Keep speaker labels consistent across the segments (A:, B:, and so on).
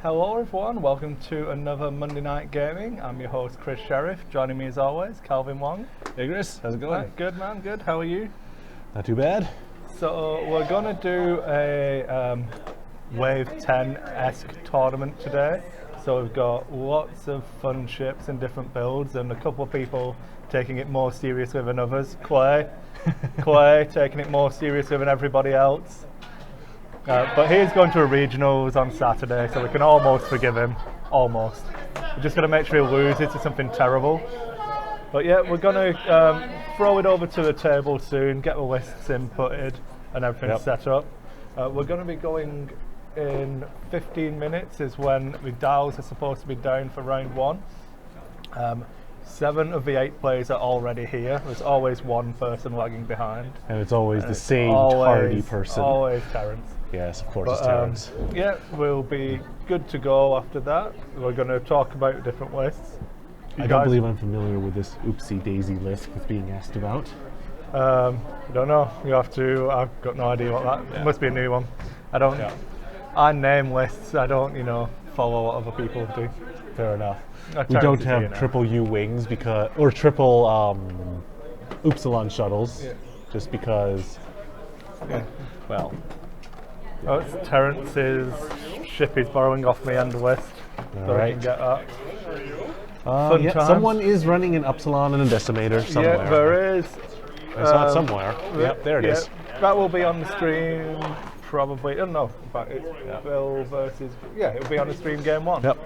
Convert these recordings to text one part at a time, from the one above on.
A: Hello everyone, welcome to another Monday Night Gaming. I'm your host Chris Sheriff. Joining me as always, Calvin Wong.
B: Hey Chris, how's it going?
A: Good man, good. How are you?
B: Not too bad.
A: So we're gonna do a Wave 10-esque tournament today. So we've got lots of fun ships and different builds, and a couple of people taking it more seriously than others. Clay taking it more seriously than everybody else. But he's going to a regionals on Saturday, so we can almost forgive him. Almost. We're just going to make sure he loses to something terrible. But yeah, we're going to throw it over to the table soon, get the lists inputted and everything set up. We're going to be going in 15 minutes is when the dials are supposed to be down for round one. 7 of the 8 players are already here. There's always one person lagging behind.
B: And it's always the same tardy person.
A: Always Terrence.
B: Yes, of course it's Terrence.
A: Yeah, we'll be good to go after that. We're going to talk about different lists.
B: I don't believe I'm familiar with this Oopsie Daisy list that's being asked about.
A: I don't know. You have to. I've got no idea what that. It must be a new one. I don't. Yeah. I name lists. I don't. Follow what other people do.
B: Fair enough. We don't have triple U wings or triple Upsilon shuttles, just because.
A: Yeah.
B: Well.
A: Oh, it's Terrence's ship he's borrowing off me and list. So I can get that.
B: Someone is running an Upsilon and a Decimator somewhere.
A: Yeah, there is.
B: I saw it somewhere. Yep, there it is.
A: That will be on the stream probably. I don't know. But it's Bill versus. Yeah, it'll be on the stream game 1.
B: Yep.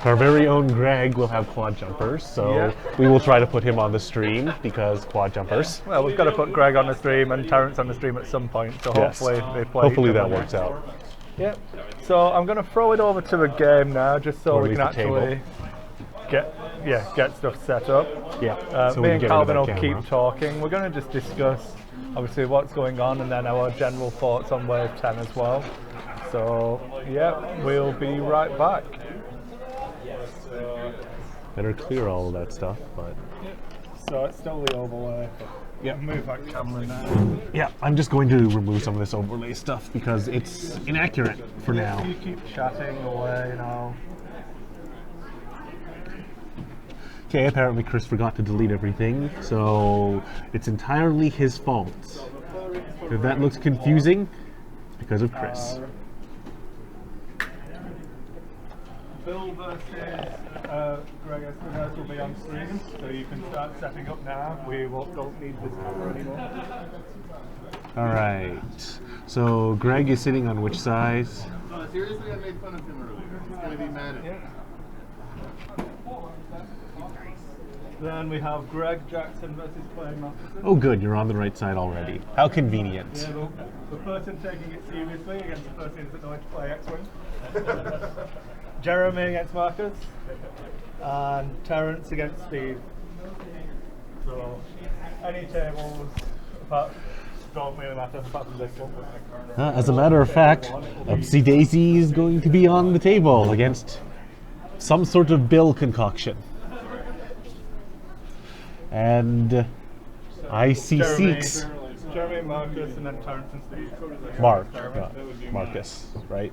B: Our very own Greg will have quad jumpers, so we will try to put him on the stream because quad jumpers.
A: Well, we've got to put Greg on the stream and Terrence on the stream at some point, so hopefully they play.
B: Hopefully that works out.
A: Yep. So I'm going to throw it over to the game now, just so we can actually get stuff set up.
B: Yeah.
A: Me and Calvin will keep talking. We're going to just discuss, obviously, what's going on, and then our general thoughts on Wave 10 as well. So yeah, we'll be right back.
B: Better clear all of that stuff, but.
A: So it's still the overlay.
B: Yeah.
A: Move that camera now.
B: Yeah, I'm just going to remove some of this overlay stuff because it's inaccurate for now.
A: You keep chatting away,
B: Okay, apparently Chris forgot to delete everything, so it's entirely his fault. If that looks confusing, it's because of Chris.
A: Bill versus Greg Espinosa will be on stream, so you can start setting up now. We don't need this camera anymore.
B: Alright, so Greg is sitting on which side?
C: Seriously, I made fun of him earlier. He's going to be mad at me.
A: Then we have Greg Jackson versus Clay Matheson.
B: Oh good, you're on the right side already. How convenient.
A: Yeah, the person taking it seriously against the person who's annoyed to play X-Wing. Jeremy against Marcus, and Terrence against Steve. So, any tables don't really matter apart from this one.
B: As a matter of fact, Oopsie Daisy is going to be on the table against some sort of Bill concoction. And I see Seeks.
A: Jeremy, Marcus, and then Terrence and Steve.
B: Marcus, right?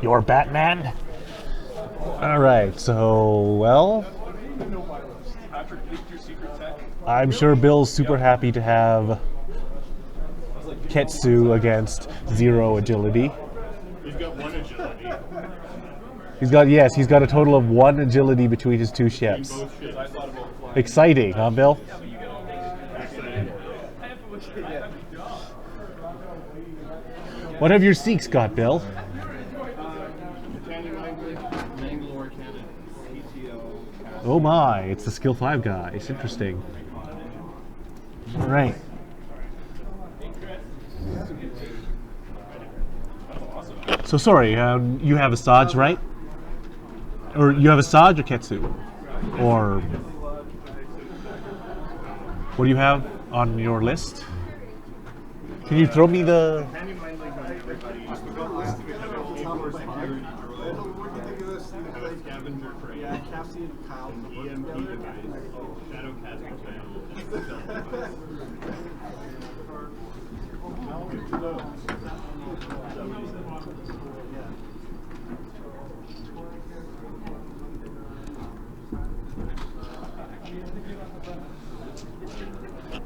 B: You're Batman? Alright, so, well, I'm sure Bill's super happy to have Ketsu against 0 agility.
C: He's got 1 agility.
B: He's got a total of 1 agility between his 2 ships. Exciting, huh, Bill? What have your Seeks got, Bill? Oh my, it's the Skill 5 guys. Interesting. All right. So sorry, you have Asajj, right? Or you have Asajj or Ketsu? Or what do you have on your list? Can you throw me the...
C: What do you think of this?
D: Have a scavenger crate.
E: Yeah, Cassie and Kyle.
D: An EMP device. Shadow casting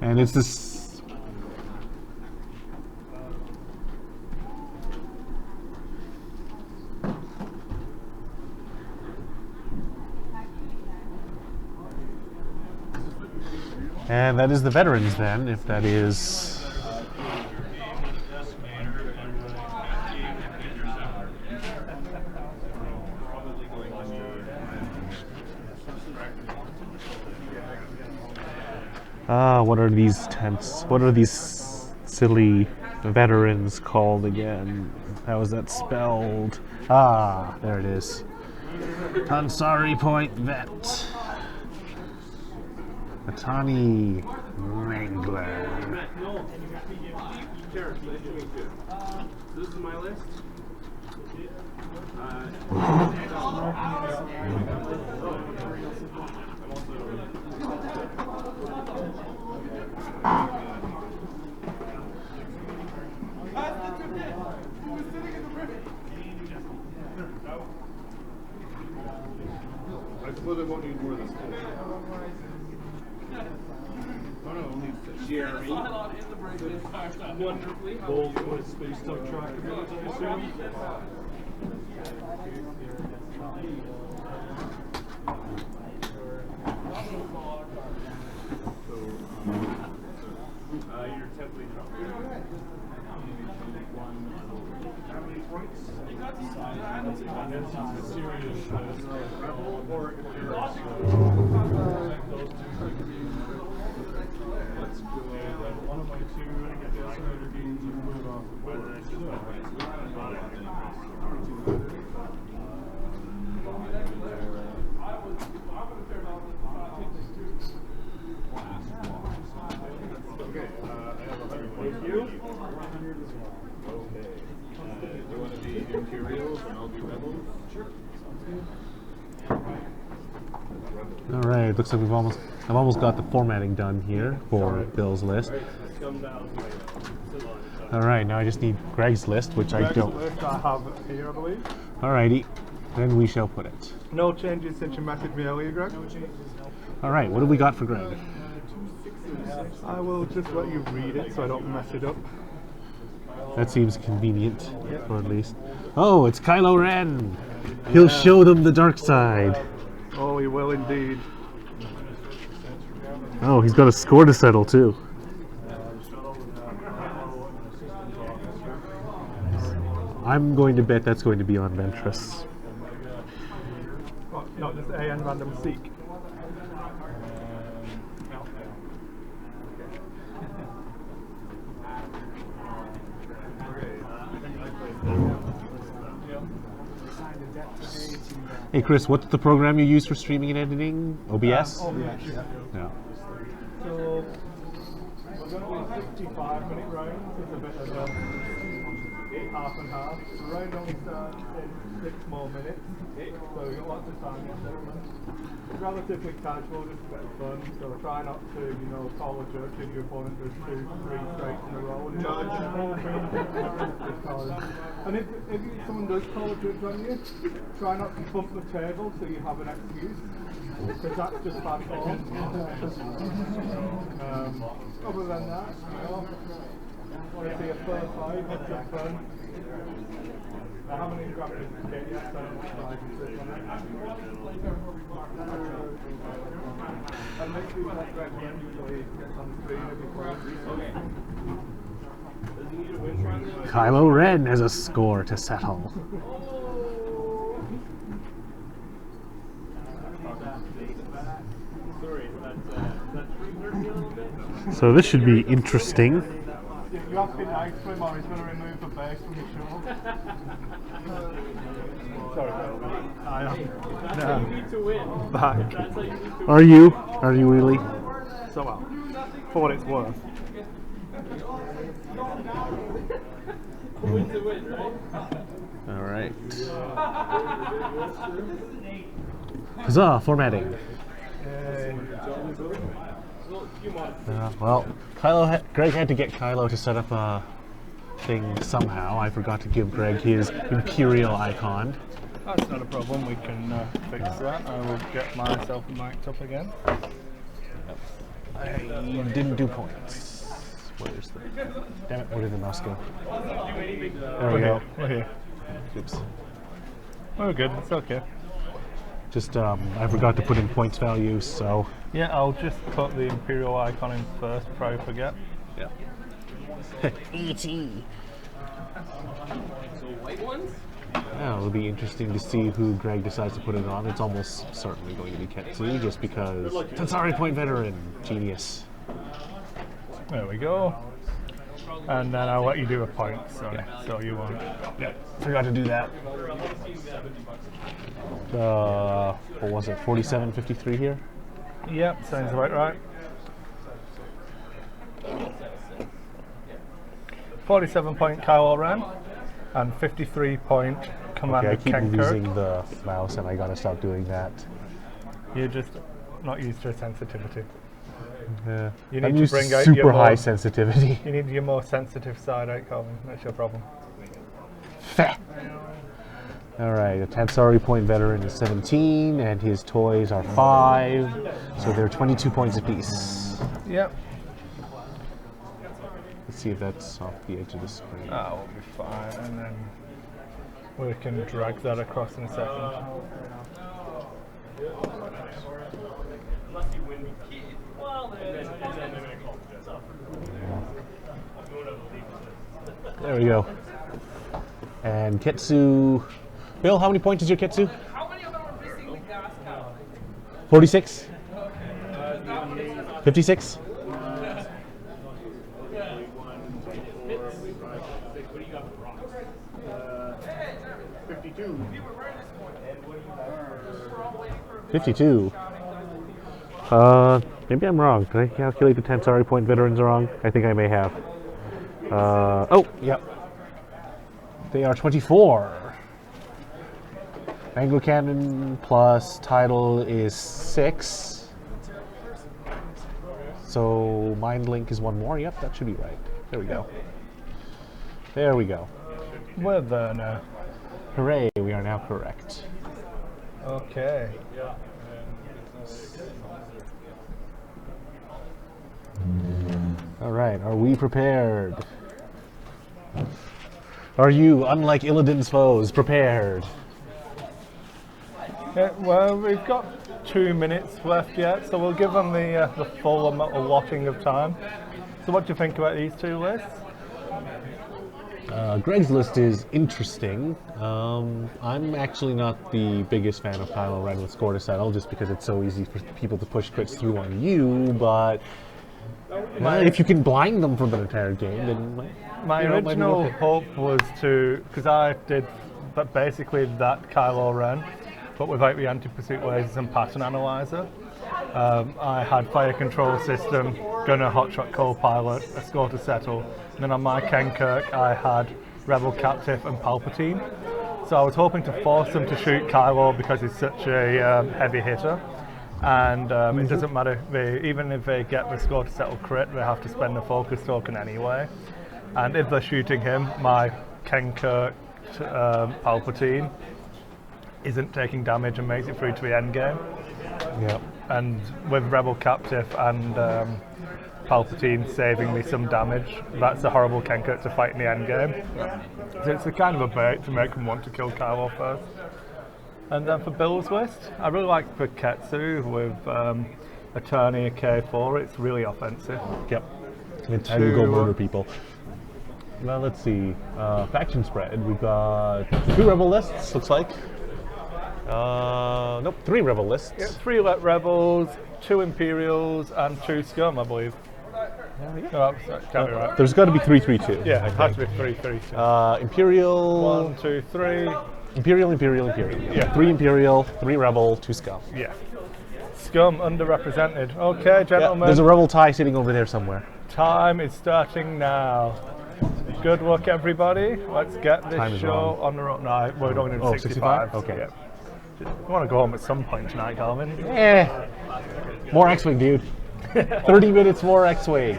B: And it's this. And that is the veterans then, if that is. What are these tents? What are these silly veterans called again? How is that spelled? Ah, there it is. Tansari Point Vet. Atani Wrangler.
D: This is my list.
C: I suppose I won't need more of this. Oh no, only six.
D: Jeremy. Wonderfully.
A: Balls for space tug track, I assume.
D: Your template drop. How many points?
A: Serious.
D: Rebel or
A: Let's go. One of my two decimator games you move off the board.
C: Okay, I have 100 points.
D: Thank you.
C: Okay. Do you want to be Imperials and I'll be Rebels? Sure.
B: All right, looks like I've almost got the formatting done here for Bill's list.
D: Come down.
B: All right, now I just need Greg's list, which I don't.
A: List I have here, I believe.
B: Alrighty, then we shall put it.
A: No changes since you messaged me earlier, Greg.
B: All right, what do we got for Greg?
A: I will just let you read it so I don't mess it up.
B: That seems convenient, or at least. Oh, it's Kylo Ren. He'll show them the dark side.
A: Oh, he will indeed.
B: Oh, he's got a score to settle too. I'm going to bet that's going to be on Ventress.
A: What, not just AN random seek.
B: Hey Chris, what's the program you use for streaming and editing? OBS?
A: Oh, yeah.
B: No.
A: So, we're going to be 65-minute rounds. It's a bit of a half and half. The round only starts in 6 more minutes, so we've got lots of time to gentlemen. It's relatively casual, just a bit of fun, so try not to, call a judge if your opponent does 2, 3 straight in a row. And if someone does call a judge on you, try not to bump the table so you have an excuse, because that's just bad form. Other than that, want to see a fair fight, that's just fun. I haven't even grabbed this kit yet, so I don't know if I sit on it. And make sure you let Greg win so he gets on the screen every point.
B: Kylo Ren has a score to settle. So this should be interesting.
A: You have to be nice to him or he's going to remove the base from your show. Sorry, I am.
D: That's how you need to win.
A: Back.
D: That's how you need to win.
B: Are you? Are you really?
A: So well, for what it's worth.
D: Win's a win, right?
B: All Alright. Huzzah, formatting. Well, Greg had to get Kylo to set up a thing somehow. I forgot to give Greg his Imperial icon.
A: That's not a problem. We can fix that. I will get myself mic'd up again.
B: I didn't do points. Where's the... Damn it, where did the mouse go? There we go.
A: We're here.
B: Oops.
A: We're good. It's okay.
B: Just, I forgot to put in points values, so...
A: Yeah, I'll just put the Imperial icon in first, probably forget.
B: Yeah. E.T. Yeah, it'll be interesting to see who Greg decides to put it on. It's almost certainly going to be Ketsu, just because Tensari Point veteran, genius.
A: There we go. And then I'll let you do a point, so you won't.
B: Yeah, forgot to do that. What was it? 47.53 here.
A: Yep, sounds about right. 47-point Kylo Ren and 53-point Commander
B: Okay, I keep
A: Ken
B: losing
A: Kirk.
B: the mouse, and I gotta stop doing that.
A: You're just not used to sensitivity.
B: Yeah.
A: You
B: I'm
A: need to
B: used
A: bring
B: to
A: out
B: super
A: your
B: high
A: more-
B: sensitivity.
A: You need your more sensitive side out, Colin. That's your problem.
B: All right, a Tensari Point veteran is 17, and his toys are 5, so they're 22 points apiece.
A: Yep.
B: Let's see if that's off the edge of the screen.
A: That will be fine, and then we can drag that across in a second.
B: There we go. And Ketsu. Bill, how many points is your Ketsu?
E: How many of them are missing the gas cow?
B: 46? 56?
D: What do you got for rocks?
C: 52.
B: 52. Maybe I'm wrong. Did I calculate the Tensari Point veterans wrong? I think I may have. Oh, yep. They are 24. Anglo Cannon plus title is 6. So Mind Link is 1 more. Yep, that should be right. There we go. There we go.
A: We're there now.
B: Hooray, we are now correct.
A: Okay.
B: All right, are we prepared? Are you, unlike Illidan's foes, prepared?
A: Yeah, well, we've got 2 minutes left yet, so we'll give them the full allotting of time. So what do you think about these 2 lists?
B: Greg's list is interesting. I'm actually not the biggest fan of Kylo Ren with score to settle, just because it's so easy for people to push crits through on you, but if you can blind them for the entire game, then
A: My
B: you know, it might be
A: original
B: worth it.
A: hope was to, because I did basically that Kylo Ren, but without the anti-pursuit lasers and pattern analyzer. I had fire control system, gunner, hotshot co-pilot, a score to settle, and then on my Ken Kirk I had Rebel Captive and Palpatine. So I was hoping to force them to shoot Kylo because he's such a heavy hitter. And it doesn't matter, even if they get the score to settle crit, they have to spend the focus token anyway. And if they're shooting him, my Ken Kirk Palpatine isn't taking damage and makes it through to the end game.
B: Yeah.
A: And with Rebel Captive and Palpatine saving me some damage, that's a horrible Ken Kirk to fight in the end game. So it's a kind of a bait to make them want to kill Kylo first. And then for Bill's list, I really like the Ketsu with Attorney K4. It's really offensive.
B: Yep. It's how you go
A: 2,
B: murder people. Well, let's see. Faction spread. We've got 2 rebel lists, looks like. Nope, 3 rebel lists.
A: Yeah, 3 Rebels, 2 Imperials, and 2 Scum, I believe. No, that can't be right.
B: There's got to be 332.
A: Yeah,
B: I
A: it has
B: think.
A: to be 3, 3, 2.
B: Imperial.
A: 1, 2, 3.
B: Imperial.
A: Yeah.
B: 3 Imperial, 3 Rebel, 2 Scum.
A: Yeah. Scum underrepresented. Okay,
B: Yeah,
A: gentlemen.
B: there's a Rebel tie sitting over there somewhere.
A: Time is starting now. good luck, everybody. Let's get this
B: Time is
A: show
B: wrong.
A: on the road. No, we're going to do
B: Oh,
A: 65.
B: 65? Okay.
A: Yeah. We want to go home at some point tonight, Calvin.
B: More X-Wing, dude. 30 minutes more X-Wing.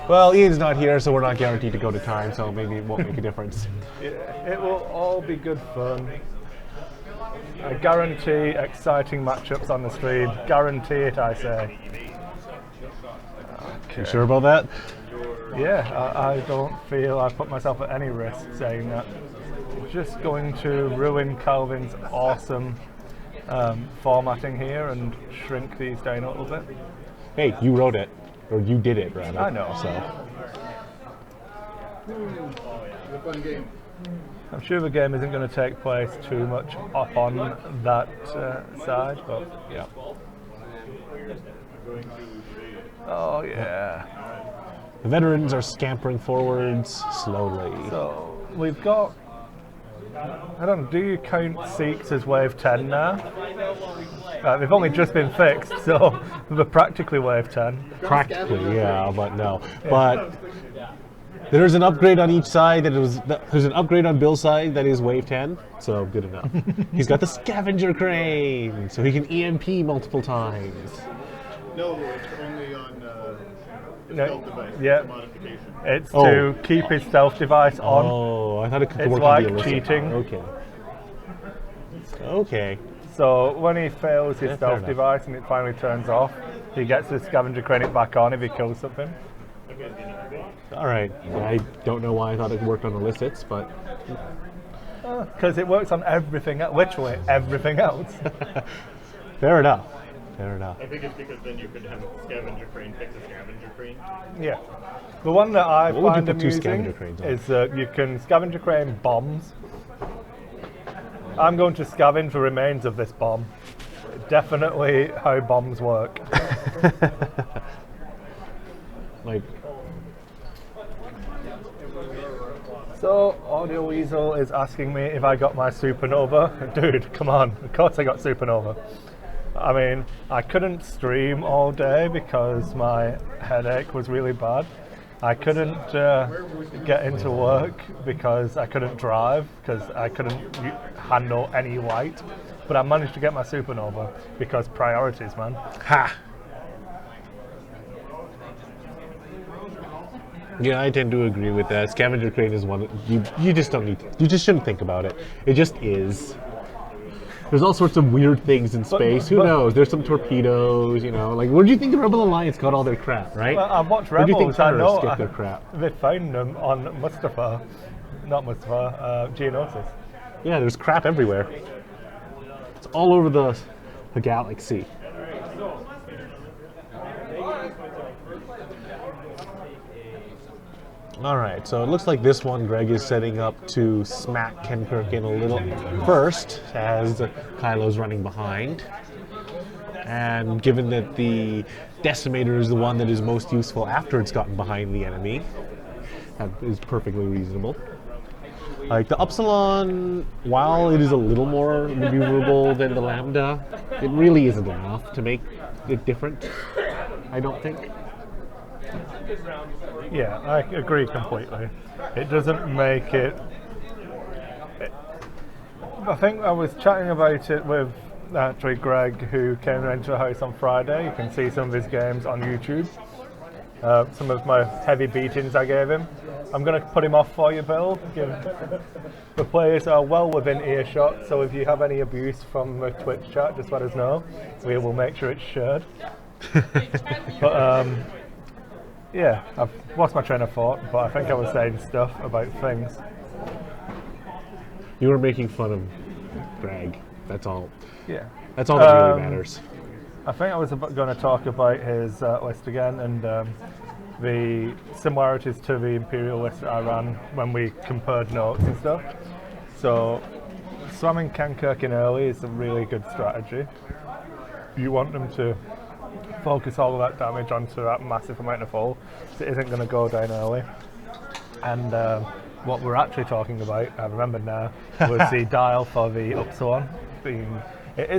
B: Well, Ian's not here, so we're not guaranteed to go to time, so maybe it won't make a difference.
A: It will all be good fun. I guarantee exciting matchups on the stream. Guarantee it, I say.
B: You sure about that?
A: Yeah, I don't feel I put myself at any risk saying that. Just going to ruin Calvin's awesome formatting here and shrink these down a little bit.
B: Hey, you wrote it. Or you did it, rather.
A: I know.
B: So.
C: It's a fun game.
A: I'm sure the game isn't going to take place too much up on that side, but yeah. Oh yeah.
B: The veterans are scampering forwards slowly.
A: So we've got. I don't know. Do you count Seeks as wave 10 now? They've only just been fixed, so they're practically wave 10.
B: Practically, yeah, but no. But there's an upgrade on each side. There's an upgrade on Bill's side that is wave 10, so good enough. He's got the scavenger crane, so he can EMP multiple times.
C: No, it's only on the
A: No,
C: stealth device.
A: yeah.
C: It's a modification.
A: It's
B: Oh.
A: to keep his stealth device on.
B: Oh, I thought it could
A: It's
B: work
A: like
B: on the illicit.
A: cheating.
B: Okay. Okay.
A: So when he fails his
B: Yeah, fair
A: stealth
B: enough.
A: device and it finally turns off, he gets the scavenger crane it back on if he kills something.
B: All right. I don't know why I thought it worked on illicits, but
A: Because it works on everything, literally everything else.
B: fair enough. Fair enough.
F: I think it's because then you could have a scavenger crane fix a scavenger crane.
A: Yeah. The one that I
B: What would you
A: find
B: put two
A: amusing
B: scavenger cranes on?
A: is that you can scavenger crane bombs. I'm going to scavenge the remains of this bomb. Definitely how bombs work.
B: Like,
A: So, Audio Weasel is asking me if I got my supernova. Dude, come on. Of course I got supernova. I mean, I couldn't stream all day because my headache was really bad. I couldn't get into work because I couldn't drive, because I couldn't handle any light. But I managed to get my supernova because priorities, man.
B: ha! Yeah, I tend to agree with that. Scavenger crane is one you just don't need. You just shouldn't think about it. It just is. There's all sorts of weird things in space. Who
A: but-
B: knows? There's some torpedoes, you know. Like, where do you think the Rebel Alliance got all their crap, right?
A: Well, I've watched
B: Where do you think
A: Rebels, I
B: terrorists
A: know.
B: get their crap?
A: They found them on Mustafa. Not Mustafa, Geonosis.
B: Yeah, there's crap everywhere. It's all over the galaxy. All right, so it looks like this one Greg is setting up to smack Ken Kirkin a little first as Kylo's running behind. And given that the Decimator is the one that is most useful after it's gotten behind the enemy, that is perfectly reasonable. Like the Upsilon, while it is a little more maneuverable than the Lambda, it really isn't enough to make it different, I don't think.
A: Yeah, I agree completely. It doesn't make it. I think I was chatting about it with actually Greg, who came into the house on Friday. You can see some of his games on YouTube. Some of my heavy beatings I gave him. I'm going to put him off for you, Bill. The players are well within earshot, so if you have any abuse from the Twitch chat, just let us know. We will make sure it's shared. But yeah, I've lost my train of thought, but I think I was saying stuff about things.
B: You were making fun of Greg, that's all.
A: Yeah.
B: That's all that really matters.
A: I think I was going to talk about his list again and the similarities to the Imperial list that I ran when we compared notes and stuff. So, slamming Ken Kirkin early is a really good strategy. You want them to focus all of that damage onto that massive amount of hull, so it isn't going to go down early. And what we're actually talking about, I remember now, was the dial for the Upsilon. It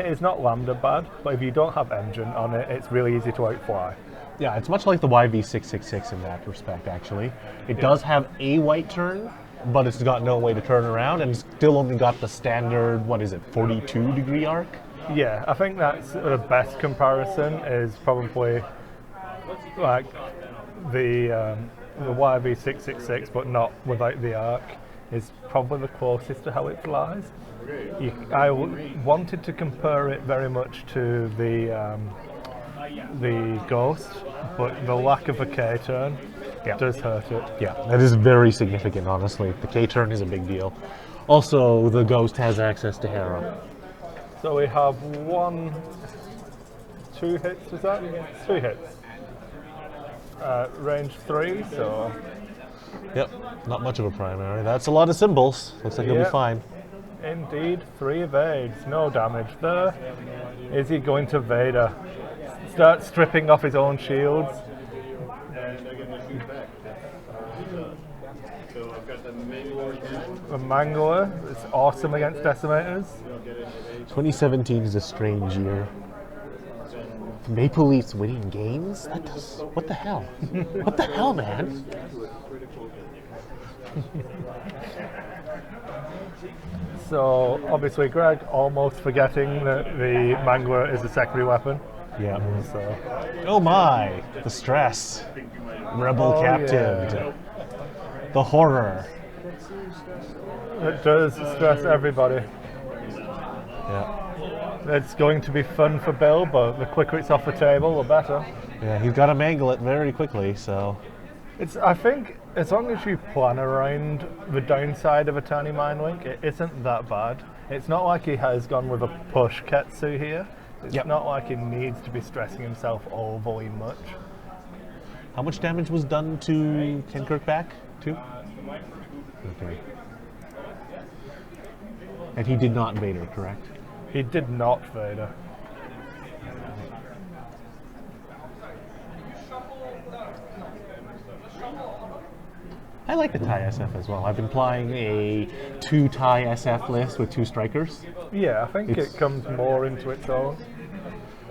A: is not Lambda bad, but if you don't have engine on it, it's really easy to outfly.
B: Yeah, it's much like the YV666 in that respect, actually. It does have a white turn, but it's got no way to turn around, and it's still only got the standard, 42-degree arc?
A: Yeah, I think that's the best comparison is probably like the YV666, but not without the arc, is probably the closest to how it flies. I wanted to compare it very much to the Ghost, but the lack of a K-turn does hurt it.
B: Yeah, that is very significant, honestly. The K-turn is a big deal. Also, the Ghost has access to Hera.
A: So we have 2 hits, is that? 2 hits. Range 3, so...
B: Yep, not much of a primary. That's a lot of symbols. Looks like he'll be
A: Yep.
B: fine.
A: Indeed, 3 evades, no damage there. Is he going to Vader? Start stripping off his own shields.
C: And they're going to shoot back. So I've got the Mangler again.
A: The Mangler is awesome against Decimators.
B: 2017 is a strange year. Maple Leafs winning games? That does. What the hell? What the hell, man?
A: So obviously Greg almost forgetting that the Mangler is a secondary weapon.
B: Yeah.
A: So
B: Oh my! The stress. Rebel
A: Oh,
B: captive.
A: yeah.
B: The horror.
A: it does stress everybody.
B: Yeah.
A: It's going to be fun for Bill, but the quicker it's off the table, the better.
B: Yeah, he's got to mangle it very quickly, so.
A: I think as long as you plan around the downside of a tiny mind link, it isn't that bad. It's not like he has gone with a push Ketsu here. It's
B: Yep.
A: not like he needs to be stressing himself overly much.
B: How much damage was done to Ken Kirkback? 2? Okay. And he did not Vader, correct?
A: He did not Vader.
B: I like the TIE SF as well. I've been playing a 2 TIE SF list with 2 strikers.
A: Yeah, I think
B: It's-
A: it comes more into its own.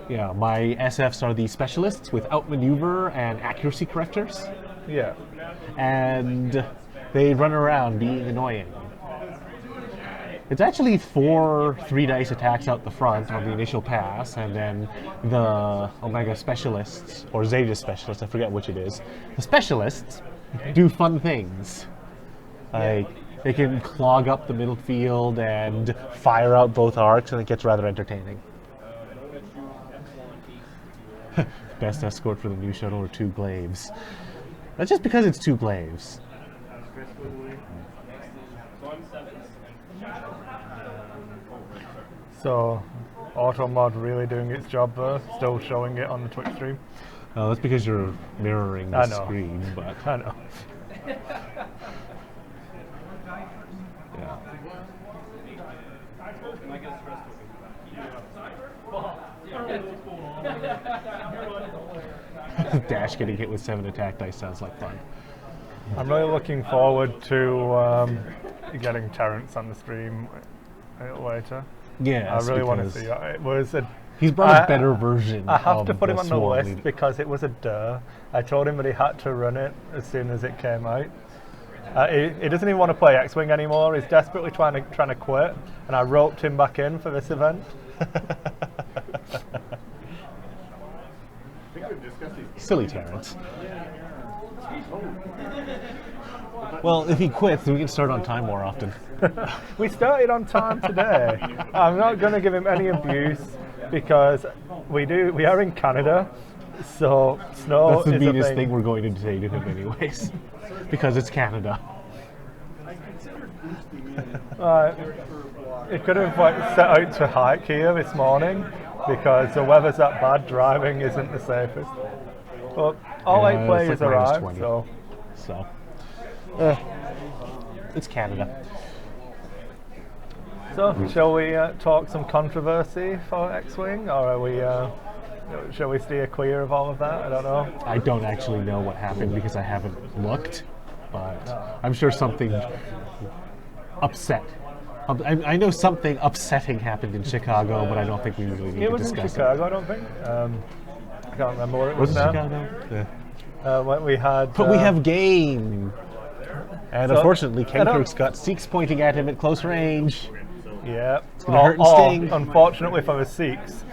B: Yeah, my SFs are the specialists with outmaneuver and accuracy correctors,
A: Yeah.
B: and they run around being annoying. It's actually 4 3-dice attacks out the front on the initial pass, and then the Omega specialists, or Zeta specialists, I forget which it is. The specialists do fun things. Like, they can clog up the middle field and fire out both arcs, and it gets rather entertaining. Best escort for the new shuttle or 2 glaives. That's just because it's 2 glaives.
A: So, Automod really doing its job there, still showing it on the Twitch stream.
B: Oh, that's because you're mirroring the
A: I know.
B: screen, but
A: I know.
B: yeah. Dash getting hit with 7 attack dice sounds like fun.
A: I'm really looking forward to getting Terrence on the stream later.
B: Yeah,
A: I really want to see that. It was a.
B: He's brought a
A: I-
B: better version.
A: I have
B: of
A: to put him on the
B: Swarm
A: list
B: leader.
A: because it was a duh. I told him that he had to run it as soon as it came out. He doesn't even want to play X-Wing anymore. He's desperately trying to quit, and I roped him back in for this event.
C: I think we've discussed these.
B: Silly Terrence. Well, if he quits, we can start on time more often.
A: We started on time today. I'm not going to give him any abuse because we are in Canada, so snow
B: That's the
A: is a
B: meanest
A: thing.
B: thing we're going to say to him, anyways, because it's Canada.
A: He could have set out to hike here this morning because the weather's that bad. Driving isn't the safest. But all
B: Yeah,
A: 8 players
B: it's like
A: arrived,
B: -20.
A: so
B: So, it's Canada.
A: shall we talk some controversy for X-Wing, or are we? Shall we steer clear of all of that? I don't know.
B: I don't actually know what happened because I haven't looked, but I'm sure something upset. I know something upsetting happened in Chicago, but I don't think we really need
A: It
B: to
A: was in
B: discuss
A: Chicago, I don't think. I can't remember what it
B: Was
A: was
B: it
A: now.
B: Chicago? Yeah.
A: When we had.
B: But we have game. And
A: So-
B: unfortunately,
A: I don't-
B: Kenkirk's got Sikhs pointing at him at close range.
A: Yeah.
B: gonna hurt and sting.
A: Unfortunately for the Sikhs.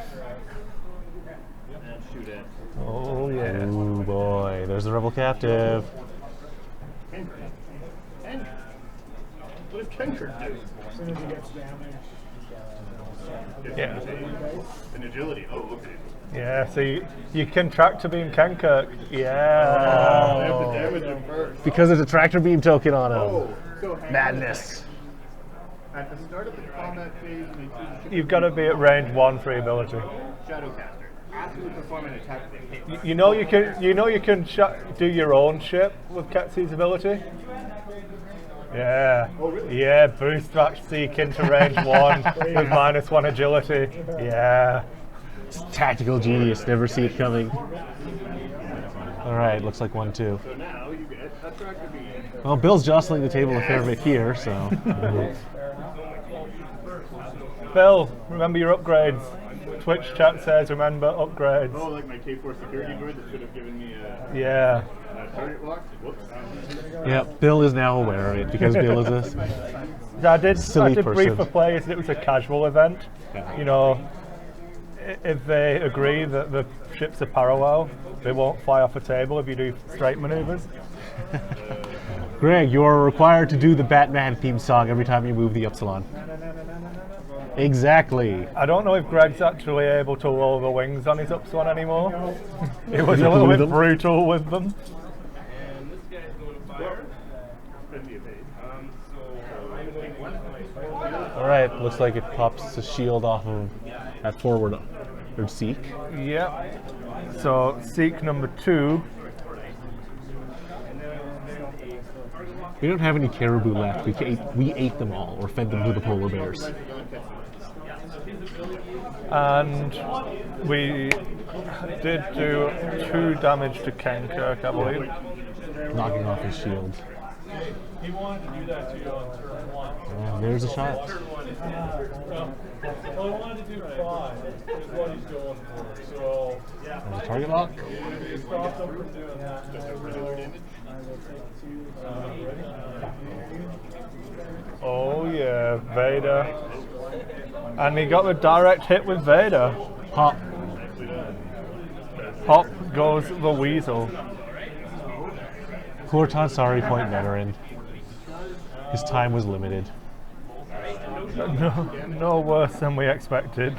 F: And shoot at
A: Oh yeah.
B: Ooh boy, there's the rebel captive.
F: Kenkirk. Kenkirk. What does Kenkirk do?
D: As soon as he gets damaged,
A: Yeah.
F: An agility. Oh, look at it.
A: Yeah. So you can track to beam Kenkirk.
F: They
A: Yeah.
F: have to damage him first.
B: Because there's a tractor beam token on him.
F: Oh, so hang on.
B: Madness.
F: At the start of the combat phase, when you choose a
A: You've got to be at range 1 for your ability.
F: Shadowcaster. After you perform an attack, they hit.
A: You know you can do your own ship with Ketsu's ability. Yeah.
F: Oh, really?
A: Yeah. Boost Ratch Seek into range 1 with -1 agility. Yeah.
B: Tactical genius, never see it coming. Alright, looks like 1-2.
F: So now you get a tractor beam.
B: Well, Bill's jostling the table a fair bit here, so.
A: Phil, remember your upgrades. Twitch chat says remember upgrades.
F: Oh, like my K4 security droid that should have given me a
A: Yeah.
F: target lock. Whoops.
B: Yep, Bill is now aware of it because Bill is a.
A: I did
B: Silly
A: brief
B: person.
A: for players that it was a casual event.
B: Yeah.
A: You know, if they agree that the ships are parallel, they won't fly off a table if you do straight maneuvers.
B: Greg, you're required to do the Batman theme song every time you move the Upsilon. Exactly.
A: I don't know if Greg's actually able to roll the wings on his Upsilon anymore. It was
B: Did
A: a
B: he
A: little
B: glue
A: bit
B: them?
A: brutal with them.
E: And this guy's going to fire.
F: Spend the evade.
E: So I'm going to one.
B: Alright, looks like it pops the shield off of that forward or seek.
A: Yep. So Seek number 2.
B: We don't have any caribou left. We ate them all or fed them to the polar bears.
A: And we did do 2 damage to Kenkirk, I believe.
B: Knocking off his shield.
E: He wanted to do that to you on turn 1.
B: And there's a shot.
E: Well, he wanted to do 5 is what he's going for. So, yeah.
B: There's a target lock.
E: We stopped him from doing that.
A: Oh yeah, Vader. And he got the direct hit with Vader.
B: Pop.
A: Pop goes the Weasel.
B: Poor Tansari Point veteran. His time was limited.
A: No worse than we expected.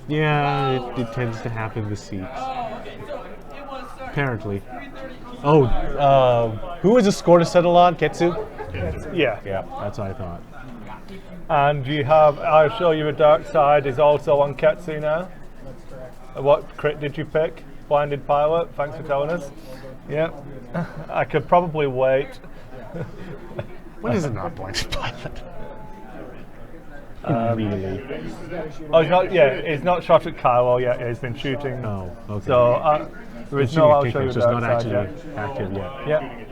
B: Yeah, it tends to happen with Sikhs.
E: Okay, so it was, sorry,
B: Apparently.
E: 3:30.
B: Oh, who was the score to settle on? Ketsu?
A: Yeah.
B: Yeah, that's what I thought.
A: And you have, I'll show you a dark side is also on Ketsu now. What crit did you pick? Blinded Pilot, thanks for telling us. Yep. I could probably wait.
B: When is it not blinded pilot? Really?
A: Oh, he's not, yeah, he's not shot at Kylo yet, he's been shooting.
B: Oh, okay.
A: So, there is no, I'll show you the
B: just
A: dark
B: not
A: side
B: actually
A: yet.
B: active yet.
A: Yeah.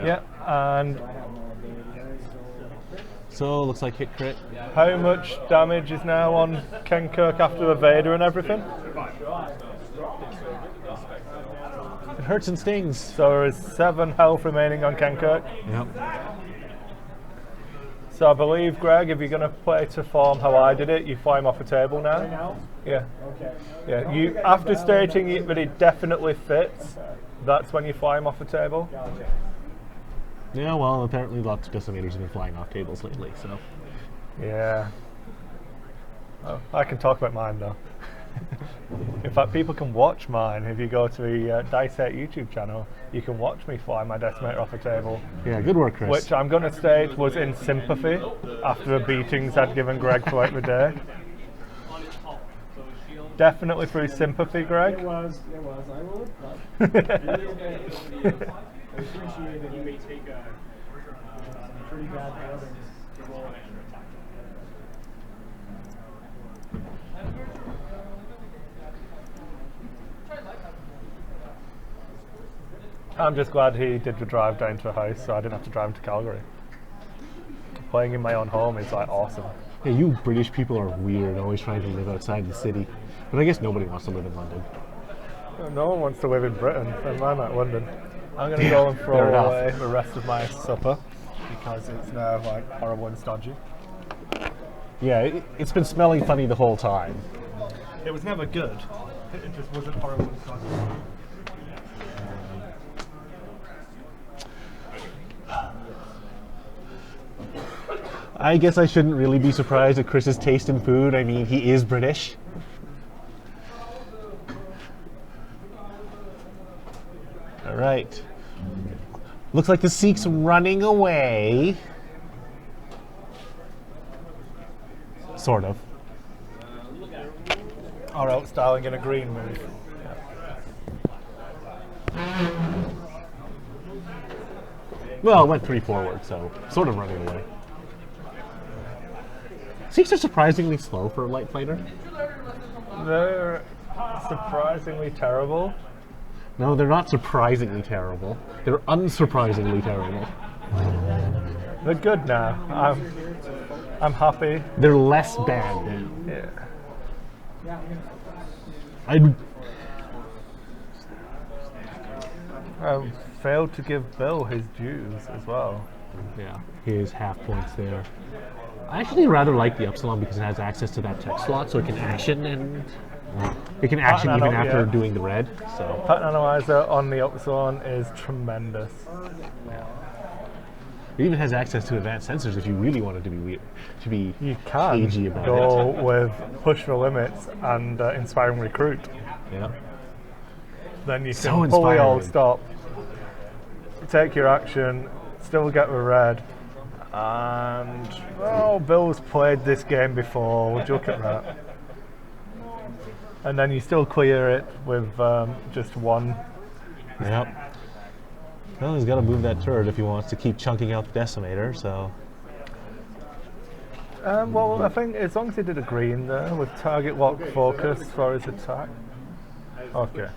A: Yeah, and
B: So looks like hit crit.
A: how much damage is now on Kenkirk after the Vader and everything?
B: It hurts and stings.
A: So there is 7 health remaining on Kenkirk.
B: Yep.
A: So I believe, Greg, if you're going to play to form how I did it, you fly him off the table now.
D: now?
A: Yeah.
D: Okay.
A: Yeah. You after stating it that it definitely fits, that's when you fly him off the table.
D: Gotcha.
B: Yeah, well, apparently lots of decimators have been flying off tables lately, so.
A: Yeah. Oh, I can talk about mine though. In fact, people can watch mine. If you go to the Dice 8 YouTube channel, you can watch me fly my decimator off a table,
B: Yeah, good work, Chris.
A: which I'm going to state was in sympathy after the beatings I'd given Greg throughout the day. Definitely through sympathy,
D: It
A: Greg.
D: was. I will appreciate it.
E: You may take a
D: Pretty bad buildings.
A: I'm just glad he did the drive down to a house so I didn't have to drive him to Calgary. Playing in my own home is like awesome.
B: Yeah, you British people are weird, always trying to live outside the city. But I guess nobody wants to live in London.
A: No one wants to live in Britain, and I'm at London. I'm going to go and
B: Fair
A: throw
B: enough.
A: away the rest of my supper because it's now like horrible and stodgy.
B: Yeah, it's been smelling funny the whole time.
A: It was never good. It just wasn't horrible and stodgy.
B: I guess I shouldn't really be surprised at Chris's taste in food. I mean, he is British. All right. Looks like the Sikh's running away. Sort of.
A: Or outstyling in a green move.
B: Well, it went 3 forward, so sort of running away. Sikhs are surprisingly slow for a light fighter.
A: They're surprisingly terrible.
B: No, they're not surprisingly terrible. They're unsurprisingly terrible.
A: They're good now. I'm happy.
B: They're less bad now.
A: Yeah.
B: I
A: Failed to give Bill his dues as well.
B: Yeah, his half points there. I actually rather like the Upsilon because it has access to that tech slot, so it can action and it can action
A: Pattern
B: even
A: anal-
B: after
A: yeah.
B: doing the red. So
A: Pattern Analyzer on the Upsilon is tremendous.
B: it even has access to advanced sensors if you really wanted to be weird, to be
A: You can
B: cagey about
A: go
B: it.
A: with Push the Limits and Inspiring Recruit.
B: Yeah.
A: Then you
B: So
A: can fully all
B: inspiring.
A: stop, take your action, still get the red. And, well, Bill's played this game before, would you look at that? And then you still clear it with just one.
B: Yep. Well, he's got to move that turret if he wants to keep chunking out the decimator. So
A: Well, I think as long as he did a green there with target lock focus for his attack. Okay.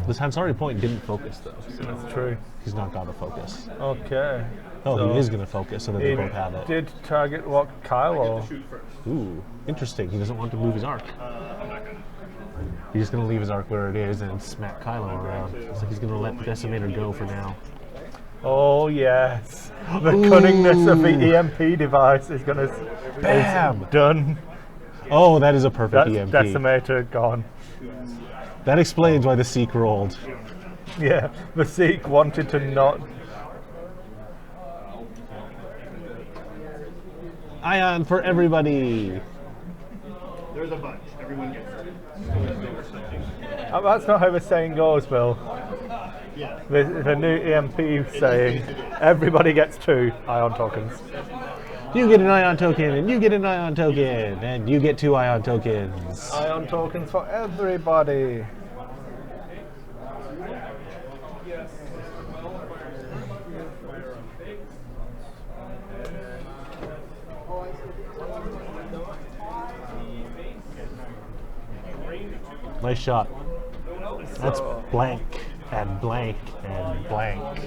B: the Sansari point didn't focus though. So
A: That's true.
B: he's not got to focus.
A: Okay.
B: Oh,
A: So
B: he is going to focus so that they
A: He
B: both have it.
A: did target lock Kylo.
B: Ooh, interesting. He doesn't want to move his arc. He's just going to leave his arc where it is and smack Kylo around. Looks like he's going to let the decimator go for now.
A: Oh yes, the cunningness of the EMP device is gonna
B: Bam!
A: is done.
B: Oh, that is a perfect
A: That's
B: EMP.
A: decimator gone.
B: That explains why the Sikh rolled.
A: Yeah, the Sikh wanted to not.
B: Ion for everybody.
F: There's a bunch. Everyone gets it.
A: That's not how the saying goes, Bill.
F: Yeah.
A: The new EMP saying, everybody gets 2 ion tokens.
B: You get an Ion token, and you get an Ion token, and you get 2 Ion tokens.
A: Ion tokens for everybody.
B: Nice shot. That's blank, and blank, and blank,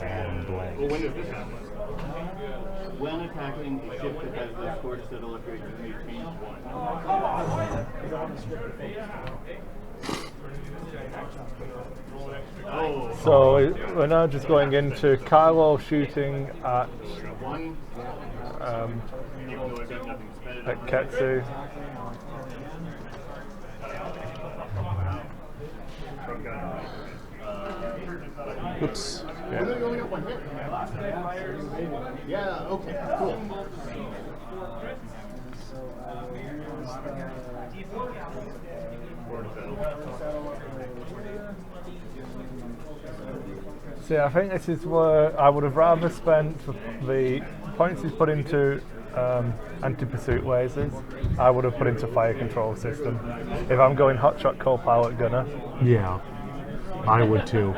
B: and
F: Well,
B: blank.
F: when does this happen? When attacking a ship that has the score to settle upgrade, you may change 1. Oh,
A: So we're now just going into Kylo shooting at
F: 1. Even though I've got nothing spent.
A: at Ketsu.
B: Oops.
C: You only got 1 hit. Yeah, okay, cool.
A: See, I think this is where I would have rather spent the points he's put into anti-pursuit lasers. I would have put into fire control system. If I'm going hotshot co-pilot gunner,
B: Yeah, I would too.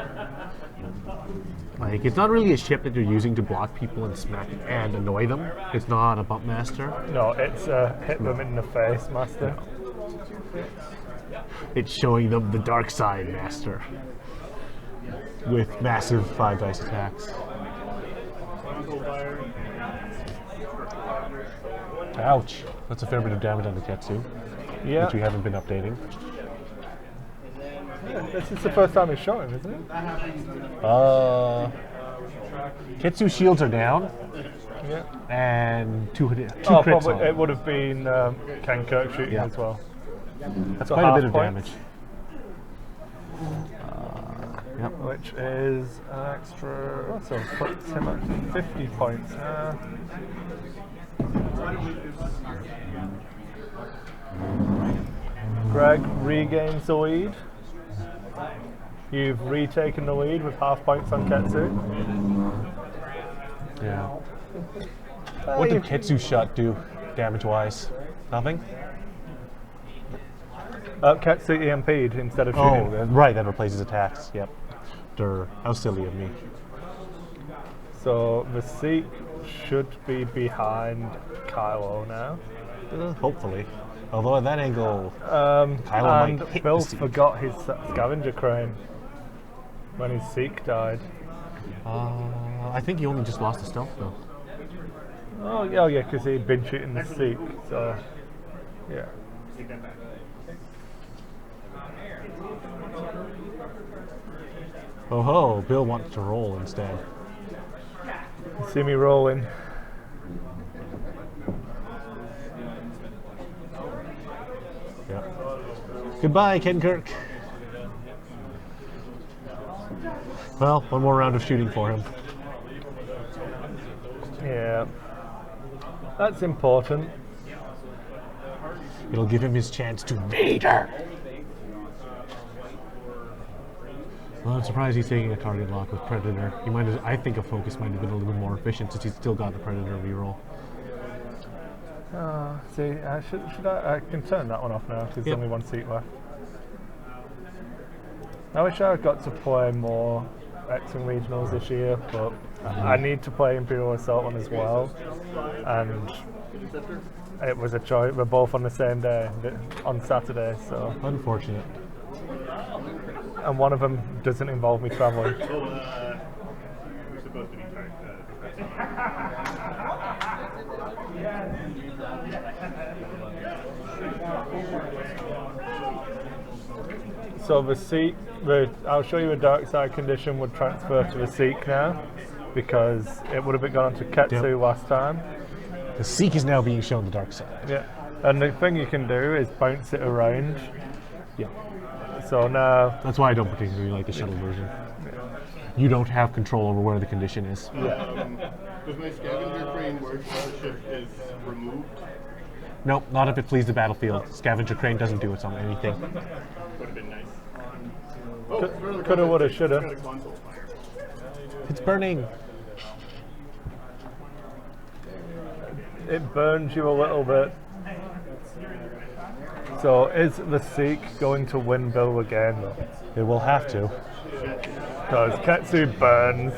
B: Like, it's not really a ship that you're using to block people and smack and annoy them. It's not a bump master.
A: no, it's hit them in the face, master.
B: It's showing them the dark side master with massive 5 dice attacks. Ouch. That's a fair bit of damage on the Ketsu,
A: Yeah.
B: which we haven't been updating.
A: This is the first time he's shot him, isn't it?
B: Ketsu shields are down,
A: Yeah.
B: and two crits
A: Probably
B: on.
A: it would have been Ken Kirk shooting
B: Yeah.
A: as well.
B: That's
A: so
B: quite a
A: half
B: bit of
A: points.
B: damage. Yep.
A: Which is an extra, so puts him at 50 points now. Greg regains the lead. You've retaken the lead with half points on Ketsu.
B: Yeah. What did Ketsu shot do, damage-wise? Nothing?
A: Ketsu EMP'd instead of
B: Oh,
A: shooting.
B: right, that replaces attacks. Yep. Durr. How silly of me.
A: So the Seek should be behind Kylo now.
B: Hopefully. Although at that angle,
A: And
B: might hit
A: Bill
B: the Seek.
A: forgot his scavenger crane when his Seek died.
B: I think he only just lost the stealth though.
A: Oh yeah, because he'd been shooting the Seek, so yeah.
B: Oh ho, Bill wants to roll instead.
A: See me rolling.
B: Yep. Goodbye, Ken Kirk. Well, one more round of shooting for him.
A: Yeah. That's important.
B: It'll give him his chance to Vader. Well, I'm surprised he's taking a target lock with Predator. He might have, I think a focus might have been a little bit more efficient since he's still got the Predator reroll.
A: See, should I can turn that one off now because there's
B: Yep.
A: only one seat left. I wish I got to play more X-Wing regionals this year, but I need to play Imperial Assault one as well. And it was a choice. We're both on the same day, on Saturday, so.
B: Unfortunate.
A: And one of them doesn't involve me traveling.
F: We're supposed to be
A: So the Seek, I'll show you a dark side condition would transfer to the Seek now, because it would have been gone to Ketsu
B: Yep.
A: last time.
B: The Seek is now being shown the dark side.
A: Yeah, and the thing you can do is bounce it around.
B: Yeah.
A: So now,
B: That's why I don't particularly like the shuttle version. You don't have control over where the condition is.
F: Does my scavenger crane work while the ship is removed?
B: Nope, not if it flees the battlefield. Scavenger crane doesn't do it on anything.
F: Would have been nice.
A: coulda, woulda, shoulda.
F: Got a console fire.
B: It's burning.
A: It burns you a little bit. So is the Seek going to win Bill again though?
B: It will have to.
A: Because Ketsu burns.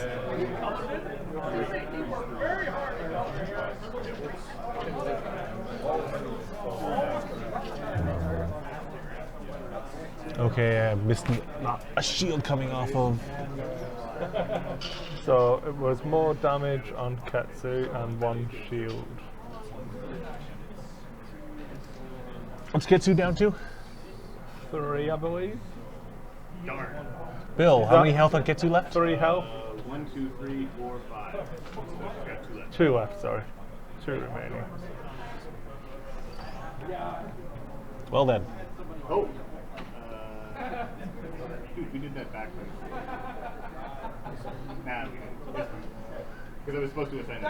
B: Okay, I missed a shield coming off of.
A: So it was more damage on Ketsu and one shield.
B: What's Ketsu down to?
A: 3, I believe.
F: Darn.
B: Bill, how
A: that-
B: many health on Ketsu left?
A: 3 health.
F: 1, 2, 3, 4, 5. Got 2 left.
A: 2 left, sorry. 2 remaining.
B: Well then.
F: Oh! Dude, we did that backwards. Nah, we didn't. Because I was supposed to assign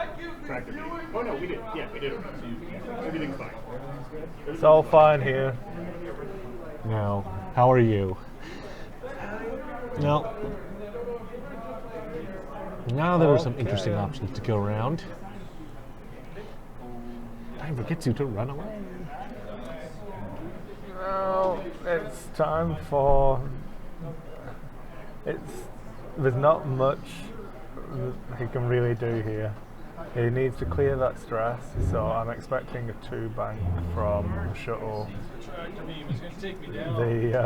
F: tractor beam. Oh no, we did. Yeah, we did it. Everything's fine.
A: It's all fine here.
B: Now, how are you? No. Now there are some interesting options to go around. Time for Ketsu to run away.
A: Now it's time for. There's not much he can really do here. He needs to clear that stress, so I'm expecting a 2 bank from Shuttle. The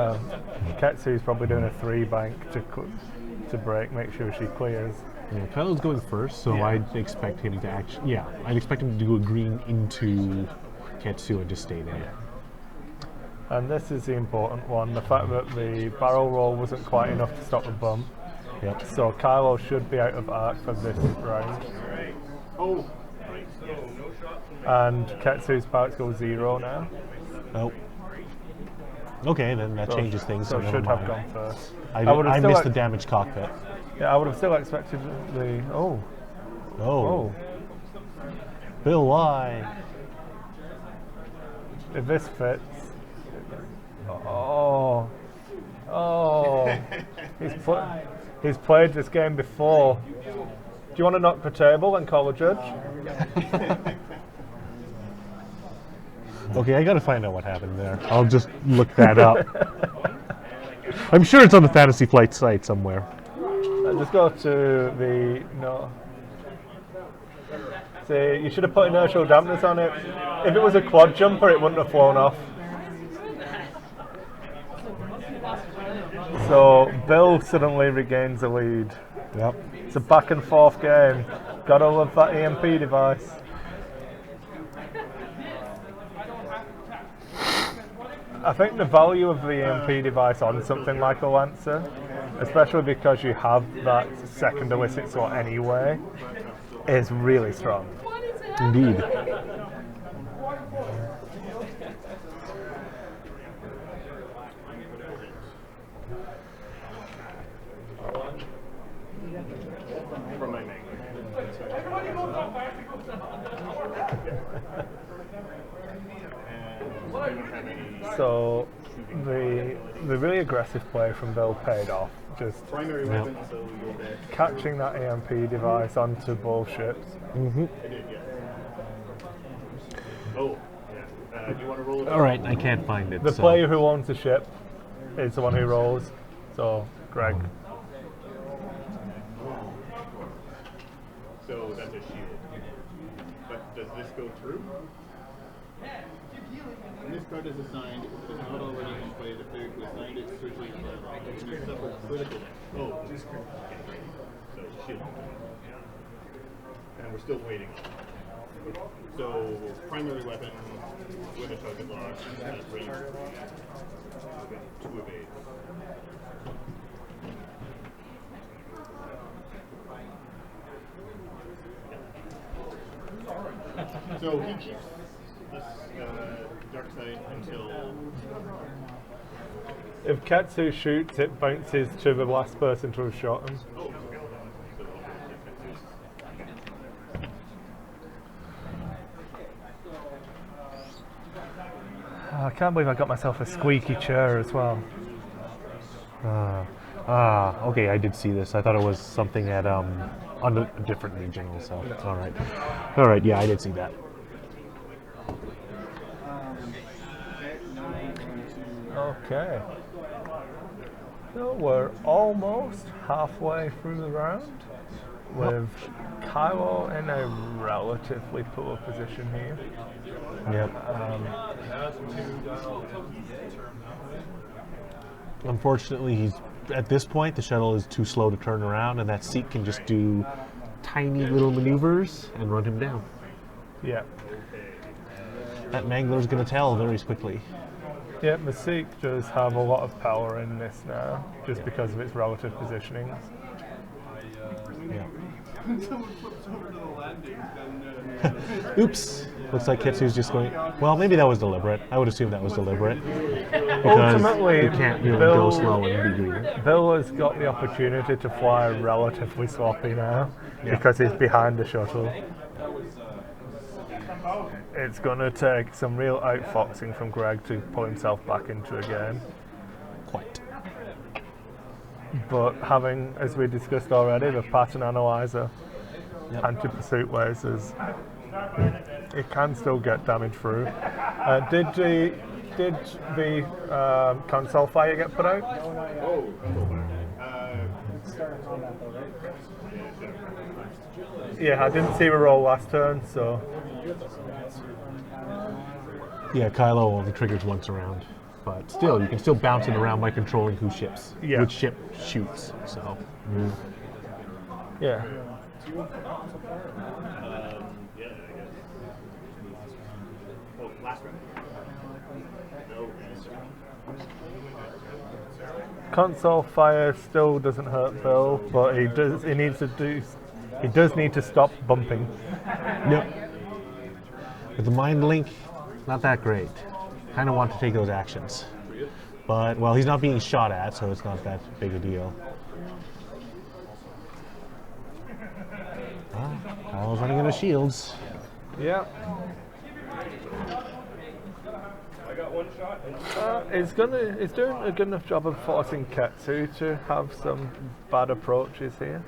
A: Ketsu's probably doing a 3 bank to break, make sure she clears.
B: Yeah, Kylo's going first, so
A: Yeah.
B: I'd expect him to actually. Yeah, I'd expect him to do a green into Ketsu and just stay there.
A: And this is the important one, the fact that the barrel roll wasn't quite enough to stop the bump.
B: Yep.
A: So Kylo should be out of arc for this round.
F: Oh, right. Yes.
A: And Ketsu's parts go 0 now.
B: Oh. Okay, then that
A: So-
B: changes things.
A: So
B: never
A: should have
B: mind.
A: gone first.
B: I
A: would've still
B: missed the
A: ex-
B: damaged cockpit.
A: Yeah, I would have still expected the. Oh.
B: Oh.
A: Oh.
B: Bill, why?
A: If this fits. Oh. Oh. He's played this game before. Do you want to knock the table and call a judge?
B: Okay, I gotta find out what happened there. I'll just look that up. I'm sure it's on the Fantasy Flight site somewhere.
A: Just go to the no. See, you should have put inertial dampeners on it. If it was a quad jumper, it wouldn't have flown off. So Bill suddenly regains the lead.
B: Yep.
A: It's a back and forth game. Gotta love that EMP device. I think the value of the EMP device on something like a Lancer, especially because you have that second illicit slot anyway, is really strong.
B: Indeed.
F: From my name. And we don't have any
A: So the really aggressive play from Bill paid off. Just
F: primary
B: Yeah.
F: weapons, so we go back.
A: catching that EMP device onto both ships.
B: Mm-hmm.
F: I did, yes. Oh, yeah. Do you want to roll it?
B: All right, I can't find it.
A: The
B: so-
A: player who owns the ship is the one who rolls. So Greg.
F: So that's a shield. But does this go through?
C: When this card is assigned, if it is not already in play, the player who assigned it searches the battlefield and you suffer critical damage.
F: Oh, so shield. And we're still waiting. So primary weapon with a target lock at range 2 evade. So he keeps this dark side until
A: If Ketsu shoots, it bounces to the last person to have shot him. Oh, I can't believe I got myself a squeaky chair as well.
B: Okay, I did see this. I thought it was something at on a different regional. So all right, yeah, I did see that.
A: Okay. So we're almost halfway through the round with Kylo in a relatively poor position here.
B: Yep. Unfortunately, he's at this point the shuttle is too slow to turn around, and that seat can just do tiny little maneuvers and run him down.
A: Yeah.
B: That Mangler's going to tell very quickly.
A: Yeah, Mystique does have a lot of power in this now, just because of its relative positionings.
B: Yeah.
C: Someone flips over to the landing, then
B: Oops. Looks like Ketsu's just going. Well, maybe that was deliberate. I would assume that was deliberate. Because
A: Ultimately,
B: you can't really
A: Bill-
B: go slow and be green.
A: Bill has got the opportunity to fly relatively sloppy now, because he's behind the shuttle. It's going to take some real outfoxing from Greg to pull himself back into a game.
B: Quite.
A: But having, as we discussed already, the pattern analyzer, anti-pursuit lasers, it can still get damage through. Did the console fire get put out?
D: Start combat though, right?
A: Yeah, I didn't see a roll last turn, so
B: Yeah, Kylo only triggers once around. But still, you can still bounce it around by controlling who ships.
A: Yeah.
B: Which ship shoots. So.
A: Yeah.
F: Yeah, I guess. Oh, last round. No.
A: Console fire still doesn't hurt Bill, but he does. He needs to do. He does need to stop bumping.
B: Yep. With the mind link, not that great. Kind of want to take those actions. But, well, he's not being shot at, so it's not that big a deal. I was running out of shields.
A: Yeah.
E: I got one shot.
A: It's doing a good enough job of forcing Ketsu to have some bad approaches here.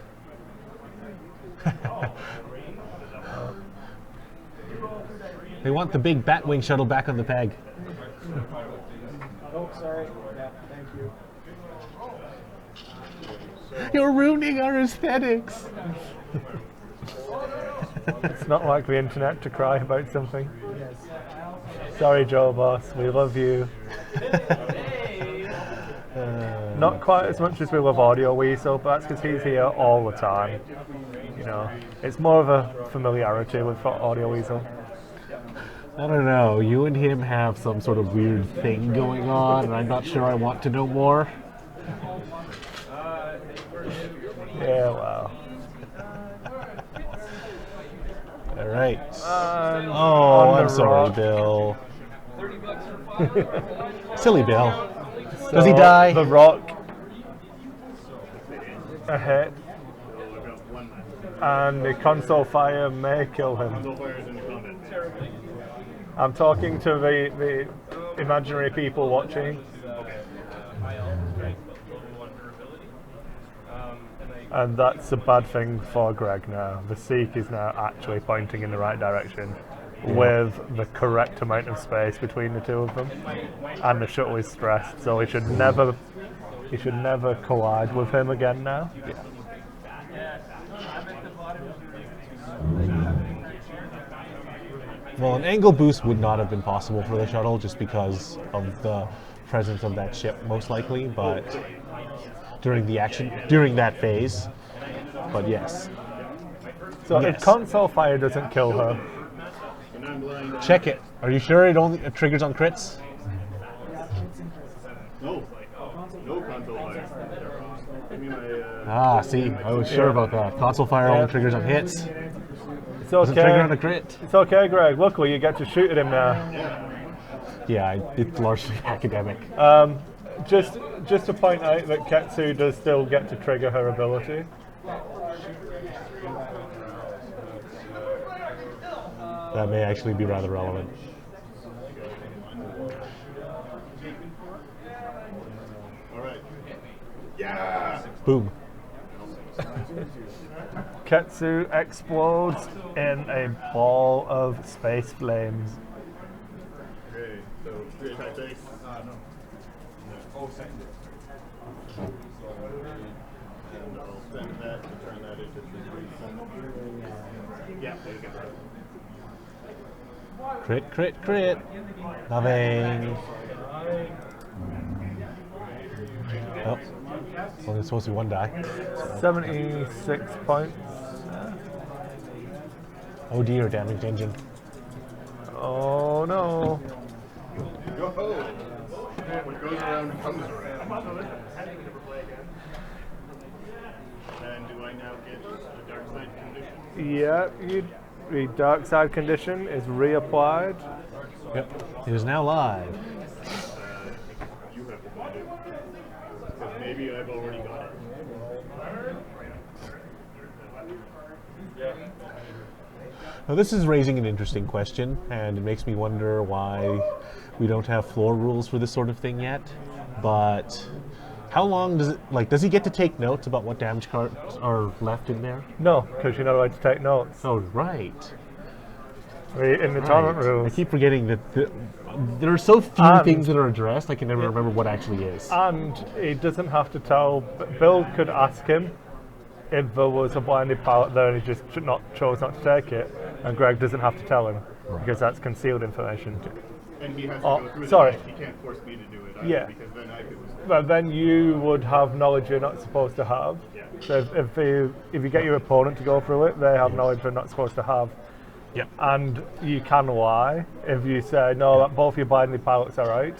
B: They want the big Batwing shuttle back on the peg.
D: Oh, sorry. Yeah, thank you.
B: You're ruining our aesthetics.
A: It's not like the internet to cry about something.
D: Yes.
A: Sorry, Joe Boss, we love you. Not quite as much as we love Audio Weasel, but that's because he's here all the time. You know, it's more of a familiarity with Audio Weasel.
B: I don't know. You and him have some sort of weird thing going on, and I'm not sure I want to know more.
A: Yeah, wow.
B: All right.
A: And
B: Oh,
A: on
B: I'm
A: the
B: sorry,
A: rock.
B: Bill. Silly Bill. Does he die?
A: The Rock ahead,
F: So I've got one left.
A: and the console fire may kill him.
F: Console fire is into combat.
A: I'm talking to the imaginary people watching, and that's a bad thing for Greg now. The Seek is now actually pointing in the right direction with the correct amount of space between the two of them, and the shuttle is stressed, so he should never collide with him again now.
B: Well, an angle boost would not have been possible for the shuttle just because of the presence of that ship, most likely, but during that phase. But yes.
A: So
B: Yes.
A: if console fire doesn't kill her,
F: And I'm blind.
B: Check it. Are you sure it only triggers on crits?
F: No. No console fire. Give me my,
B: Ah, see, I was sure about that. Console fire only triggers on hits.
A: it's
B: Doesn't trigger on a
A: okay.
B: crit.
A: It's okay, Greg. Luckily, you get to shoot at him now.
B: Yeah, it's largely academic.
A: Just to point out that Ketsu does still get to trigger her ability.
B: That may actually be rather relevant.
F: alright. Yeah!
B: Boom.
A: Ketsu explodes in a ball of space flames.
F: Okay, so 3 attack base. And I'll spend that to turn that into 3 Yeah, there you go.
B: Crit, crit, crit. Nothing. Oh, only supposed to be one die.
A: 76 points.
B: Oh dear, damaged engine.
A: Oh no.
F: Yo-ho! What goes around comes around. And do I now get a dark side condition?
A: Yeah, the dark side condition is reapplied.
B: Yep. It is now live.
F: You have to find it. Because maybe I've already got it.
B: Now this is raising an interesting question, and it makes me wonder why we don't have floor rules for this sort of thing yet. But how long does it, does he get to take notes about what damage cards are left in there?
A: No, because you're not allowed to take notes.
B: Oh, right.
A: In the tournament
B: Right. I
A: rules.
B: keep forgetting that there are so few
A: And-
B: things that are addressed, I can never remember what actually is.
A: And he doesn't have to tell. Bill could ask him if there was a blinded pallet there and he just chose not to take it. And Greg doesn't have to tell him because that's concealed information.
F: And he has to
A: Oh,
F: go through
A: sorry.
F: the deck. He can't force me to do it either,
A: Yeah.
F: because then I could.
A: But then you would have knowledge you're not supposed to have.
F: Yeah.
A: So if you get your opponent to go through it, they have knowledge they're not supposed to have.
B: Yep.
A: And you can lie if you say no, that both your binary pilots are right.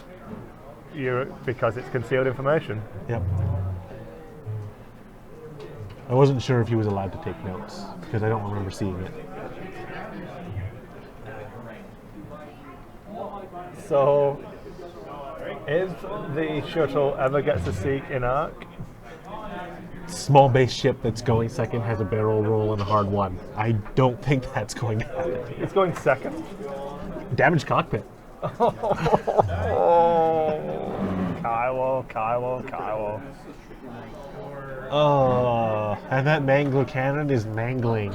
A: Because it's concealed information.
B: Yep. I wasn't sure if he was allowed to take notes because I don't remember seeing it.
A: So if the shuttle ever gets a seek in arc,
B: Small base ship that's going second has a barrel roll and a hard one. I don't think that's going to happen.
A: it's going second.
B: Damaged cockpit.
A: Oh, Kylo.
B: Oh, and that mangler cannon is mangling.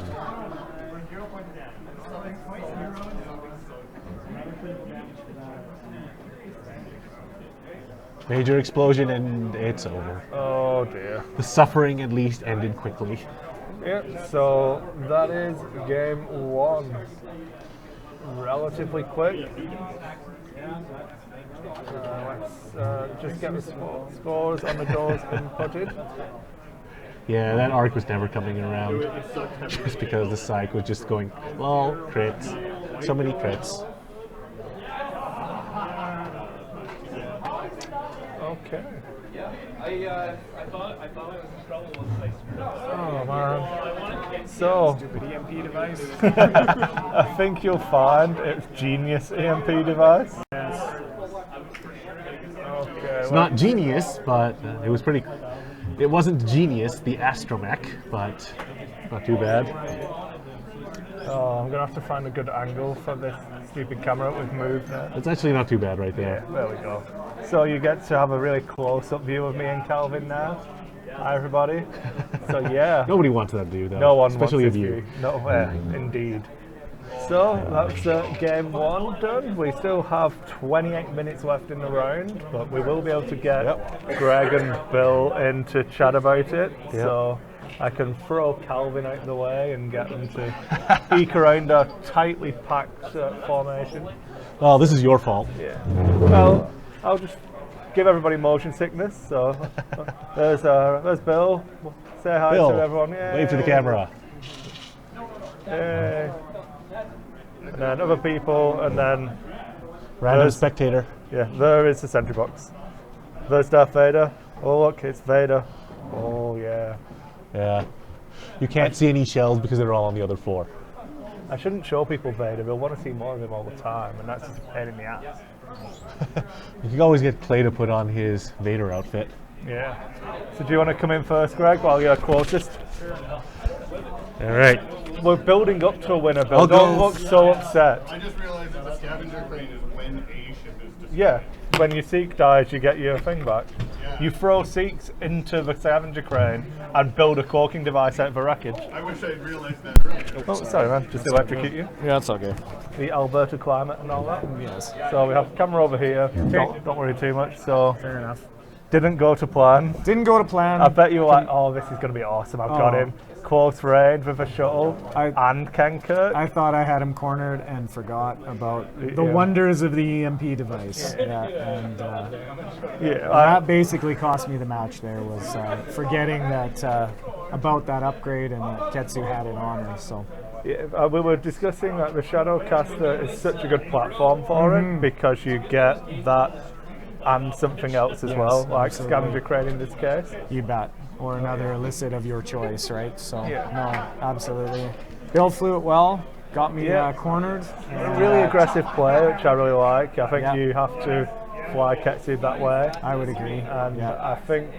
B: Major explosion and it's over.
A: Oh dear.
B: The suffering at least ended quickly.
A: Yep, so that is game one. Relatively quick. Let's just get the scores on the doors inputted.
B: Yeah, that arc was never coming around.
F: It sucked having
B: Just because the psych was just going, lol, crits. So many crits.
A: Okay.
E: I thought I was in trouble once
A: Oh man. So,
D: Stupid EMP device.
A: I think you'll find it's genius EMP device. Okay.
B: It's not genius, but it was pretty. It wasn't genius, the astromech, but not too bad.
A: Oh, I'm gonna have to find a good angle for this stupid camera we've moved now.
B: It's actually not too bad right there.
A: There we go. So you get to have a really close-up view of me and Calvin now. Hi everybody. So yeah.
B: Nobody wants that view though.
A: No one
B: especially
A: wants
B: of
A: this
B: you.
A: view. No, indeed. So that's game one done. We still have 28 minutes left in the round, but we will be able to get Greg and Bill in to chat about it. So I can throw Calvin out the way and get them to peek around a tightly packed formation.
B: Oh, this is your fault.
A: Yeah. Well, I'll just give everybody motion sickness. So there's Bill. Say hi
B: Bill,
A: to everyone. Yay.
B: wave to the camera.
A: Yay. And then other people, and then
B: Random
A: There's-
B: spectator.
A: yeah, there is the sentry box. There's Darth Vader. Oh look, it's Vader. Oh yeah.
B: Yeah. You can't see any shells because they're all on the other floor.
A: I shouldn't show people Vader. They'll want to see more of him all the time, and that's just a pain in the ass.
B: You can always get Clay to put on his Vader outfit.
A: Yeah. So do you want to come in first, Greg, while you're closest?
B: All right.
A: We're building up to a winner, Bill.
B: I'll
A: Don't
B: go.
A: look so upset.
F: I just realized that the scavenger crane is when a ship is destroyed.
A: Yeah. When your Seek dies, you get your thing back.
F: Yeah.
A: You throw Seeks into the scavenger crane and build a cloaking device out of the wreckage.
F: I wish I'd realized that earlier.
A: Oh, sorry, man. Just electrocute you.
D: Yeah, that's okay.
A: The Alberta climate and all that.
D: Yes.
A: So we have camera over here. Don't worry too much. So
D: Fair enough.
A: didn't go to plan.
D: Didn't go to plan.
A: I bet you were like, oh, this is going to be awesome. I've got
D: Oh.
A: him. Close range with a shuttle
D: I-
A: and Ken Kirk.
D: I thought I had him cornered and forgot about the
A: Yeah.
D: wonders of the EMP device. Yeah, and
A: yeah,
D: that basically cost me the match. There was forgetting that about that upgrade and that Ketsu had it on her. So
A: we were discussing that the Shadowcaster is such a good platform for it because you get that and something else as
D: Yes,
A: well, like
D: absolutely.
A: Scavenger Crane in this case.
D: you bet, or another illicit of your choice, right? So
A: Yeah.
D: no, absolutely. Bill flew it well. Got me
A: Yeah.
D: cornered.
A: A
D: and,
A: really aggressive play, which I really like. I think
D: Yeah.
A: you have to fly Ketsu that way.
D: I would agree.
A: And
D: yeah.
A: I think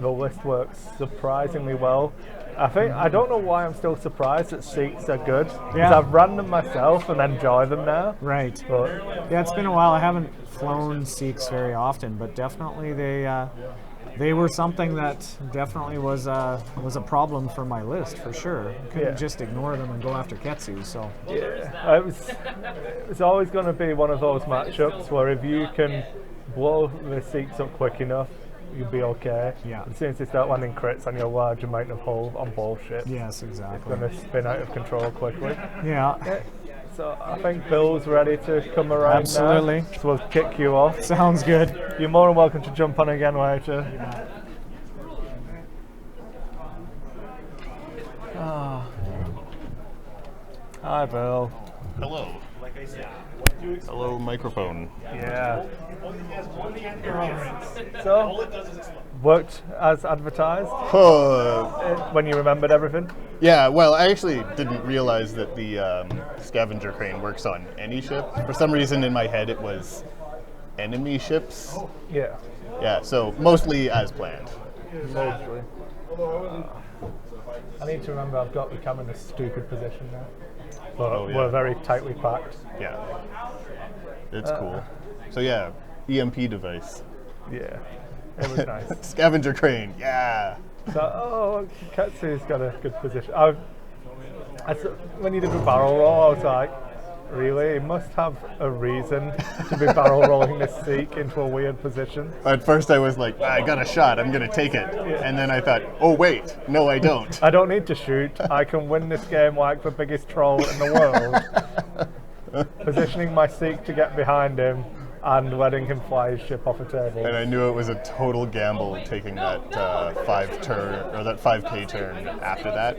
A: the list works surprisingly well. I don't know why I'm still surprised that Seeks are good. Because
D: Yeah.
A: I've run them myself and enjoy them now.
D: Right.
A: But
D: Yeah, it's been a while. I haven't flown Seeks very often, but definitely they were something that definitely was a problem for my list for sure. Couldn't
A: Yeah.
D: just ignore them and go after Ketsu. So
A: yeah, it's always going to be one of those matchups where if you can blow the Seeks up quick enough, you'll be okay.
D: Yeah.
A: As soon as they start landing crits on your large amount of hull on bullshit,
D: yes,
A: it's
D: exactly.
A: going to spin out of control quickly.
D: Yeah.
A: So I think Bill's ready to come around
D: Absolutely.
A: now. So we'll kick you off.
D: Sounds good.
A: You're more than welcome to jump on again later. Ah. Hi, Bill.
F: Hello. Hello, microphone.
A: Yeah. So, worked as advertised when you remembered everything?
F: Yeah, well, I actually didn't realize that the scavenger crane works on any ship. For some reason in my head it was enemy ships.
A: Yeah.
F: Yeah, so mostly as planned.
A: Mostly. I need to remember I've got the camera in a stupid position now. But
F: Oh, yeah.
A: we're very tightly packed.
F: Yeah. It's cool. So yeah, EMP device.
A: Yeah. It was nice.
F: Scavenger crane, yeah.
A: So, Katsu's got a good position. When you did the barrel roll, I was like, really? He must have a reason to be barrel rolling this Seek into a weird position.
F: At first I was like, I got a shot, I'm gonna take it. And then I thought, oh wait, no I don't.
A: I don't need to shoot. I can win this game like the biggest troll in the world. Positioning my Seek to get behind him and letting him fly his ship off a table.
F: And I knew it was a total gamble taking that 5K turn after that.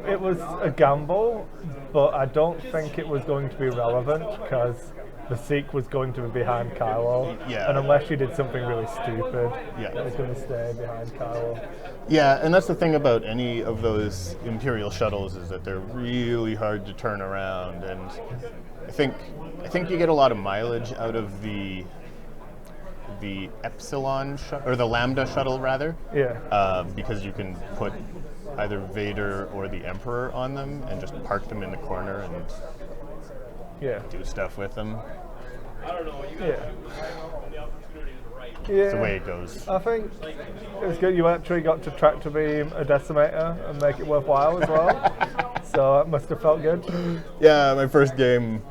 A: It was a gamble, but I don't think it was going to be relevant because the Seek was going to be behind Kylo.
F: Yeah.
A: And unless you did something really stupid,
F: Yeah.
A: it was going to stay behind Kylo.
F: Yeah, and that's the thing about any of those Imperial shuttles is that they're really hard to turn around, and I think you get a lot of mileage out of the Epsilon or the Lambda shuttle rather.
A: Yeah.
F: Because you can put either Vader or the Emperor on them and just park them in the corner and
A: Yeah.
F: do stuff with them.
A: Yeah.
F: It's the way it goes.
A: I think it was good you actually got to tractor beam a decimator and make it worthwhile as well. So it must have felt good.
F: Yeah, my first game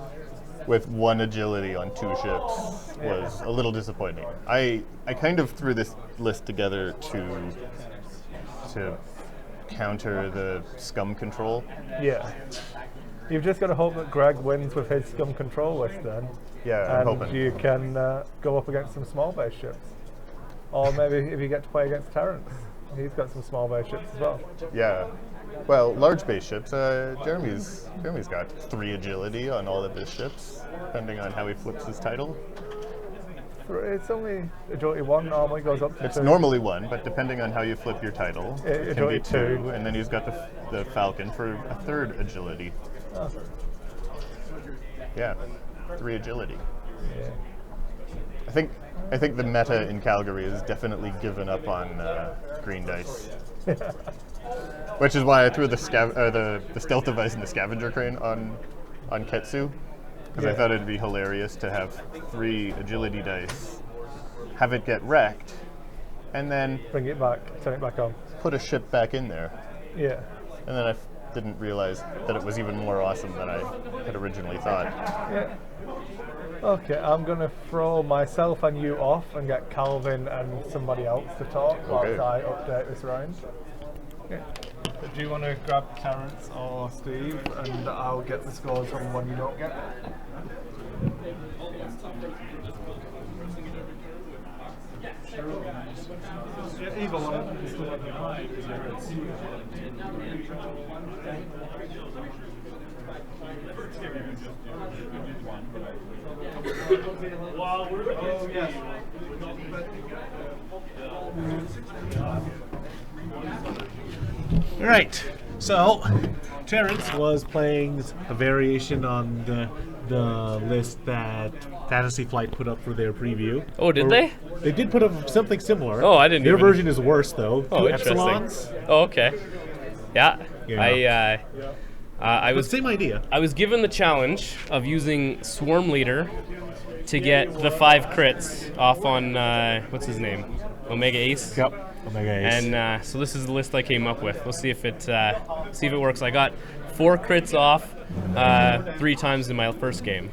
F: with one agility on 2 ships was a little disappointing. I kind of threw this list together to counter the scum control.
A: Yeah. You've just got to hope that Greg wins with his scum control list then.
F: Yeah, I'm
A: And
F: hoping.
A: you can go up against some small base ships. Or maybe if you get to play against Terrence. He's got some small base ships as well.
F: Yeah. Well, large spaceships. Jeremy's got 3 agility on all of his ships, depending on how he flips his title.
A: It's only agility 1 normally goes up to
F: It's
A: 2.
F: normally 1, but depending on how you flip your title, it can be
A: agility
F: 2.
A: 2.
F: And then he's got the Falcon for a 3rd agility.
A: Oh.
F: Yeah, 3 agility.
A: Yeah.
F: I think the meta in Calgary has definitely given up on green dice. Which is why I threw the stealth device and the scavenger crane on Ketsu, because I
A: Yeah.
F: thought it'd be hilarious to have 3 agility dice, have it get wrecked, and then
A: Bring it back, turn it back on.
F: put a ship back in there.
A: Yeah.
F: And then I didn't realize that it was even more awesome than I had originally thought.
A: Yeah. Okay, I'm going to throw myself and you off and get Calvin and somebody else to talk whilst I update this round. Okay. Do you want to grab Terrence or Steve and I'll get the scores from one you don't get? Yeah, either one. Just the one you Oh, yes.
B: Right. So, Terrence was playing a variation on the list that Fantasy Flight put up for their preview.
G: Oh, did they?
B: They did put up something similar.
G: Oh, I didn't
B: Their
G: even-
B: version is worse though.
G: Oh,
B: 2
G: interesting.
B: epsilons.
G: Oh, okay. Yeah.
B: Yeah.
G: I
B: But
G: was
B: same idea.
G: I was given the challenge of using Swarm Leader to get the 5 crits off on what's his name, Omega Ace.
B: Yep. Omega Ace.
G: And so this is the list I came up with. We'll see if it works. I got 4 crits off 3 times in my first game.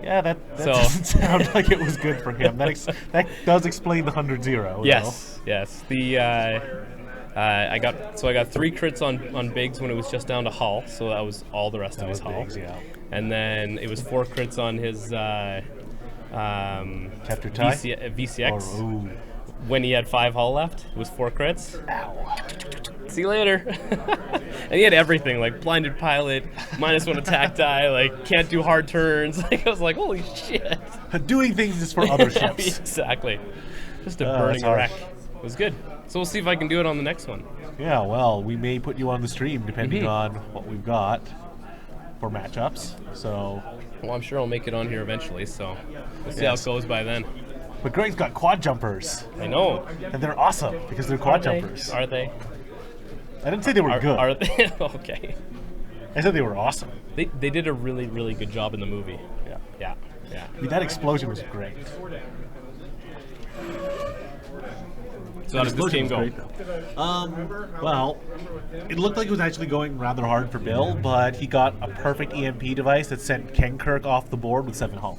B: yeah, that
G: so-
B: doesn't sound like it was good for him. That does explain the 100-0.
G: Yes, yes. I got 3 crits on Biggs when it was just down to Hull, so that was all the rest of his
B: was
G: Hull.
B: Biggs, yeah.
G: And then it was 4 crits on his
B: Capture tie?
G: VCX.
B: Ooh.
G: When he had 5 Hull left, it was 4 crits. See you later. And he had everything, like blinded pilot, -1 attack die, like can't do hard turns. Like I was like, holy shit.
B: Doing things is for other ships.
G: Exactly. Just a
B: That's
G: burning
B: hard.
G: wreck. It was good. So we'll see if I can do it on the next one.
B: Yeah, well, we may put you on the stream depending
G: Mhm.
B: on what we've got for matchups. So,
G: Well, I'm sure I'll make it on here eventually, so we'll see
B: Yes.
G: how it goes by then.
B: but Greg's got quad jumpers,
G: I know.
B: and they're awesome because they're quad jumpers.
G: Are they?
B: I didn't say they were good.
G: Are they? Okay.
B: I said they were awesome.
G: They did a really, really good job in the movie.
B: Yeah.
G: Yeah. Yeah.
B: I mean, that explosion was great.
G: So how does this game go?
B: Well, it looked like it was actually going rather hard for Bill, but he got a perfect EMP device that sent Kenkirk off the board with 7 Hull.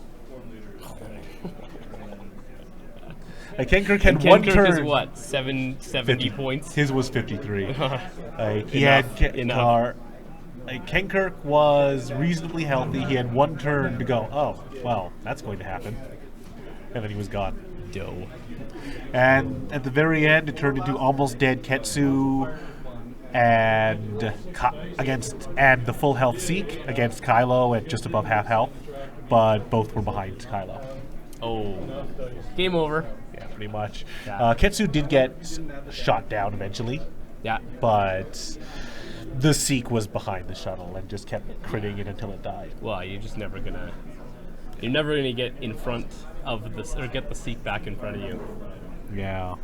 B: Kenkirk had
G: And
B: one
G: Kenkirk
B: turn.
G: is what? 70 points?
B: His was 53. He
G: Enough,
B: had
G: enough.
B: Kenkirk was reasonably healthy. He had one turn to go. Oh, well, that's going to happen. And then he was gone.
G: Dough.
B: And at the very end, it turned into almost dead Ketsu and the full health Seek against Kylo at just above half health, but both were behind Kylo.
G: Oh. Game over.
B: Yeah, pretty much.
G: Yeah.
B: Ketsu did get shot down eventually,
G: Yeah.
B: but the Seek was behind the shuttle and just kept critting it until it died.
G: Well, you're never gonna get in front of this or get the Seek back in front of you.
B: Yeah.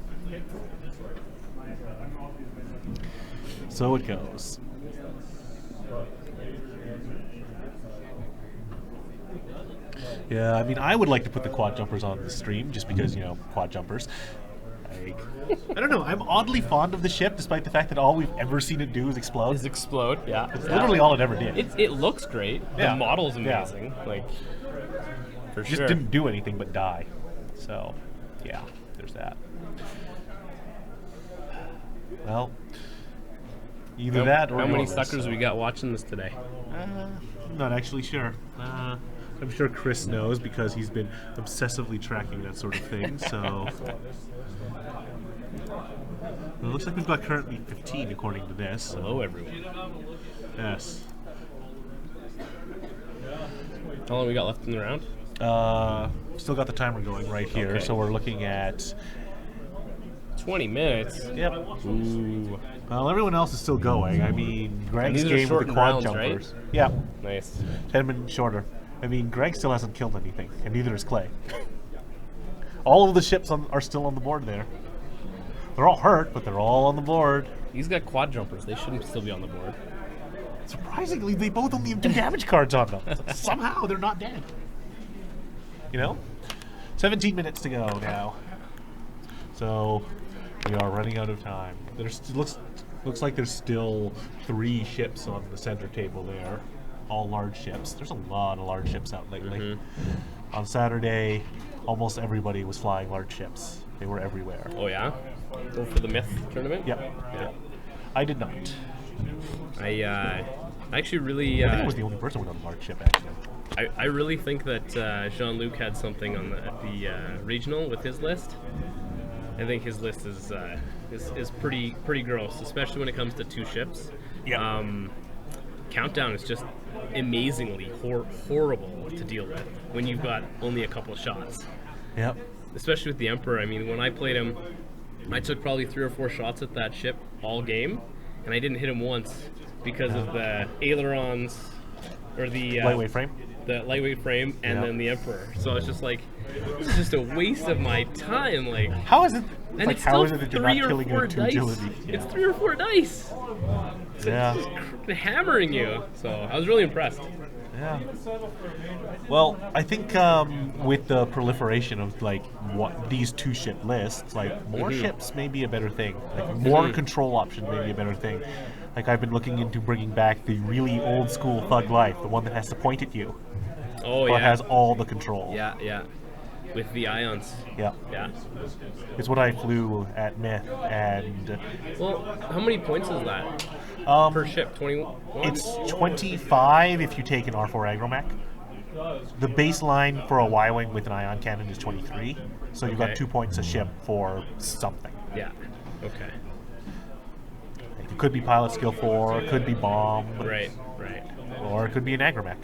B: So it goes. Yeah, I mean, I would like to put the quad jumpers on the stream just because, quad jumpers. I don't know. I'm oddly fond of the ship, despite the fact that all we've ever seen it do is explode.
G: Is explode, yeah.
B: It's literally all it ever did.
G: It looks great.
B: Yeah.
G: The model's
B: Yeah.
G: amazing. Like for
B: It just
G: sure.
B: didn't do anything but die. So, yeah, there's that. Well, either that or
G: How many
B: yours,
G: suckers
B: so.
G: we got watching this today?
B: I'm not actually sure. I'm sure Chris knows because he's been obsessively tracking that sort of thing. So it looks like we've got currently 15 according to this. So.
G: Hello, everyone.
B: Yes.
G: How long we got left in the round?
B: Still got the timer going right here,
G: Okay.
B: so we're looking at.
G: 20 minutes.
B: Yep.
G: Ooh.
B: Well, everyone else is still going. I mean, Greg's
G: these are
B: game with the
G: shortened
B: quad
G: rounds, right?
B: jumpers. Yeah,
G: Nice.
B: 10 minutes shorter. I mean, Greg still hasn't killed anything, and neither has Clay. All of the ships are still on the board there. They're all hurt, but they're all on the board.
G: He's got quad jumpers. They shouldn't still be on the board.
B: Surprisingly, they both only have 2 damage cards on them. Somehow, they're not dead. 17 minutes to go now. So, we are running out of time. Looks like there's still 3 ships on the center table there. All large ships. There's a lot of large ships out lately. On Saturday, almost everybody was flying large ships. They were everywhere.
G: Oh yeah? Go for the myth tournament?
B: Yep. I did not.
G: I actually really
B: I think I was the only person with a large ship, actually.
G: I really think that Jean-Luc had something on the regional with his list. I think his list is pretty gross, especially when it comes to 2 ships.
B: Yeah.
G: Countdown is just amazingly horrible to deal with when you've got only a couple shots.
B: Yep.
G: Especially with the Emperor. I mean, when I played him, I took probably 3 or 4 shots at that ship all game, and I didn't hit him once because of the ailerons or the
B: Lightweight frame.
G: the lightweight frame, and
B: Yeah.
G: then the Emperor. So it's just like, it's just a waste of my time. Like,
B: How is it?
G: and
B: Like,
G: it's
B: how
G: still
B: is it that you're not
G: 3 or
B: killing
G: 4
B: it with 2
G: dice.
B: agility?
G: It's
B: Yeah.
G: 3 or 4 dice.
B: Yeah.
G: Hammering you. So I was really impressed.
B: Yeah. Well, I think with the proliferation of these 2 ship lists, more ships may be a better thing. Like more control options may be a better thing. Like I've been looking into bringing back the really old school Thug Life, the one that has to point at you,
G: Oh
B: but
G: yeah.
B: has all the control.
G: Yeah, yeah. With the ions.
B: Yeah.
G: Yeah.
B: It's what I flew at Myth, and
G: Well, how many points is that per ship? 21?
B: it's 25 if you take an R4 Agromech. The baseline for a Y-Wing with an ion cannon is 23, so you've
G: Okay.
B: got 2 points a ship for something.
G: Yeah. Okay.
B: It could be pilot skill 4, it could be bomb,
G: Right. Right.
B: or it could be an Agromech.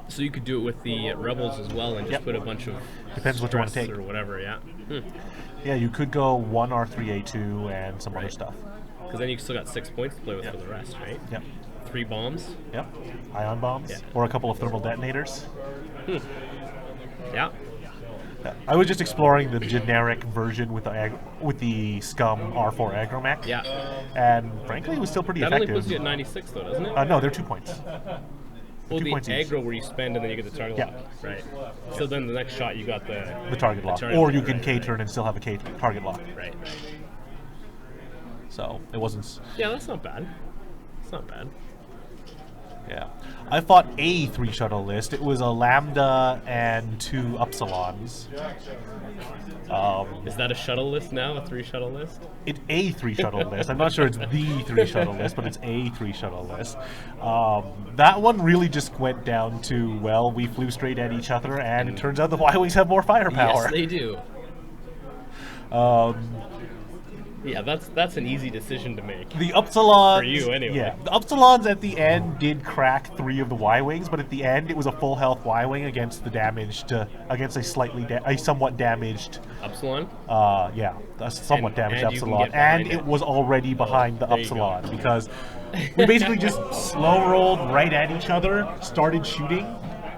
G: So you could do it with the rebels as well, and just
B: Yep.
G: put a bunch of
B: Depends what you want to
G: stress
B: take.
G: or whatever. Yeah.
B: Yeah, you could go 1 R3A2 and some other stuff.
G: Because then you still got 6 points to play with for the rest, right?
B: Yep.
G: 3 bombs.
B: Yep. Ion bombs,
G: Yeah.
B: or a couple of thermal detonators.
G: Yeah.
B: I was just exploring the generic version with the Scum R4 Agromech.
G: Yeah.
B: And frankly, it was still pretty
G: That only
B: effective.
G: puts you at 96 though, doesn't it?
B: No, they're 2 points.
G: Well,
B: 2
G: the
B: points each.
G: aggro where you spend and then you get the target
B: Yeah.
G: lock. Right. So then the next shot you got the
B: The target lock.
G: target
B: Or you
G: lock,
B: can
G: right,
B: K-turn and still have a target lock.
G: Right.
B: So it wasn't.
G: Yeah, that's not bad. It's not bad.
B: Yeah. I fought a 3 shuttle list. It was a Lambda and 2 Upsilons.
G: Is that a shuttle list now? A 3 shuttle list?
B: It's a 3 shuttle list. I'm not sure it's the 3 shuttle list, but it's a 3 shuttle list. That one really just went down to, well, we flew straight at each other, and it turns out the Y-Wings have more firepower.
G: Yes, they do. Yeah, that's an easy decision to make.
B: The Upsilons,
G: For you, anyway.
B: Yeah, the Upsilons at the end did crack 3 of the Y-wings, but at the end it was a full health Y-wing against against a somewhat damaged,
G: Upsilon?
B: yeah, a somewhat
G: And-
B: damaged
G: and you can
B: Upsilon,
G: get behind
B: and
G: it.
B: it was already behind the
G: There you go.
B: Upsilon because we basically just slow rolled right at each other, started shooting.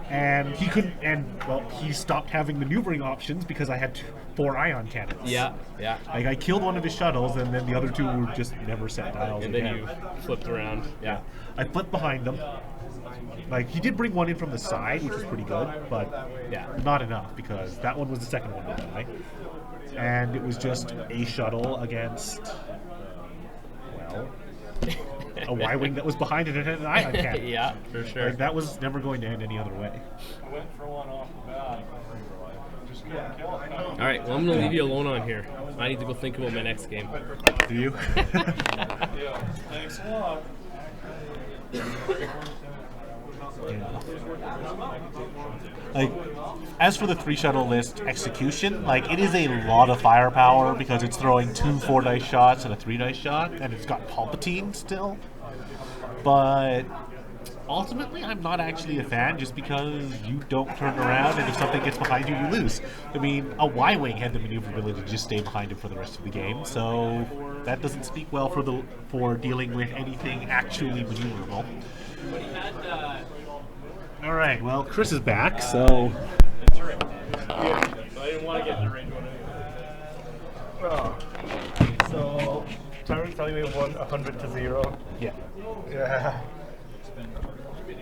B: And he couldn't, and well, he stopped having maneuvering options because I had 4 ion cannons.
G: Yeah, yeah.
B: Like I killed one of his shuttles, and then the other 2 were just never set dials
G: And
B: again.
G: then you flipped around. Yeah.
B: I flipped behind them. Like he did bring one in from the side, which was pretty good, but
G: Yeah.
B: not enough because that one was the second one to die, and it was just a shuttle against, well, a Y-wing that was behind it and had an ion cannon.
G: Yeah, for sure.
B: Like that was never going to end any other way.
E: I went for one off the bat. Just couldn't kill it.
G: All right, well, I'm going to leave you alone on here. I need to go think about my next game.
B: Do you?
E: Yeah. Thanks a lot.
B: Like, as for the 3 shuttle list execution, like it is a lot of firepower because it's throwing 2 4-dice shots and a 3-dice shot, and it's got Palpatine still. But ultimately, I'm not actually a fan just because you don't turn around, and if something gets behind you, you lose. I mean, a Y-wing had the maneuverability to just stay behind him for the rest of the game, so that doesn't speak well for dealing with anything actually maneuverable. All right, well, Chris is back, so
E: I didn't want to get in the range one anyway.
A: So, Terry telling me won 100 to 0.
B: yeah.
A: Yeah.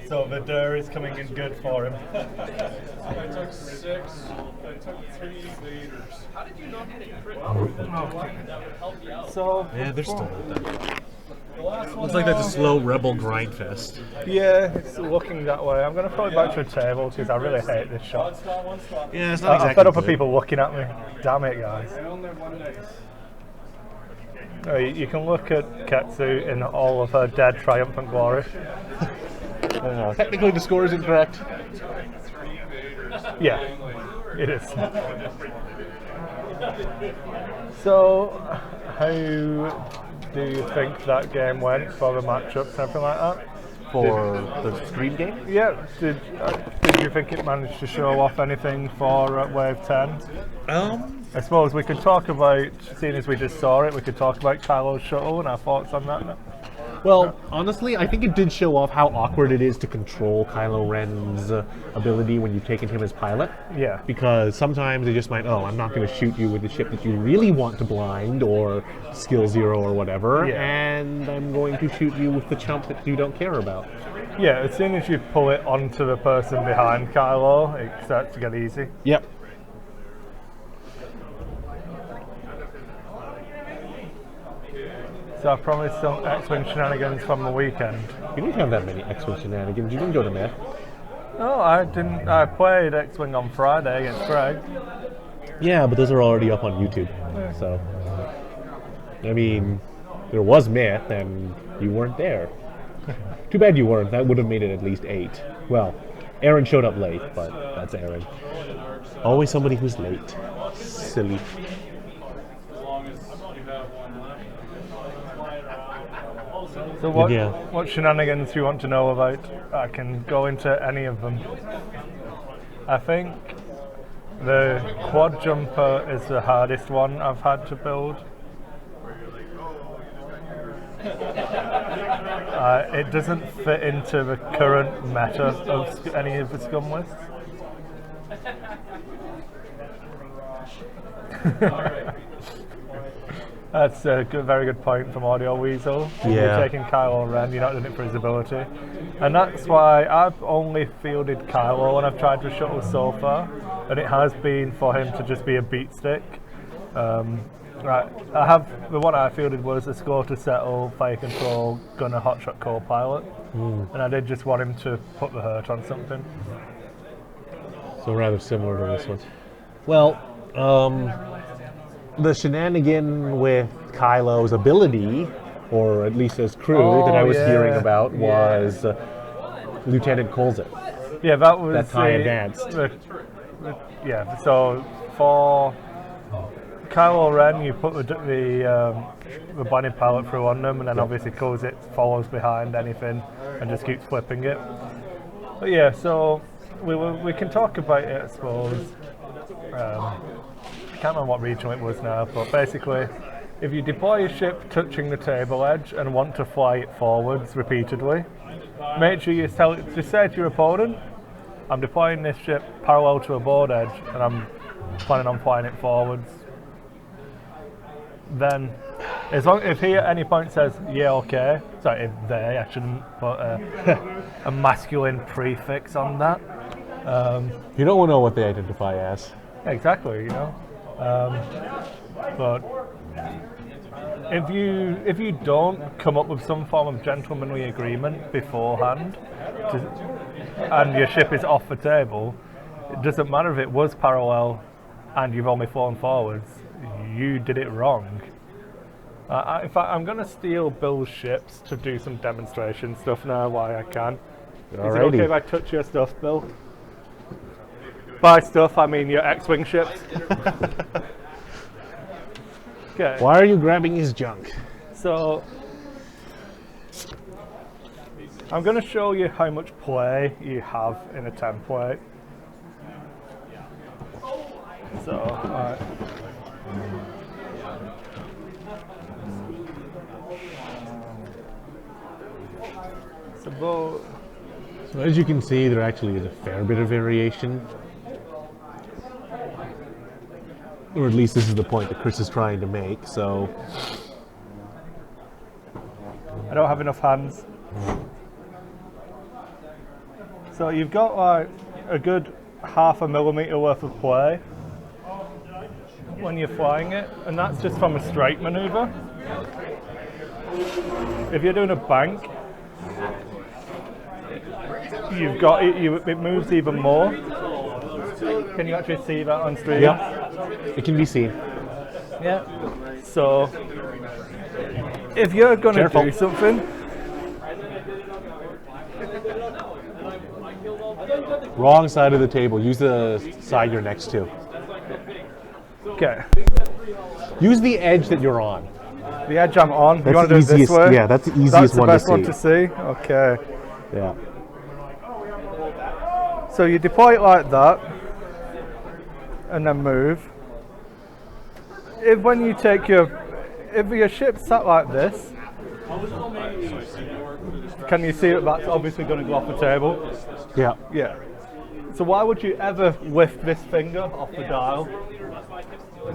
A: So the Dur is coming in good for him.
E: I took 6. I took 3 invaders. How did you not hit a crit?
A: So
B: Yeah, they're still.
E: The last one
B: It's like that's a slow rebel grind fest.
A: yeah, it's looking that way. I'm gonna throw it back to a table because I really hate this shot.
E: one stop.
B: Yeah, it's
A: I'm
B: not exactly
A: fed up with
B: good.
A: people looking at me. Damn it, guys.
E: I only have 1 dice.
A: You can look at Ketsu in all of her dead triumphant glory.
B: Technically, the score is incorrect.
E: 3 invaders.
A: Yeah, it is. So, how do you think that game went for the matchups and everything like that?
B: For the stream game?
A: Yeah, did you think it managed to show off anything for Wave 10? I suppose we could talk about, seeing as we just saw it, we could talk about Kylo's shuttle and our thoughts on that.
B: Well, honestly, I think it did show off how awkward it is to control Kylo Ren's ability when you've taken him as pilot.
A: Yeah.
B: Because sometimes they just might, oh, I'm not going to shoot you with the ship that you really want to blind or skill 0 or whatever,
A: Yeah.
B: and I'm going to shoot you with the chump that you don't care about.
A: Yeah, as soon as you pull it onto the person behind Kylo, it starts to get easy.
B: Yep.
A: So I promised some X-Wing shenanigans from the weekend.
B: You didn't have that many X-Wing shenanigans. You didn't go to Myth.
A: Oh, I didn't. I played X-Wing on Friday against Greg.
B: Yeah, but those are already up on YouTube. So, I mean, there was myth, and you weren't there. Too bad you weren't. That would have made it at least 8. Well, Aaron showed up late, but that's Aaron. Always somebody who's late. Silly.
A: So what,
B: Yeah.
A: what shenanigans do you want to know about? I can go into any of them. I think the quad jumper is the hardest one I've had to build. It doesn't fit into the current meta of any of the scum lists. That's a very good point from Audio Weasel.
B: Yeah.
A: You're taking Kylo Ren, you're not doing it for his ability. And that's why I've only fielded Kylo when I've tried to shuttle so far, and it has been for him to just be a beat stick. Right, the one I fielded was a score to settle, fire control, gunner, hotshot, co-pilot, and I did just want him to put the hurt on something.
B: So rather similar to this one. Well, the shenanigan with Kylo's ability, or at least his crew, that I was hearing about was Lieutenant Colson.
A: Yeah, that was
B: That's high advanced.
A: Yeah, so for Kylo Ren, you put the blinded pilot through on them, and then obviously Colson follows behind anything and just keeps flipping it. But yeah, so we can talk about it, I suppose. I can't remember what regional it was now, but basically, if you deploy your ship touching the table edge and want to fly it forwards repeatedly, make sure you just say to your opponent, I'm deploying this ship parallel to a board edge and I'm planning on flying it forwards. Then, if he at any point says, yeah, okay, sorry, if they, I shouldn't put a masculine prefix on that.
B: You don't know what they identify as.
A: Exactly, you know. But if you don't come up with some form of gentlemanly agreement beforehand, and your ship is off the table, it doesn't matter if it was parallel and you've only flown forwards. You did it wrong. In fact, I'm going to steal Bill's ships to do some demonstration stuff now while I can. Is it okay if I touch your stuff, Bill? By stuff, I mean your X-Wing ships. Okay.
B: Why are you grabbing his junk?
A: So, I'm going to show you how much play you have in a template. So, alright.
B: So as you can see, there actually is a fair bit of variation. Or at least this is the point that Chris is trying to make, so...
A: I don't have enough hands. So you've got like a good 0.5 millimeter worth of play when you're flying it, and that's just from a straight maneuver. If you're doing a bank, you've got it moves even more. Can you actually see that on stream?
B: Yeah, it can be seen.
A: Yeah. So if you're going to
B: Careful.
A: do something,
B: Wrong side of the table. Use the side you're next to.
A: okay,
B: Use the edge that you're on.
A: the edge I'm on, you
B: That's
A: want
B: the
A: to do it this
B: easiest.
A: way?
B: Yeah, that's the easiest
A: That's the
B: one
A: best
B: to
A: one
B: see.
A: to see. Okay.
B: Yeah.
A: So you deploy it like that, and then move. If your ship's sat like this, can you see that that's obviously going to go off the table?
B: Yeah.
A: Yeah. So why would you ever lift this finger off the dial,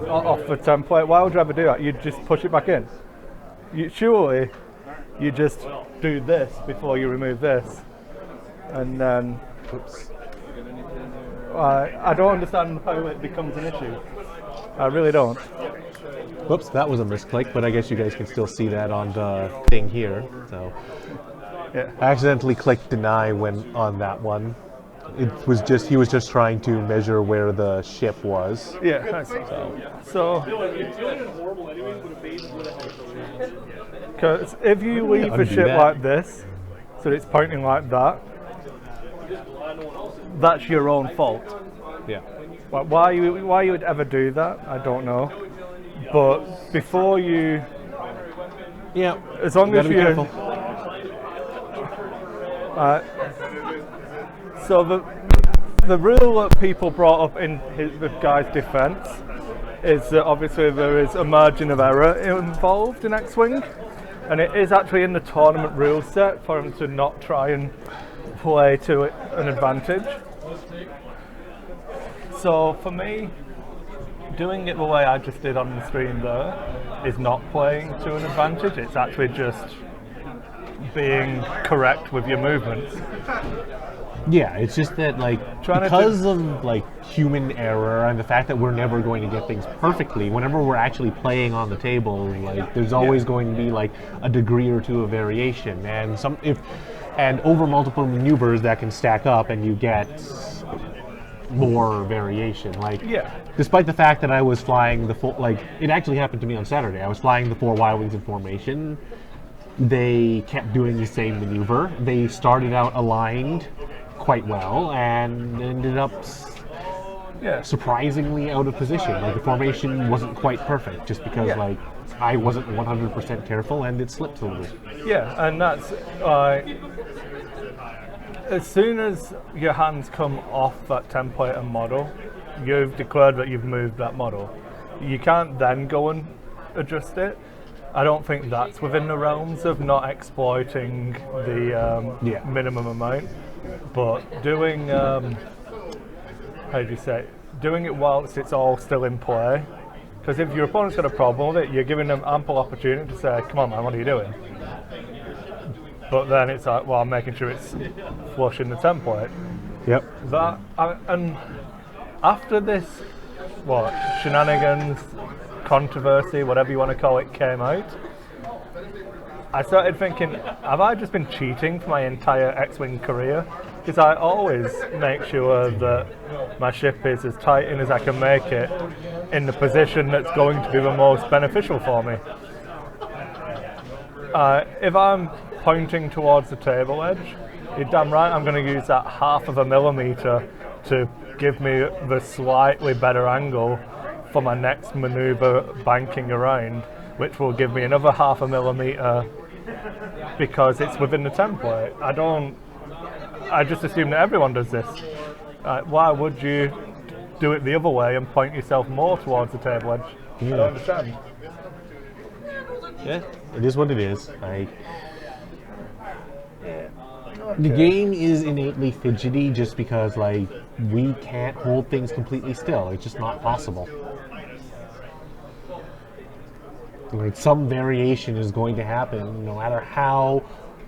A: off the template? Why would you ever do that? You'd just push it back in. Surely, you just do this before you remove this, and then. Oops. I don't understand how it becomes an issue. I really don't.
B: Whoops, that was a misclick, but I guess you guys can still see that on the thing here. So
A: Yeah.
B: I accidentally clicked deny when on that one. It was just he was just trying to measure where the ship was.
A: Yeah, I see. So, because if you leave a
B: Undo
A: ship
B: that.
A: like this, so it's pointing like that, that's your own fault.
B: Yeah.
A: Like, why you would ever do that, I don't know. But before you,
B: Yeah.
A: as long as
B: Gotta be
A: you,
B: careful.
A: so the rule that people brought up in the guy's defence is that obviously there is a margin of error involved in X-Wing, and it is actually in the tournament rule set for him to not try and play to an advantage. So for me, doing it the way I just did on the stream there is not playing to an advantage, it's actually just being correct with your movements.
B: Yeah, it's just that like
A: Trying to
B: because of like human error and the fact that we're never going to get things perfectly, whenever we're actually playing on the table, like there's always going to be like a degree or two of variation, and over multiple maneuvers that can stack up, and you get more variation. Like,
A: Yeah.
B: despite the fact that I was flying the full, like it actually happened to me on Saturday. I was flying the 4 Y-wings in formation. They kept doing the same maneuver. They started out aligned quite well and ended up
A: Yeah.
B: surprisingly out of position. Like the formation wasn't quite perfect just because
A: Yeah.
B: like I wasn't 100% careful and it slipped a little.
A: Yeah, and that's as soon as your hands come off that template and model, you've declared that you've moved that model. You can't then go and adjust it. I don't think that's within the realms of not exploiting the
B: Yeah.
A: minimum amount. But doing, how do you say, doing it whilst it's all still in play. Because if your opponent's got a problem with it, you're giving them ample opportunity to say, come on man, what are you doing? But then it's like, well, I'm making sure it's flush in the template.
B: Yep.
A: That and after this, what, shenanigans, controversy, whatever you want to call it, came out, I started thinking, have I just been cheating for my entire X-Wing career? Because I always make sure that my ship is as tight in as I can make it in the position that's going to be the most beneficial for me. If I'm pointing towards the table edge, you're damn right I'm going to use that 1/2 millimeter to give me the slightly better angle for my next maneuver banking around, which will give me another 1/2 millimeter because it's within the template. I just assume that everyone does this. Why would you do it the other way and point yourself more towards the table edge? I don't understand.
B: Yeah, it is what it is. The game is innately fidgety just because like we can't hold things completely still. It's just not possible. Like some variation is going to happen no matter how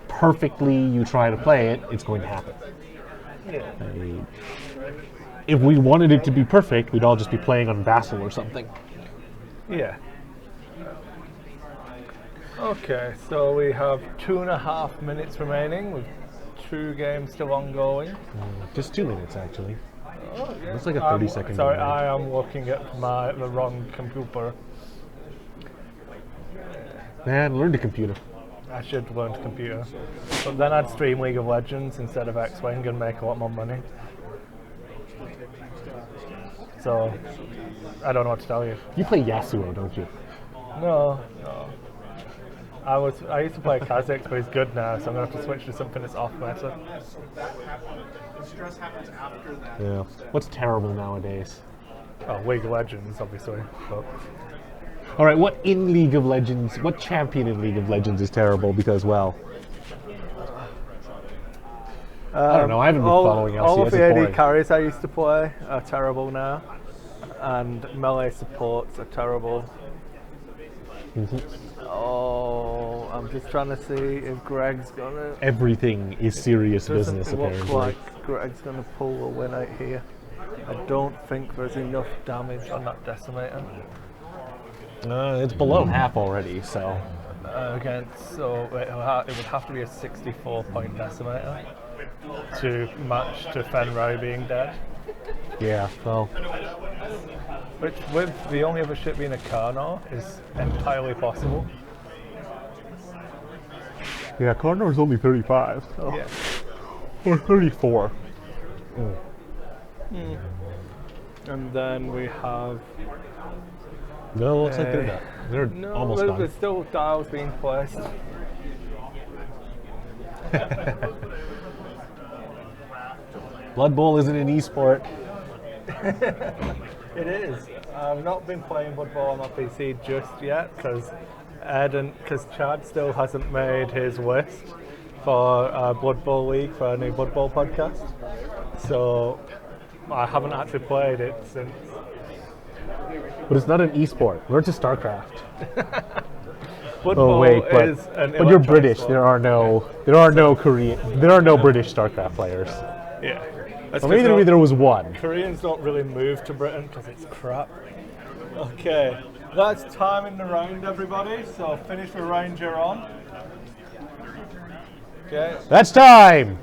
B: perfectly you try to play it, it's going to happen. If we wanted it to be perfect, we'd all just be playing on Vassal or something.
A: Yeah. Okay, so we have 2.5 minutes remaining with 2 games still ongoing.
B: Just 2 minutes actually. It's like a 30-second.
A: Sorry, I am looking at the wrong computer.
B: Man, learn the computer.
A: I should learn to computer. But then I'd stream League of Legends instead of X-Wing and make a lot more money. So, I don't know what to tell you.
B: You play Yasuo, don't you?
A: No. I used to play Kha'Zix, but he's good now, so I'm going to have to switch to something that's off meta.
B: Yeah. What's terrible nowadays?
A: Oh, League of Legends, obviously. But
B: All right, what champion in League of Legends is terrible because, well, I don't know, I haven't been following LCS.
A: All of the
B: It's
A: AD
B: boring.
A: carries I used to play are terrible now, and melee supports are terrible. Oh, I'm just trying to see if Greg's gonna.
B: Everything is serious business,
A: Doesn't look
B: apparently.
A: like Greg's gonna pull a win out here. I don't think there's enough damage on that decimator.
B: It's below half already, so.
A: So it would have to be a 64-point decimator. to match to Fenray being dead.
B: Yeah, well,
A: Which, with the only other ship being a Karnor, is entirely possible.
B: yeah, Karnor's only 35, so.
A: Yeah.
B: Or 34.
A: And then we have.
B: No, looks like they're done. They're
A: No,
B: almost
A: there's
B: done.
A: still dials being placed.
B: Blood Bowl isn't an esport.
A: It is. I've not been playing Blood Bowl on my PC just yet because Chad still hasn't made his list for Blood Bowl League for a new Blood Bowl podcast. So I haven't actually played it since.
B: But it's not an esport. We're to StarCraft.
A: Blood
B: Oh
A: Bowl
B: wait, but
A: is an
B: you're
A: electronic
B: British.
A: sport.
B: There are no Korean. There are no British StarCraft players.
A: Yeah. That's
B: Or maybe
A: 'cause
B: there was one.
A: Koreans don't really move to Britain because it's crap. Okay, that's time in the round, everybody. So finish the round you're on. Okay.
B: That's time.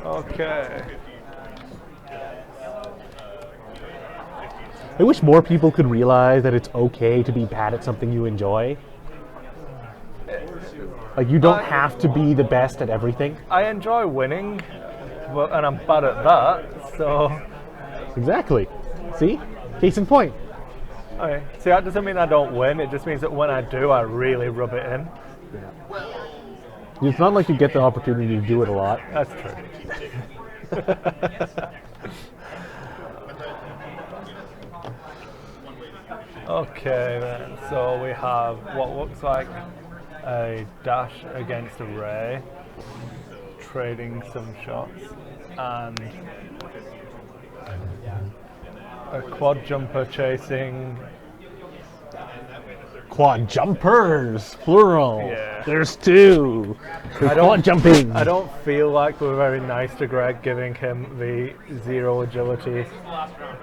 A: Okay.
B: I wish more people could realize that it's okay to be bad at something you enjoy. Like, you don't have to be the best at everything.
A: I enjoy winning, and I'm bad at that. So,
B: Exactly. See? Case in point.
A: okay. See, that doesn't mean I don't win. It just means that when I do, I really rub it in.
B: It's not like you get the opportunity to do it a lot.
A: That's true. Okay then, so we have what looks like a dash against a ray, trading some shots, and a quad jumper chasing.
B: Quad jumpers, plural.
A: Yeah.
B: There's two. They're quad jumping.
A: I don't feel like we're very nice to Greg giving him the 0 agility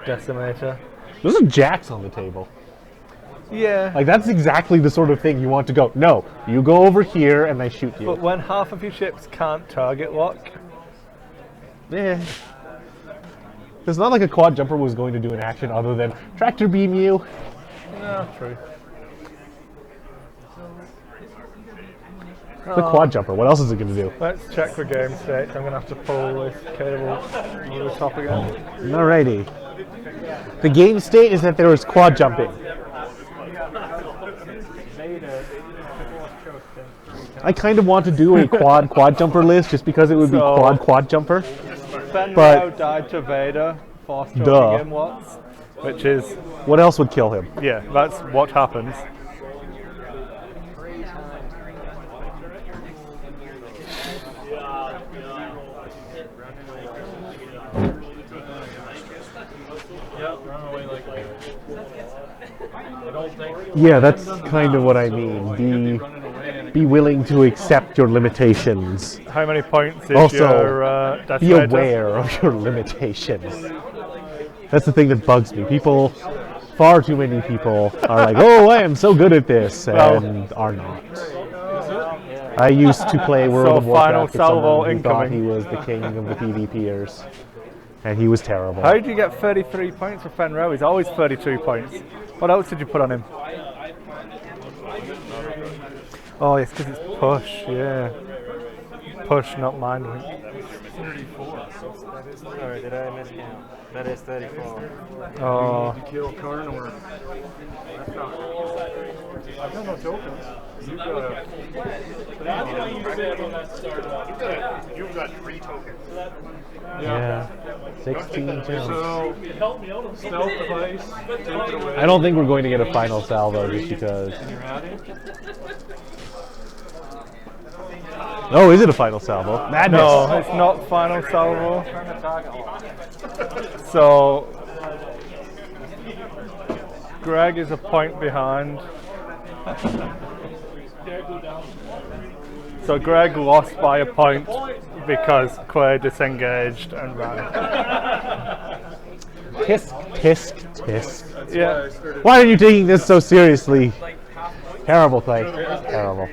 A: decimator.
B: Those are jacks on the table.
A: Yeah.
B: Like, that's exactly the sort of thing you want to go. No, you go over here and I shoot you.
A: But when half of your ships can't target lock,
B: Eh. It's not like a quad jumper was going to do an action other than tractor beam you.
A: no, true.
B: The quad jumper. What else is it going to do?
A: Let's check the game state. I'm going to have to pull this cable over the top again.
B: Alrighty. The game state is that there is quad jumping. I kind of want to do a quad jumper list just because it would be
A: So-
B: quad jumper.
A: Fenro
B: But-
A: died to Vader for
B: Duh.
A: stroking him once, which is,
B: What else would kill him?
A: yeah, that's what happens.
B: Yeah, that's kind of what I mean. Be willing to accept your limitations.
A: How many points is
B: Also,
A: your
B: Be
A: decimator?
B: aware of your limitations. That's the thing that bugs me. People, far too many people are like, oh, I am so good at this, and are not. I used to play World
A: So
B: of
A: final
B: Warcraft with
A: salvo
B: someone who thought
A: incoming.
B: he was the king of the PvPers, and he was terrible.
A: How did you get 33 points for Fenro? He's always 32 points. What else did you put on him? Oh, it's because it's push, yeah. Push, not mind link.
H: Sorry, did I miscount? That is 34.
A: Oh,
E: Kill Karnor. I've got no tokens. You've got
C: That's why you said when that started.
F: You've got 3 tokens.
B: Yeah, 16 turns.
E: so
C: Help me out.
E: stealth device. Take it away.
B: I don't think we're going to get a final salvo just because.
E: You're ready?
B: Oh, is it a final salvo? Madness!
A: no, it's not final salvo. So, Greg is a point behind. So Greg lost by a point because Quay disengaged and ran.
B: Tisk, tisk, tisk.
A: Yeah.
B: Why are you taking this so seriously? Terrible, Clay. Terrible.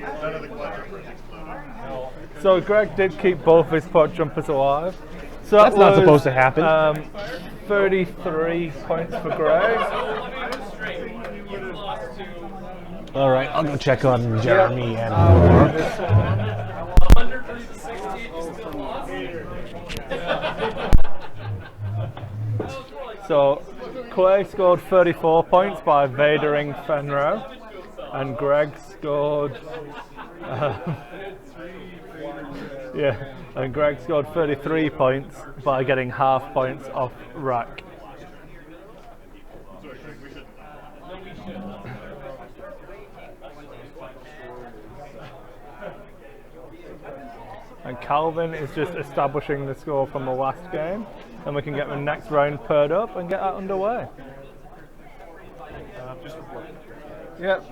A: So Greg did keep both his pod jumpers alive. So
B: That's not
A: was,
B: supposed to happen.
A: 33 points for Greg.
B: All right, I'll go check on Jeremy and
A: I'll do
B: Mark.
A: this one. So Clay scored 34 points by vadering Fenro, and Greg scored. And Greg scored 33 points by getting half points off Rack. And Calvin is just establishing the score from the last game, and we can get the next round paired up and get that underway. Yep.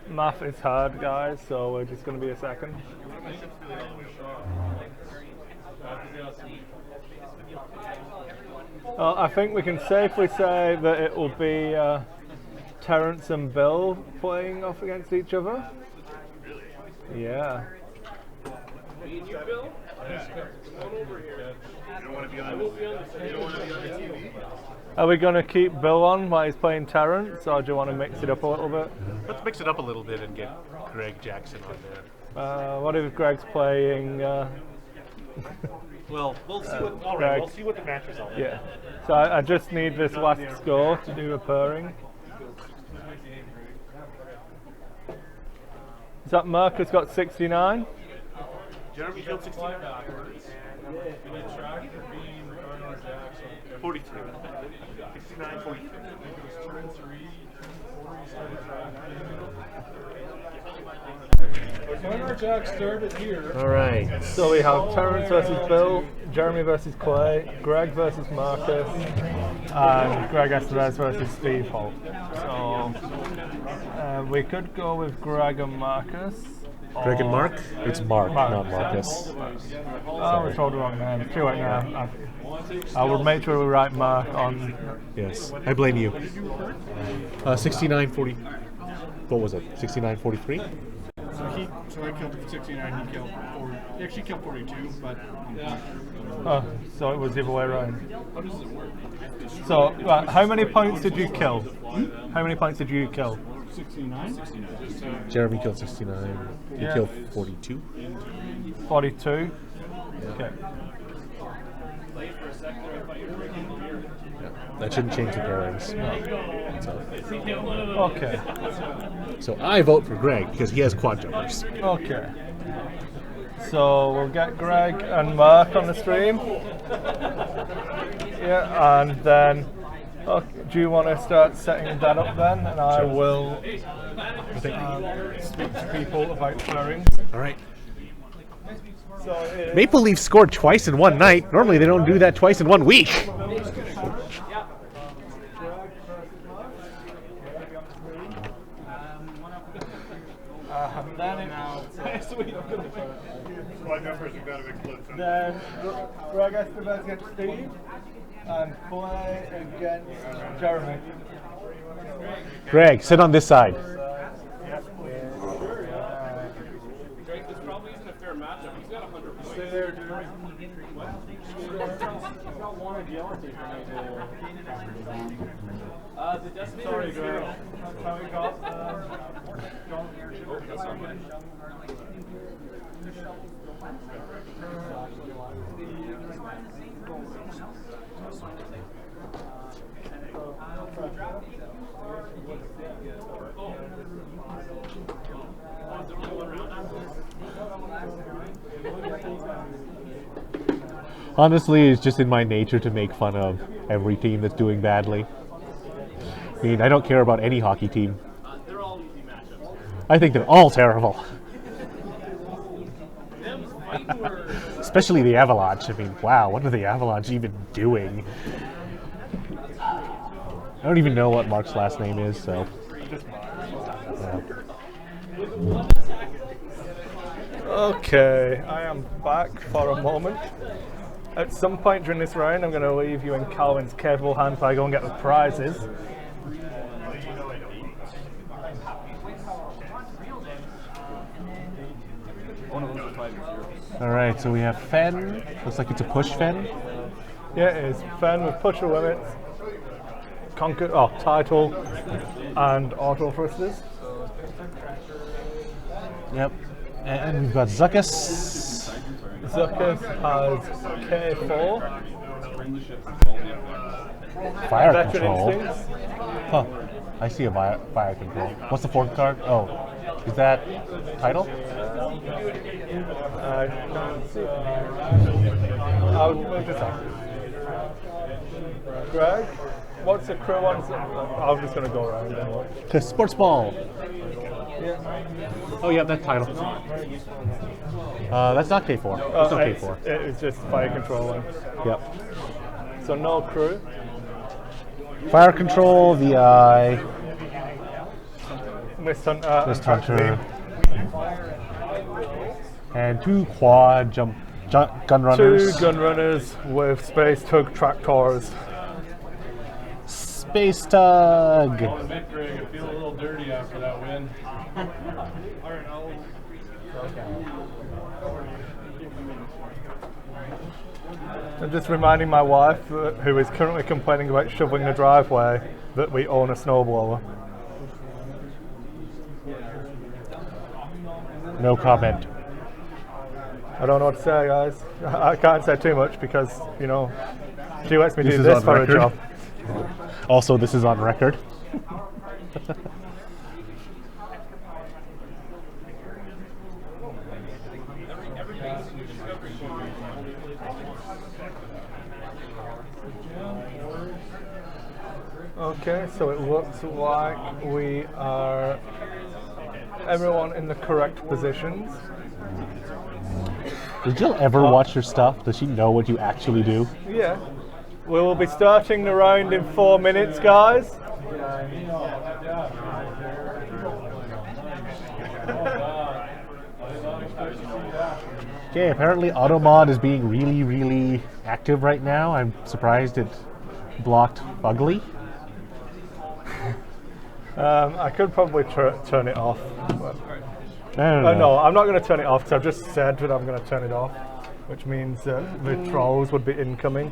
A: Math is hard, guys, so we're just going to be a second. Well, I think we can safely say that it will be Terence and Bill playing off against each other. Yeah. Are we going to keep Bill on while he's playing Terence, or do you want to mix it up a little bit?
B: Let's mix it up a little bit and get Greg Jackson on there.
A: What if Greg's playing?
B: Well, we'll see what. All
A: Greg.
B: right, we'll see what the match result is.
A: Yeah. So I just need this last score to do a pairing. Is that Marcus got 69?
B: Jeremy killed 69. 43. 69, 43.
E: Turner Jack started here.
B: All right.
A: So we have Terence versus Bill, Jeremy versus Clay, Greg versus Marcus, and Greg Estevez versus Steve Holt. So we could go with Greg and Marcus.
B: Greg and Mark? It's Mark,
A: Mark.
B: not Marcus.
A: Oh, we told the wrong name. Too late now. I will make sure we write Mark on.
B: Yes, I blame you. 69, 40. What was it? 69, 43?
C: So I killed 69, he killed 40. He actually killed 42, but
A: Oh, so it was the other way around.
C: how does it work?
A: So, right, how many points did you kill? How many points did you kill?
C: 69?
B: Jeremy killed 69. He
A: Yeah.
B: killed 42.
A: 42. Okay.
B: Yeah. That shouldn't change the pairings.
A: Okay.
B: So I vote for Greg because he has quad jumpers.
A: Okay. So we'll get Greg and Mark on the stream. Yeah, and then do you want to start setting that up then? And I will speak to people about pairings.
B: All right.
A: So it is
B: Maple Leafs scored twice in one night. Normally they don't do that twice in 1 week.
A: then Greg Estevez against Steve and Clay against Jeremy.
B: Greg, sit on this side.
G: This probably isn't a fair matchup. He's got 100 points.
A: Stay there, Jeremy.
G: The Decimator
A: Sorry,
G: is
A: Greg.
G: zero.
A: That's how it got.
B: Honestly, it's just in my nature to make fun of every team that's doing badly. I mean, I don't care about any hockey team.
G: They're all easy matchups.
B: I think they're all terrible. Especially the Avalanche. I mean, wow, what are the Avalanche even doing? I don't even know what Mark's last name is, so. Yeah.
A: Okay, I am back for a moment. At some point during this round, I'm going to leave you in Calvin's capable hands while I go and get the prizes.
B: All right, so we have Fen. Looks like it's a push Fen.
A: Yeah, it is. Fen with pusher limits, title, and auto thrusters.
B: Yep. And we've got Zuckus.
A: Zuckus has K4,
B: Fire
A: veteran
B: control.
A: instincts.
B: Huh. I see a fire control. What's the fourth card? Oh, is that title?
A: I can't see. I'll move this up. Greg, what's the crew one? I'm just going to go around and watch.
B: Sports ball. Oh yeah, that title. That's not K4. That's not K4.
A: It's just fire controlling.
B: Yep.
A: So no crew.
B: Fire control, VI,
A: Mist Hunter.
B: Mist Hunter, and two quad gun runners.
A: Two gun runners with space tug tractors.
B: Space tug.
E: Admit, Greg, I feel a little dirty after that win.
A: I'm just reminding my wife, who is currently complaining about shoveling the driveway, that we own a snowblower.
B: No comment.
A: I don't know what to say, guys. I can't say too much because, you know, she lets me
B: This
A: do
B: is
A: this
B: on
A: for
B: record.
A: a job.
B: Also, this is on record.
A: Okay, so it looks like we are everyone in the correct positions.
B: Did Jill ever watch your stuff? Does she know what you actually do?
A: Yeah. We will be starting the round in 4 minutes, guys.
B: Okay, apparently Automod is being really, really active right now. I'm surprised it blocked Ugly.
A: I could probably turn it off. But
B: I don't know.
A: no, I'm not going to turn it off because I've just said that I'm going to turn it off, which means the trolls would be incoming.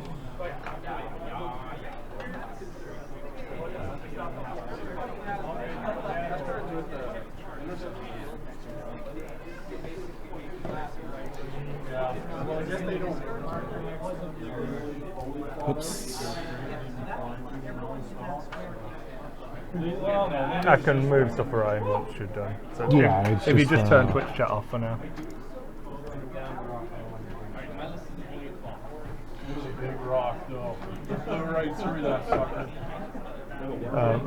B: Oops.
A: I can move stuff around once you're done. So
B: Yeah,
A: if,
B: it's
A: if you
B: just,
A: just turn Twitch chat off for now.
E: It was a big rock, though. Flew right through that sucker.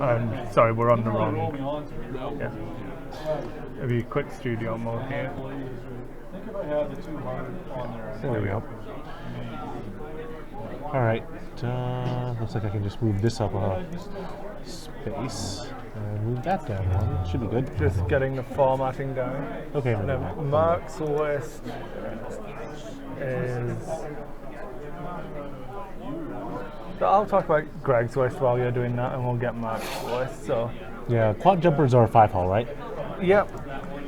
A: I'm sorry, we're on the
E: Roll me
A: wrong.
E: onto it.
A: Yeah. If you quick studio mode here.
E: I think if I had the 200 on there.
B: There we go. All right. Looks like I can just move this up a space and move that down one. Should be good.
A: Just getting the formatting down.
B: Okay.
A: And
B: never mind.
A: then Mark's list is. So I'll talk about Greg's list while you're doing that, and we'll get Mark's list. So,
B: Yeah, quad jumpers are 5 hull, right?
A: yep.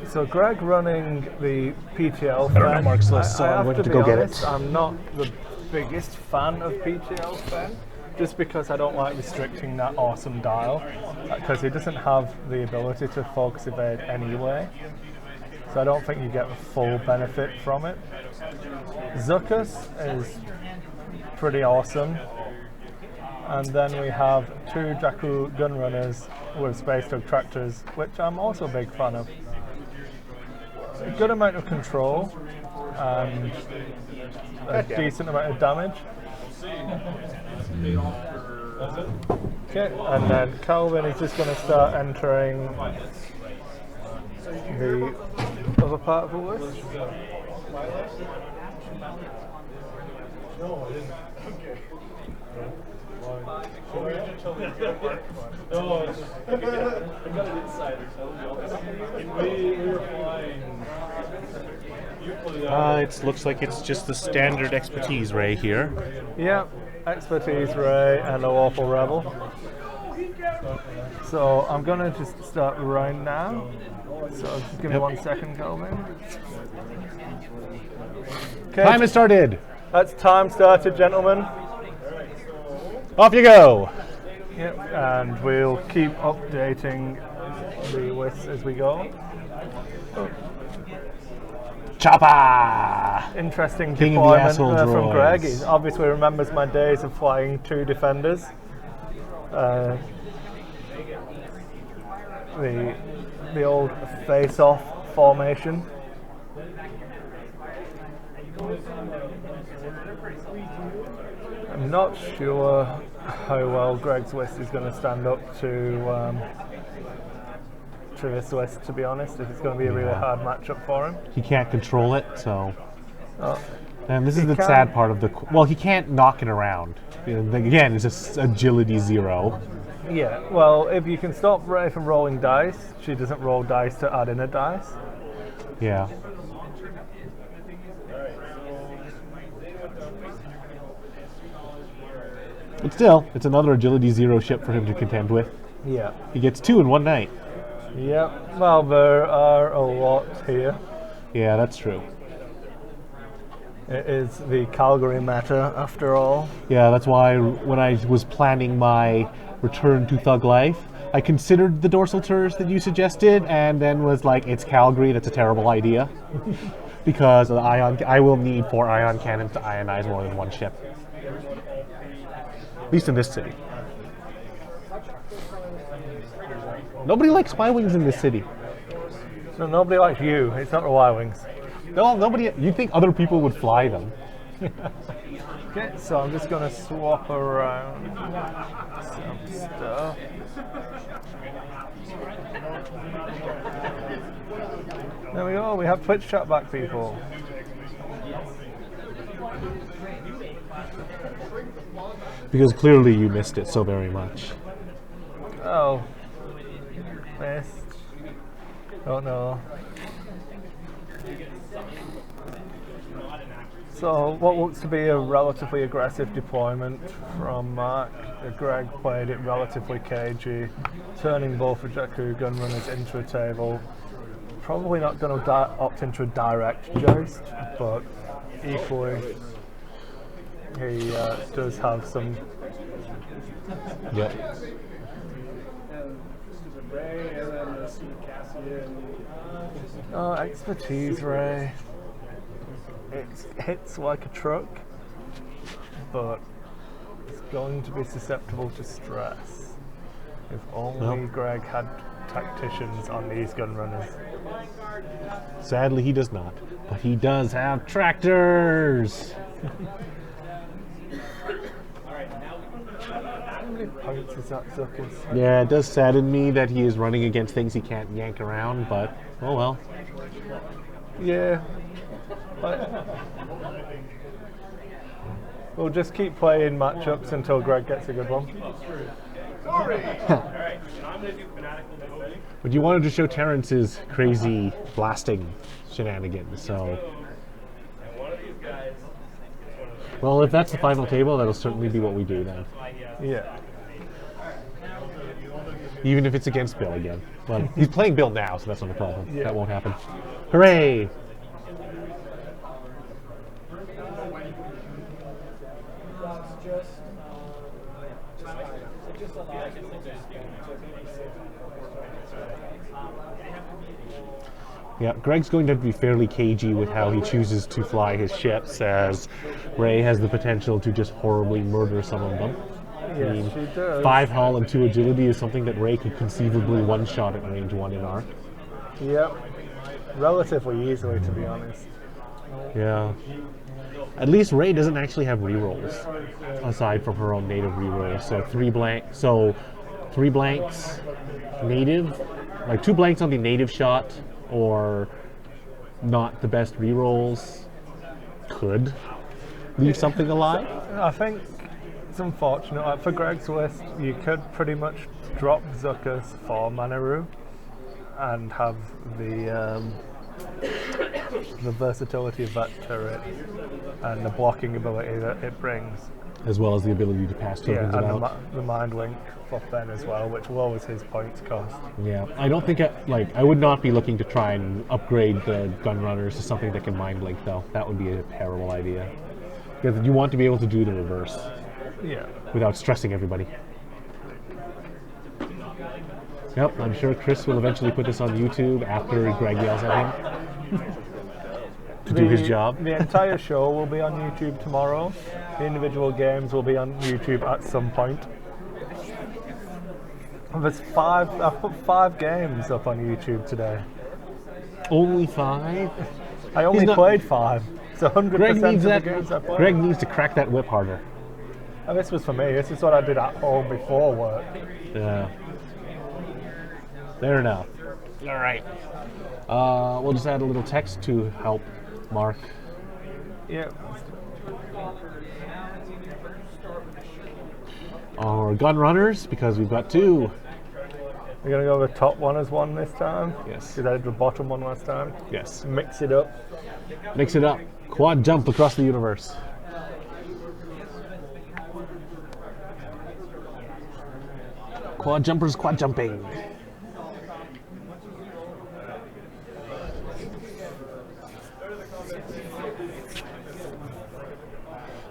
A: So Greg running the PTL
B: I don't know
A: fan.
B: Mark's list, so
A: I
B: I'm
A: have
B: going to
A: be
B: go get
A: honest,
B: it.
A: I'm not the biggest fan of PTL fan, just because I don't like restricting that awesome dial, because it doesn't have the ability to focus evade anyway. So I don't think you get the full benefit from it. Zuckus is pretty awesome. And then we have 2 Jakku gun runners with space tug tractors, which I'm also a big fan of. A good amount of control and a decent amount of damage. Okay, and then Calvin is just going to start entering the other part of the list.
E: No, I didn't. No, it's just, I got an insider, so we were flying.
B: It looks like it's just the standard expertise ray here.
A: Yep, expertise Ray and a lawful rebel. So I'm gonna just start round now. So just give me 1 second, Calvin. Okay,
B: Time has started.
A: that's time started, gentlemen.
B: Off you go.
A: Yep, and we'll keep updating the lists as we go.
B: Chopper.
A: Interesting
B: King of the
A: deployment
B: asshole
A: from Greg.
B: droids.
A: He obviously remembers my days of flying 2 defenders. The old face-off formation. I'm not sure how well Greg's list is going to stand up to this list, to be honest. If it's going to be a really hard matchup for him.
B: He can't control it, so.
A: Oh,
B: And this is the
A: can.
B: sad part of the. Well, he can't knock it around. Again, it's just agility 0.
A: yeah, well, if you can stop Rey from rolling dice, she doesn't roll dice to add in a dice.
B: Yeah. But still, it's another agility 0 ship for him to contend with.
A: Yeah.
B: He gets 2 in one night.
A: Yep. Well, there are a lot here.
B: Yeah, that's true.
A: It is the Calgary meta, after all.
B: Yeah, that's why when I was planning my return to Thug Life, I considered the dorsal turrets that you suggested, and then was like, it's Calgary, that's a terrible idea. Because of the I will need 4 ion cannons to ionize more than one ship. At least in this city. Nobody likes Y-Wings in this city.
A: So nobody likes you. It's not the Y-Wings.
B: No, nobody. You'd think other people would fly them.
A: Okay, so I'm just going to swap around some stuff. There we go. We have Twitch chat back, people.
B: Because clearly you missed it so very much.
A: Oh. Missed. Don't know. So, what looks to be a relatively aggressive deployment from Mark. Greg played it relatively cagey, turning both of Jakku gunrunners into a table. Probably not going to opt into a direct joust, but equally, he does have some.
B: Yep.
A: Oh, expertise, Ray. It hits like a truck, but it's going to be susceptible to stress. If only Greg had tacticians on these gun runners.
B: Sadly, he does not. But he does have tractors!
A: How many points is that, Zuckers?
B: Yeah, it does sadden me that he is running against things he can't yank around, but oh well.
A: Yeah. But we'll just keep playing matchups until Greg gets a good one.
B: But you wanted to show Terrence's crazy blasting shenanigans, so. Well, if that's the final table, that'll certainly be what we do then.
A: Yeah.
B: Even if it's against Bill again. Well, he's playing Bill now, so that's not a problem.
A: Yeah.
B: That won't happen. Hooray! Yeah, Greg's going to be fairly cagey with how he chooses to fly his ships, as Rey has the potential to just horribly murder some of them.
A: Yes, she does.
B: 5 hull and 2 agility is something that Rey could conceivably one-shot at range 1 in arc.
A: Yep. Relatively easily, to be honest.
B: Yeah. At least Rey doesn't actually have rerolls, aside from her own native rerolls. So 3 blanks native, like 2 blanks on the native shot, or not the best rerolls could leave something alive.
A: I think it's unfortunate. Like for Greg's list, you could pretty much drop Zucker's for Manaroo and have the the versatility of that turret and the blocking ability that it brings.
B: As well as the ability to pass
A: Yeah,
B: tokens
A: and
B: about.
A: the mind link for Ben as well, which lowers his points cost.
B: Yeah, I don't think I would not be looking to try and upgrade the gun runners to something that can mind link though. That would be a terrible idea. Because you want to be able to do the reverse
A: Yeah.
B: without stressing everybody. Yep, I'm sure Chris will eventually put this on YouTube after Greg yells at him to do his job.
A: The entire show will be on YouTube tomorrow. The individual games will be on YouTube at some point. There's I've put 5 games up on YouTube today.
B: Only 5?
A: I only
B: He's not-
A: played 5. So 100%
B: Greg needs
A: of
B: that.
A: the games I played.
B: Greg needs to crack that whip harder.
A: And this was for me. This is what I did at home before work.
B: Yeah. Fair enough. All right. We'll just add a little text to help Mark.
A: Yeah.
B: Our gun runners, because we've got 2.
A: We're going to go with the top one as one this time.
B: Yes.
A: Because I did the bottom one last time.
B: Yes.
A: Mix it up.
B: Mix it up. Quad jump across the universe. Quad jumpers, quad jumping.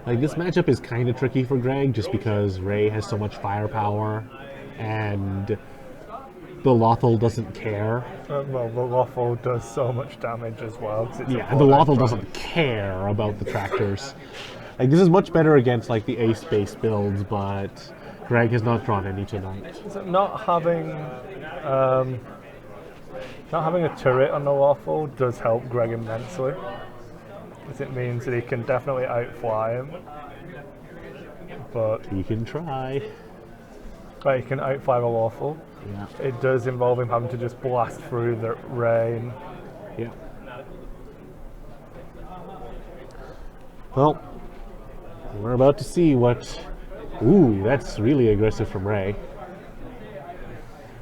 B: Like, this matchup is kind of tricky for Greg just because Ray has so much firepower and the Lothal doesn't care.
A: Well, the Waffle does so much damage as well. 'Cause it's a
B: Yeah, and the
A: four-leg
B: Lothal
A: drive.
B: doesn't care about the tractors. Like, this is much better against like the ace-based builds, but Greg has not drawn any tonight.
A: So not having a turret on the Waffle does help Greg immensely. Because it means that he can definitely outfly him. But
B: He can try.
A: he can outfly the Waffle.
B: Yeah.
A: It does involve him having to just blast through the rain.
B: Yeah. Well, we're about to see what. Ooh, that's really aggressive from Ray.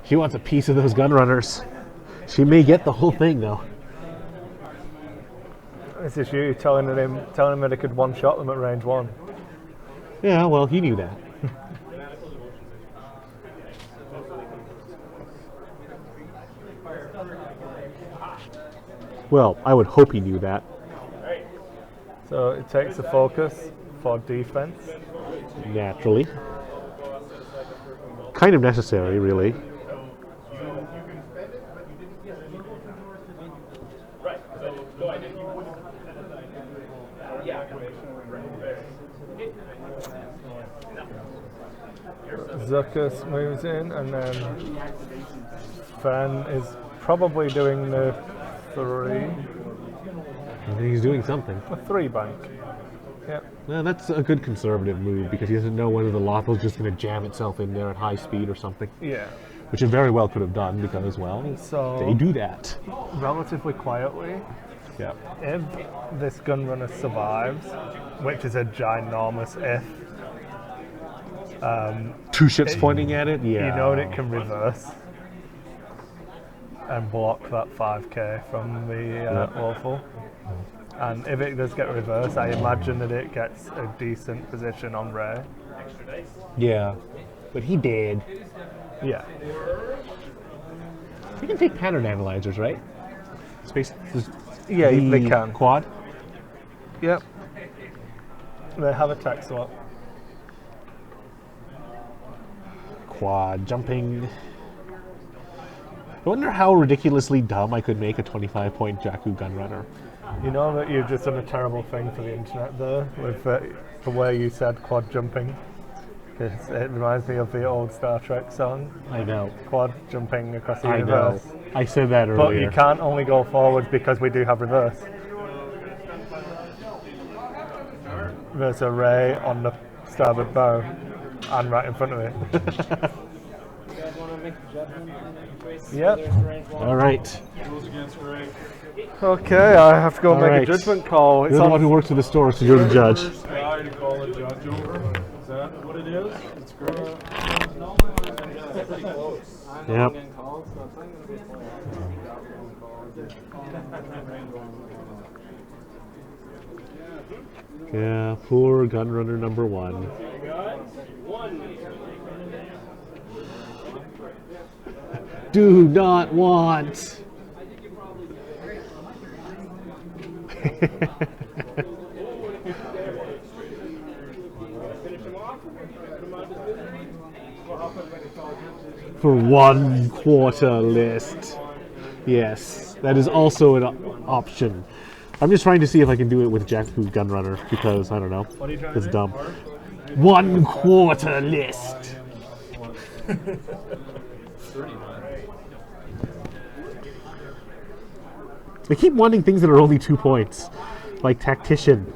B: She wants a piece of those gun runners. She may get the whole thing though.
A: This is you telling him that he could one-shot them at range 1.
B: Yeah, well, he knew that. Well, I would hope he knew that.
A: So it takes a focus for defense.
B: Naturally. Kind of necessary, really.
A: Zuckus moves in, and then Fan is probably doing the 3.
B: I think he's doing something.
A: A 3 bank. Yep.
B: Well, that's a good conservative move because he doesn't know whether the Lothal's just going to jam itself in there at high speed or something.
A: Yeah.
B: Which it very well could have done because, well,
A: So
B: they do that.
A: relatively quietly,
B: Yeah.
A: if this gun runner survives, which is a ginormous if,
B: 2 ships pointing at it? Yeah.
A: you know that it can reverse and block that 5k from the Waffle. And if it does get reversed, I imagine that it gets a decent position on Ray.
B: Yeah. But he did.
A: Yeah.
B: He can take pattern analyzers, right? Space.
A: Yeah,
B: the
A: they can.
B: Quad?
A: Yep. They have a tech swap.
B: Quad jumping. I wonder how ridiculously dumb I could make a 25-point Jakku gun runner.
A: You know that you've just done a terrible thing for the internet there with the way you said quad jumping. Because it reminds me of the old Star Trek song,
B: I know.
A: quad jumping across the
B: I know.
A: universe.
B: I said that earlier.
A: But you can't only go forwards because we do have reverse. There's a ray on the starboard bow and right in front of it.
H: You guys want to make a judgment choice?
A: Yep.
H: Whether it's range 1
B: All right.
E: Rules against Greg.
A: Okay, I have to go
B: All
A: make
B: right.
A: a judgment call. It's
B: You're the
A: on
B: one who works at the store, so you're the judge.
E: First guy to call a judge over. Is that what it is? It's Greg.
H: That's pretty close. I'm the
B: Yep.
H: one getting called, so it's not going to be a play.
B: Yeah, poor Gunrunner number 1. Do not want. For 1/4 list. Yes, that is also an option. I'm just trying to see if I can do it with Jakku Gunrunner because I don't know.
A: What are you trying
B: It's
A: to do?
B: dumb. 1/4 list. I keep wanting things that are only 2 points, like Tactician.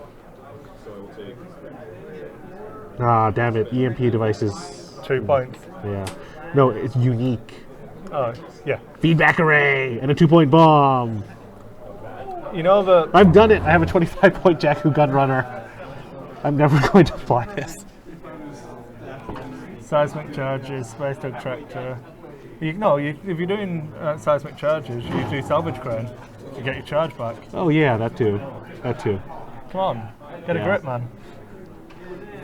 B: Ah, damn it! EMP devices.
A: 2 points.
B: Yeah. No, it's unique.
A: Oh, yeah.
B: Feedback array and a 2-point bomb.
A: You know the
B: I've done it. I have a 25-point Jakku Gunrunner. I'm never going to fly this.
A: seismic charges, space dog tractor. If you're doing seismic charges, you do salvage crane to get your charge back.
B: Oh yeah, that too. That too.
A: Come on, get a
B: Yeah.
A: grip, man.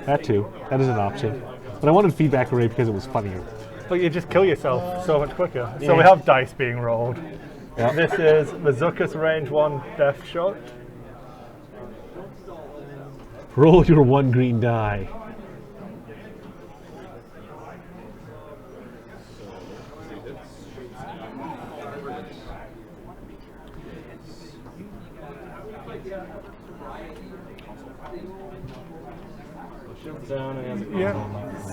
B: That too. That is an option. But I wanted feedback array because it was funnier.
A: But you just kill yourself so much quicker. So
B: Yeah.
A: we have dice being rolled.
B: Yeah.
A: This is the Zuckus Range 1 Death Shot.
B: Roll your 1 green die.
H: Down and has a
A: Yeah.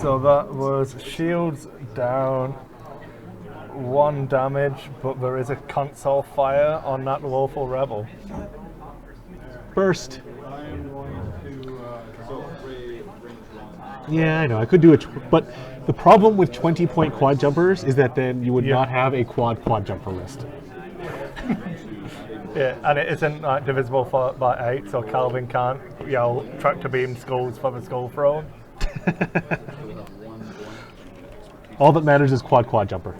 A: So that was shields down, 1 damage, but there is a console fire on that Woeful Rebel.
B: Burst.
C: I'm going to range 1.
B: Yeah, I know. I could do it, but the problem with 20-point quad jumpers is that then you would
A: Yeah.
B: not have a quad jumper list.
A: Yeah, and it isn't like divisible by 8, so Calvin can't yell tractor beam skulls for the skull throne.
B: All that matters is quad jumper.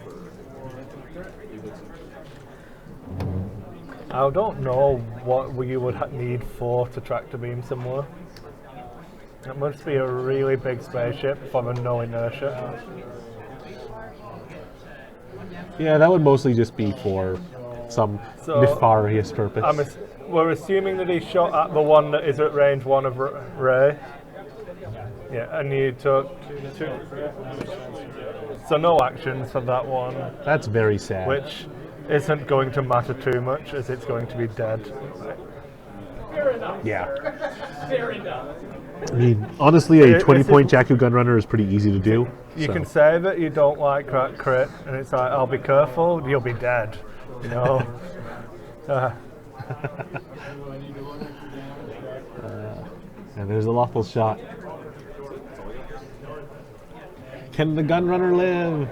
A: I don't know what you would need 4 to tractor beam somewhere. It must be a really big spaceship for the no inertia.
B: Yeah, that would mostly just be for some
A: So,
B: nefarious purpose.
A: We're assuming that he shot at the one that is at range 1 of Ray. Yeah, and you took 2. So no actions for that one,
B: That's very sad.
A: which isn't going to matter too much as it's going to be dead.
B: Yeah. I mean, honestly, a
A: This is-
B: 20-point Jakku Gunrunner is pretty easy to do.
A: You
B: so.
A: can say that you don't like crit, and it's like, I'll be careful, you'll be dead. You know?
B: And there's a lawful shot. Can the Gunrunner live?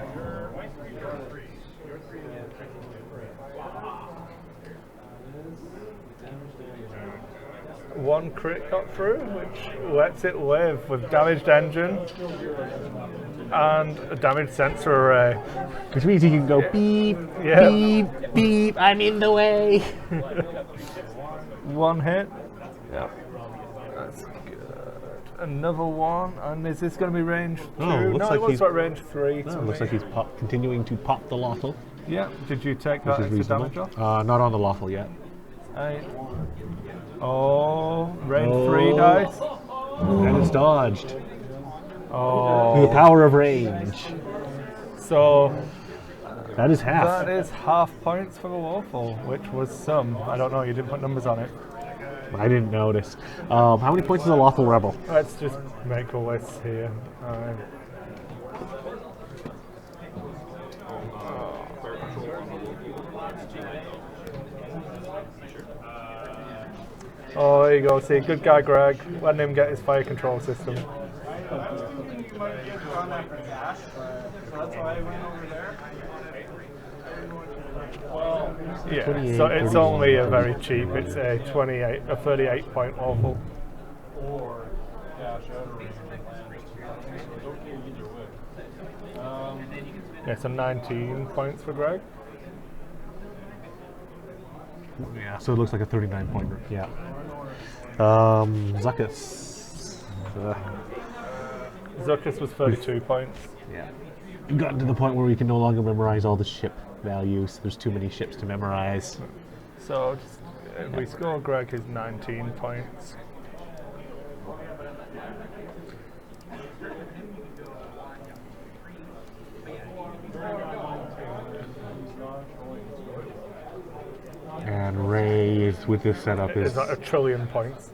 A: One crit got through, which lets it live with damaged engine and a damaged sensor array.
B: Which means he can go beep,
A: Yeah.
B: beep, beep, I'm in the way.
A: 1 hit. Yeah. That's good. Another one, and is this going to be range 2?
B: Oh, looks
A: no,
B: like
A: it looks
B: he's-
A: like range 3.
B: Oh, looks like he's continuing to pop the lawful,
A: Yeah, did you take
B: which
A: that
B: is
A: extra
B: reasonable.
A: damage off?
B: Not on the lawful yet.
A: 8. Oh, range 3 dice.
B: And it's dodged.
A: Oh.
B: The power of range.
A: So
B: That is half.
A: that is half points for the Woeful, which was some. I don't know, you didn't put numbers on it.
B: I didn't notice. How many points is a lawful rebel?
A: Let's just make a list here. Oh, there you go. See, good guy Greg. Let him get his fire control system. Yeah,
B: 28,
A: so it's
B: 31,
A: only a very cheap. It's a 38 point Woeful.
C: Or cash out or it's okay either way.
A: Yeah, so 19 points for Greg.
B: Yeah, so it looks like a 39-point. Yeah. Zuckus.
A: Zuckus was 32 points.
B: Yeah. Gotten to the point where we can no longer memorize all the ship values. There's too many ships to memorize.
A: So just, we score Greg his 19 points.
B: And Ray is with this setup
A: Is
B: is
A: that 1 trillion points?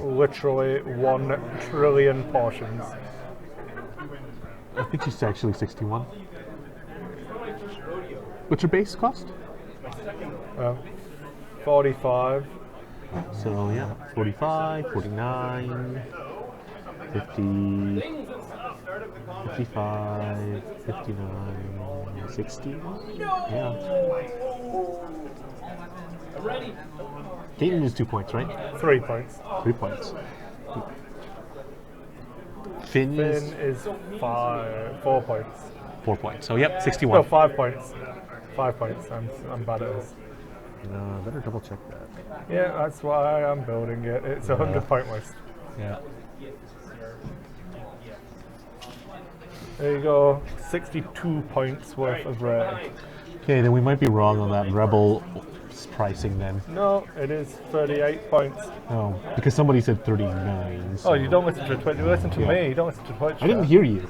A: Literally 1 trillion portions.
B: I think she's actually 61. What's your base cost?
A: 45.
B: So yeah, 45, 49, 50, 55, 59, 60. Yeah. Gaten is 2 points, right?
A: 3 points.
B: 3 points. Finn
A: Finn
B: is
A: is 4 points.
B: 4 points. So yep,
A: No,
B: 61.
A: 5 points. 5 points. I'm bad at this.
B: Better double check that.
A: Yeah, that's why I'm building it. It's a 100-point list.
B: Yeah.
A: There you go. 62 points worth of Ray.
B: Okay, then we might be wrong on that Rebel pricing then.
A: No, it is 38 points.
B: Oh, because somebody said 39. So.
A: Oh, you don't listen to Twitch. You listen to me. You don't listen to Twitch.
B: I didn't hear you.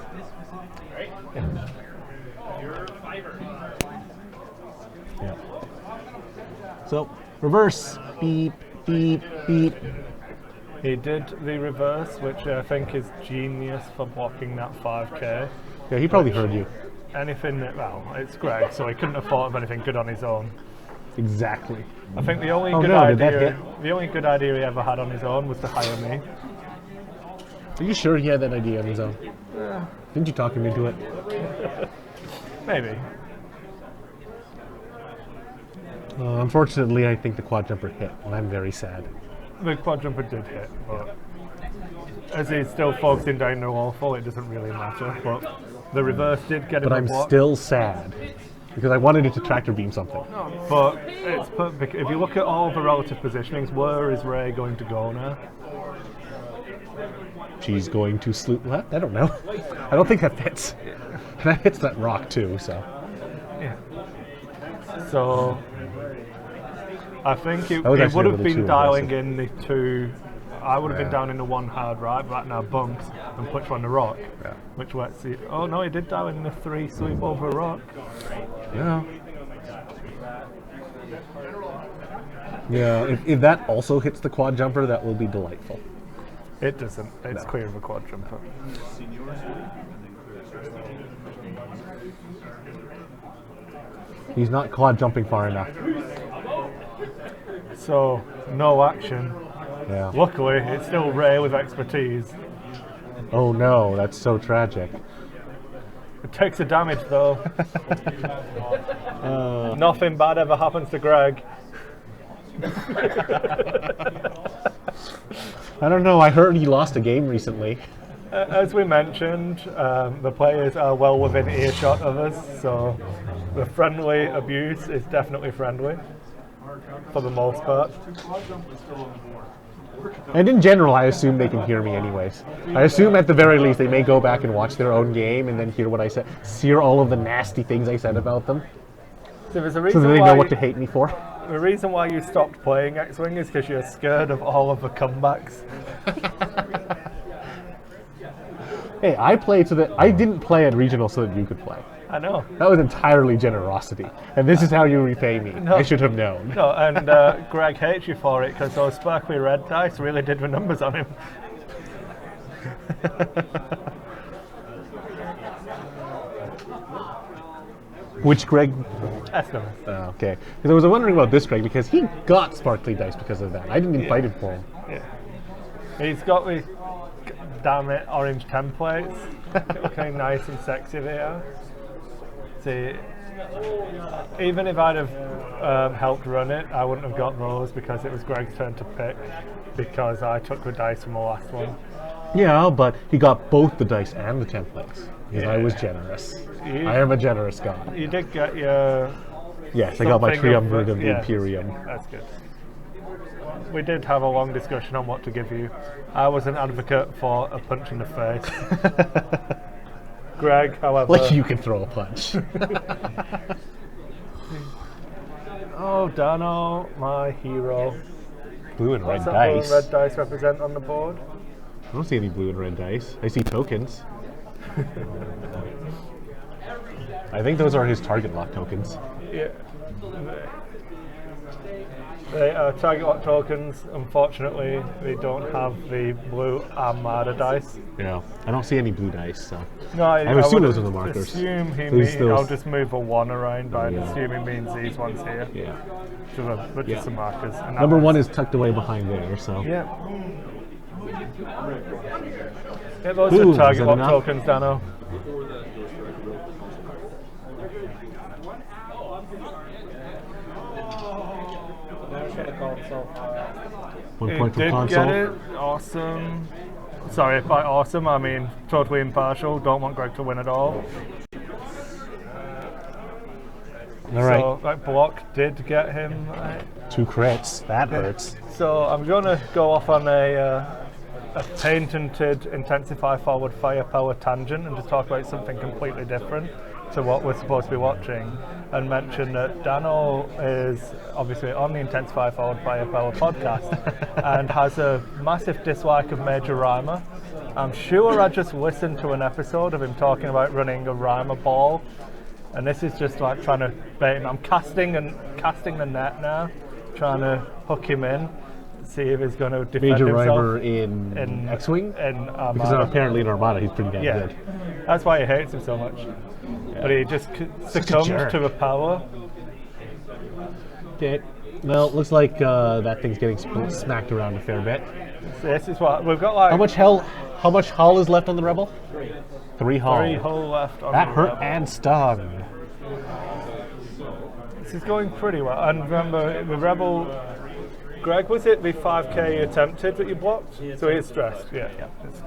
B: Yeah. So, reverse. Beep, beep, beep.
A: He did the reverse, which I think is genius for blocking that 5k.
B: Yeah, he probably heard you.
A: Anything that, well, it's Greg, so he couldn't have thought of anything good on his own.
B: Exactly.
A: I think the only
B: Oh,
A: good
B: no, did that
A: idea,
B: hit?
A: the only good idea he ever had on his own was to hire me.
B: Are you sure he had that idea on his own? Didn't you talk him into it?
A: Maybe.
B: Unfortunately, I think the quad jumper hit, and I'm very sad.
A: The quad jumper did hit, but as he's still focusing down the waterfall, it doesn't really matter. But the reverse did get him
B: But
A: a
B: I'm
A: block.
B: still sad because I wanted it to tractor beam something.
A: But it's if you look at all the relative positionings, where is Ray going to go now?
B: She's going to sloop left? I don't know. I don't think that fits. And that hits that rock too, so.
A: Yeah. So I think it
B: was
A: would
B: actually a
A: have
B: little
A: been
B: too
A: dialing
B: aggressive.
A: in the two. I would have
B: Yeah.
A: been down in the one hard right, but now bunks and push on the rock,
B: Yeah.
A: which lets you. Oh no, he did dial in the 3 sweep over rock.
B: Yeah. Yeah, if that also hits the quad jumper, that will be delightful.
A: It doesn't. It's
B: No.
A: clear of a quad jumper.
B: He's not quad jumping far enough.
A: So no action.
B: Yeah.
A: Luckily, it's still Ray with expertise.
B: Oh no, that's so tragic.
A: It takes a damage though. Nothing bad ever happens to Greg.
B: I don't know, I heard he lost a game recently.
A: As we mentioned, the players are well within earshot of us, so the friendly abuse is definitely friendly, for the most part.
B: And in general, I assume they can hear me anyways. I assume at the very least they may go back and watch their own game and then hear what I said, hear all of the nasty things I said about them,
A: So there's a
B: so
A: reason
B: that they
A: why
B: know what to hate me for.
A: the reason why you stopped playing X-Wing is because you're scared of all of the comebacks.
B: Hey, I played so that I didn't play at regional so that you could play.
A: I know.
B: That was entirely generosity, and this is how you repay me.
A: No.
B: I should have known.
A: No, and Greg hates you for it because those sparkly red dice really did the numbers on him.
B: Which Greg?
A: Estimate.
B: Okay, because I was wondering about this Greg because he got sparkly dice because of that. I didn't invite him for him.
A: Yeah. He's got these, damn it, orange templates. Looking nice and sexy they are. See, even if I'd have helped run it, I wouldn't have got those because it was Greg's turn to pick because I took the dice from the last one.
B: Yeah, but he got both the dice and the templates because I was
A: Yeah.
B: generous.
A: You-
B: I am a generous god.
A: You did get your...
B: Yes, I got my
A: something
B: triumvirate of the
A: yeah,
B: Imperium.
A: That's good. we did have a long discussion on what to give you. I was an advocate for a punch in the face. Greg, however...
B: Like you can throw a punch.
A: Oh, Dano, my hero.
B: Blue and red
A: What's that blue and
B: dice.
A: red dice represent on the board?
B: I don't see any blue and red dice. I see tokens. I think those are his target lock tokens.
A: Yeah. They are target lock tokens. Unfortunately, they don't have the blue Armada dice.
B: Yeah. I don't see any blue dice, so.
A: No, I
B: assume
A: would
B: those are the markers.
A: Assume
B: Those-
A: I'll
B: those-
A: just move a 1 around, but
B: Yeah.
A: I assume he means these ones here.
B: Yeah.
A: But
B: Yeah.
A: just some markers. And that
B: Number
A: one's-
B: 1 is tucked away behind there, so.
A: Yeah. Yeah, those
B: Boom,
A: are
B: is
A: target
B: that
A: lock
B: enough?
A: tokens, Dano.
H: Never should have called so far.
B: 1
A: He
B: point for
A: did
B: console.
A: get it. Awesome. Sorry, by awesome I mean totally impartial. Don't want Greg to win at all.
B: All right.
A: So, like, block did get him. Right?
B: 2 crits. That hurts.
A: So I'm going to go off on a patented intensify forward firepower tangent and just talk about something completely different to what we're supposed to be watching, and mention that Dano is obviously on the Intensify Forward Firepower podcast and has a massive dislike of Major Rhymer. I'm sure I just listened to an episode of him talking about running a Rhymer ball, and this is just like trying to bait him. I'm casting the net now, trying to hook him in, see if he's going to defend
B: Major
A: himself.
B: Rhymer in X-Wing?
A: In Armada.
B: Because apparently in Armada he's pretty damn
A: Yeah,
B: good.
A: that's why he hates him so much. But he just succumbs
B: jerk.
A: to the power.
B: Okay. Well, looks like that thing's getting smacked around a fair bit.
A: So this is what we've got. Like
B: How much hull is left on the Rebel? 3 hull.
A: 3 hull left on
B: That
A: the
B: hurt
A: Rebel.
B: and stung.
A: This is going pretty well. And remember, the Rebel. Greg, was it the 5k you attempted that you blocked? So he's stressed. Yeah.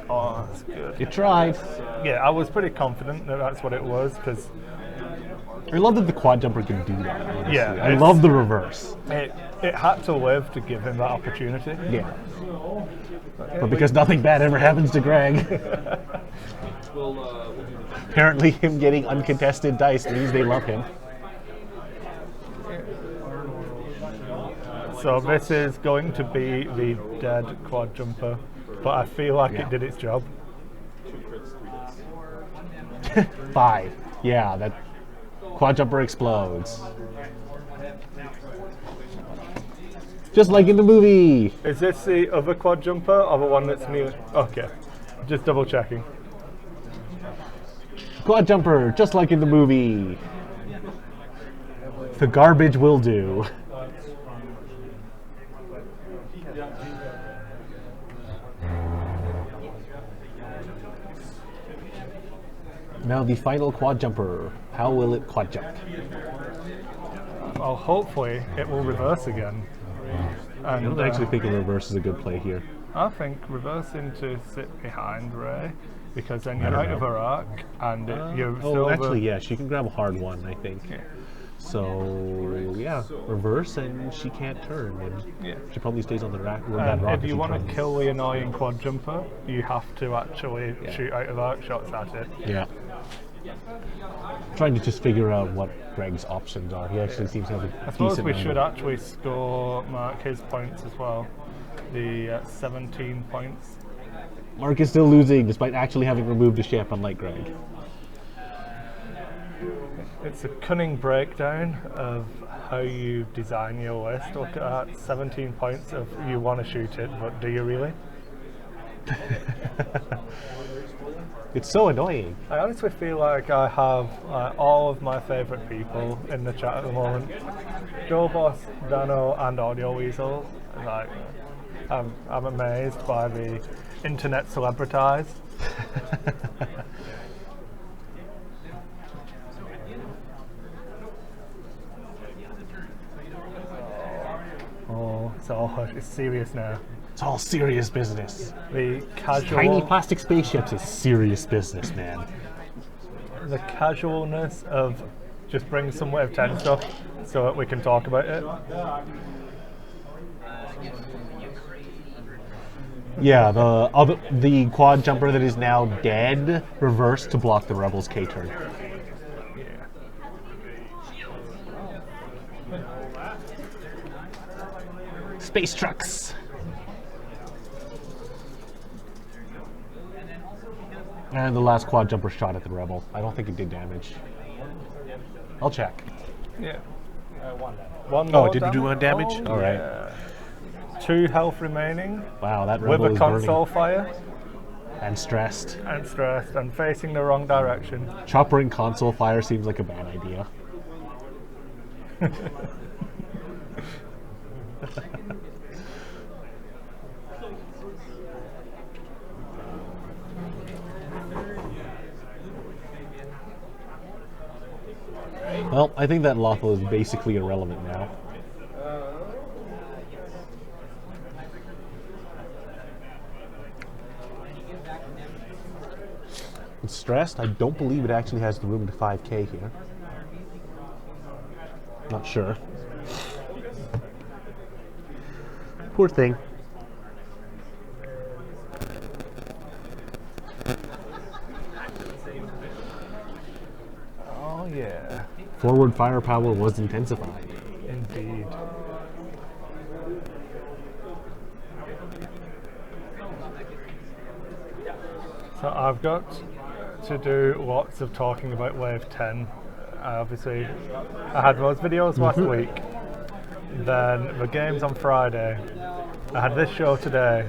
A: Oh, that's good.
B: You tried.
A: Yeah, I was pretty confident that that's what it was because
B: I love that the quad jumper can do that. Honestly.
A: Yeah,
B: I
A: it's-
B: love the reverse.
A: it had to live to give him that opportunity.
B: Yeah. But because nothing bad ever happens to Greg, apparently him getting uncontested dice means they love him.
A: So this is going to be the dead quad jumper, but I feel like
B: Yeah.
A: it did its job.
B: 5. Yeah, that quad jumper explodes. Just like in the movie.
A: Is this the other quad jumper or the one that's new? Okay, just double checking.
B: Quad jumper, just like in the movie. The garbage will do. Now the final quad jumper. How will it quad jump?
A: Well, hopefully it will reverse again.
B: I
A: And
B: don't actually think a reverse is a good play here.
A: I think reversing to sit behind Ray, because then you're
B: don't
A: out
B: know.
A: of her arc and you're
B: Oh,
A: still
B: actually, yeah, she can grab a hard one, I think.
A: Yeah.
B: So, yeah, reverse and she can't turn. And
A: Yeah.
B: she probably stays on the rack with that
A: And
B: rock.
A: if you
B: she
A: want
B: turns.
A: to kill the annoying quad jumper, you have to actually shoot out of arc shots at it.
B: Yeah. Trying to just figure out what Greg's options are. He actually seems to have a
A: I suppose
B: decent
A: we
B: amount
A: should
B: of-
A: actually mark his points as well. The 17 points.
B: Mark is still losing despite actually having removed a ship, unlike Greg.
A: It's a cunning breakdown of how you design your list. Look at that, 17 points of you want to shoot it, but do you really?
B: It's so annoying.
A: I honestly feel like I have all of my favourite people in the chat at the moment. Joe Boss, Dano, and Audio Weasel. Like, I'm amazed by the internet celebrities. Oh, it's serious now.
B: It's all serious business.
A: The casual,
B: Tiny plastic spaceships is serious business, man.
A: the casualness of just bring some Wave 10 stuff so that we can talk about it.
B: Yeah, the quad jumper that is now dead reversed to block the Rebels K turn. Space trucks. And the last quad jumper shot at the Rebel. I don't think it did damage. I'll check.
A: Yeah. One
B: Oh,
A: more
B: it didn't do one damage?
A: Oh,
B: All right.
A: yeah. 2 health remaining.
B: Wow, that
A: With
B: Rebel
A: a
B: is
A: console
B: burning
A: fire
B: and stressed.
A: and stressed and facing the wrong direction.
B: Chopper and console fire seems like a bad idea. Well, I think that Lothal is basically irrelevant now. It's stressed. I don't believe it actually has the room to 5k here. Not sure. Poor thing.
A: Oh yeah,
B: Forward firepower was intensified.
A: indeed. So I've got to do lots of talking about Wave 10. Obviously, I had those videos last week. Then the game's on Friday. I had this show today.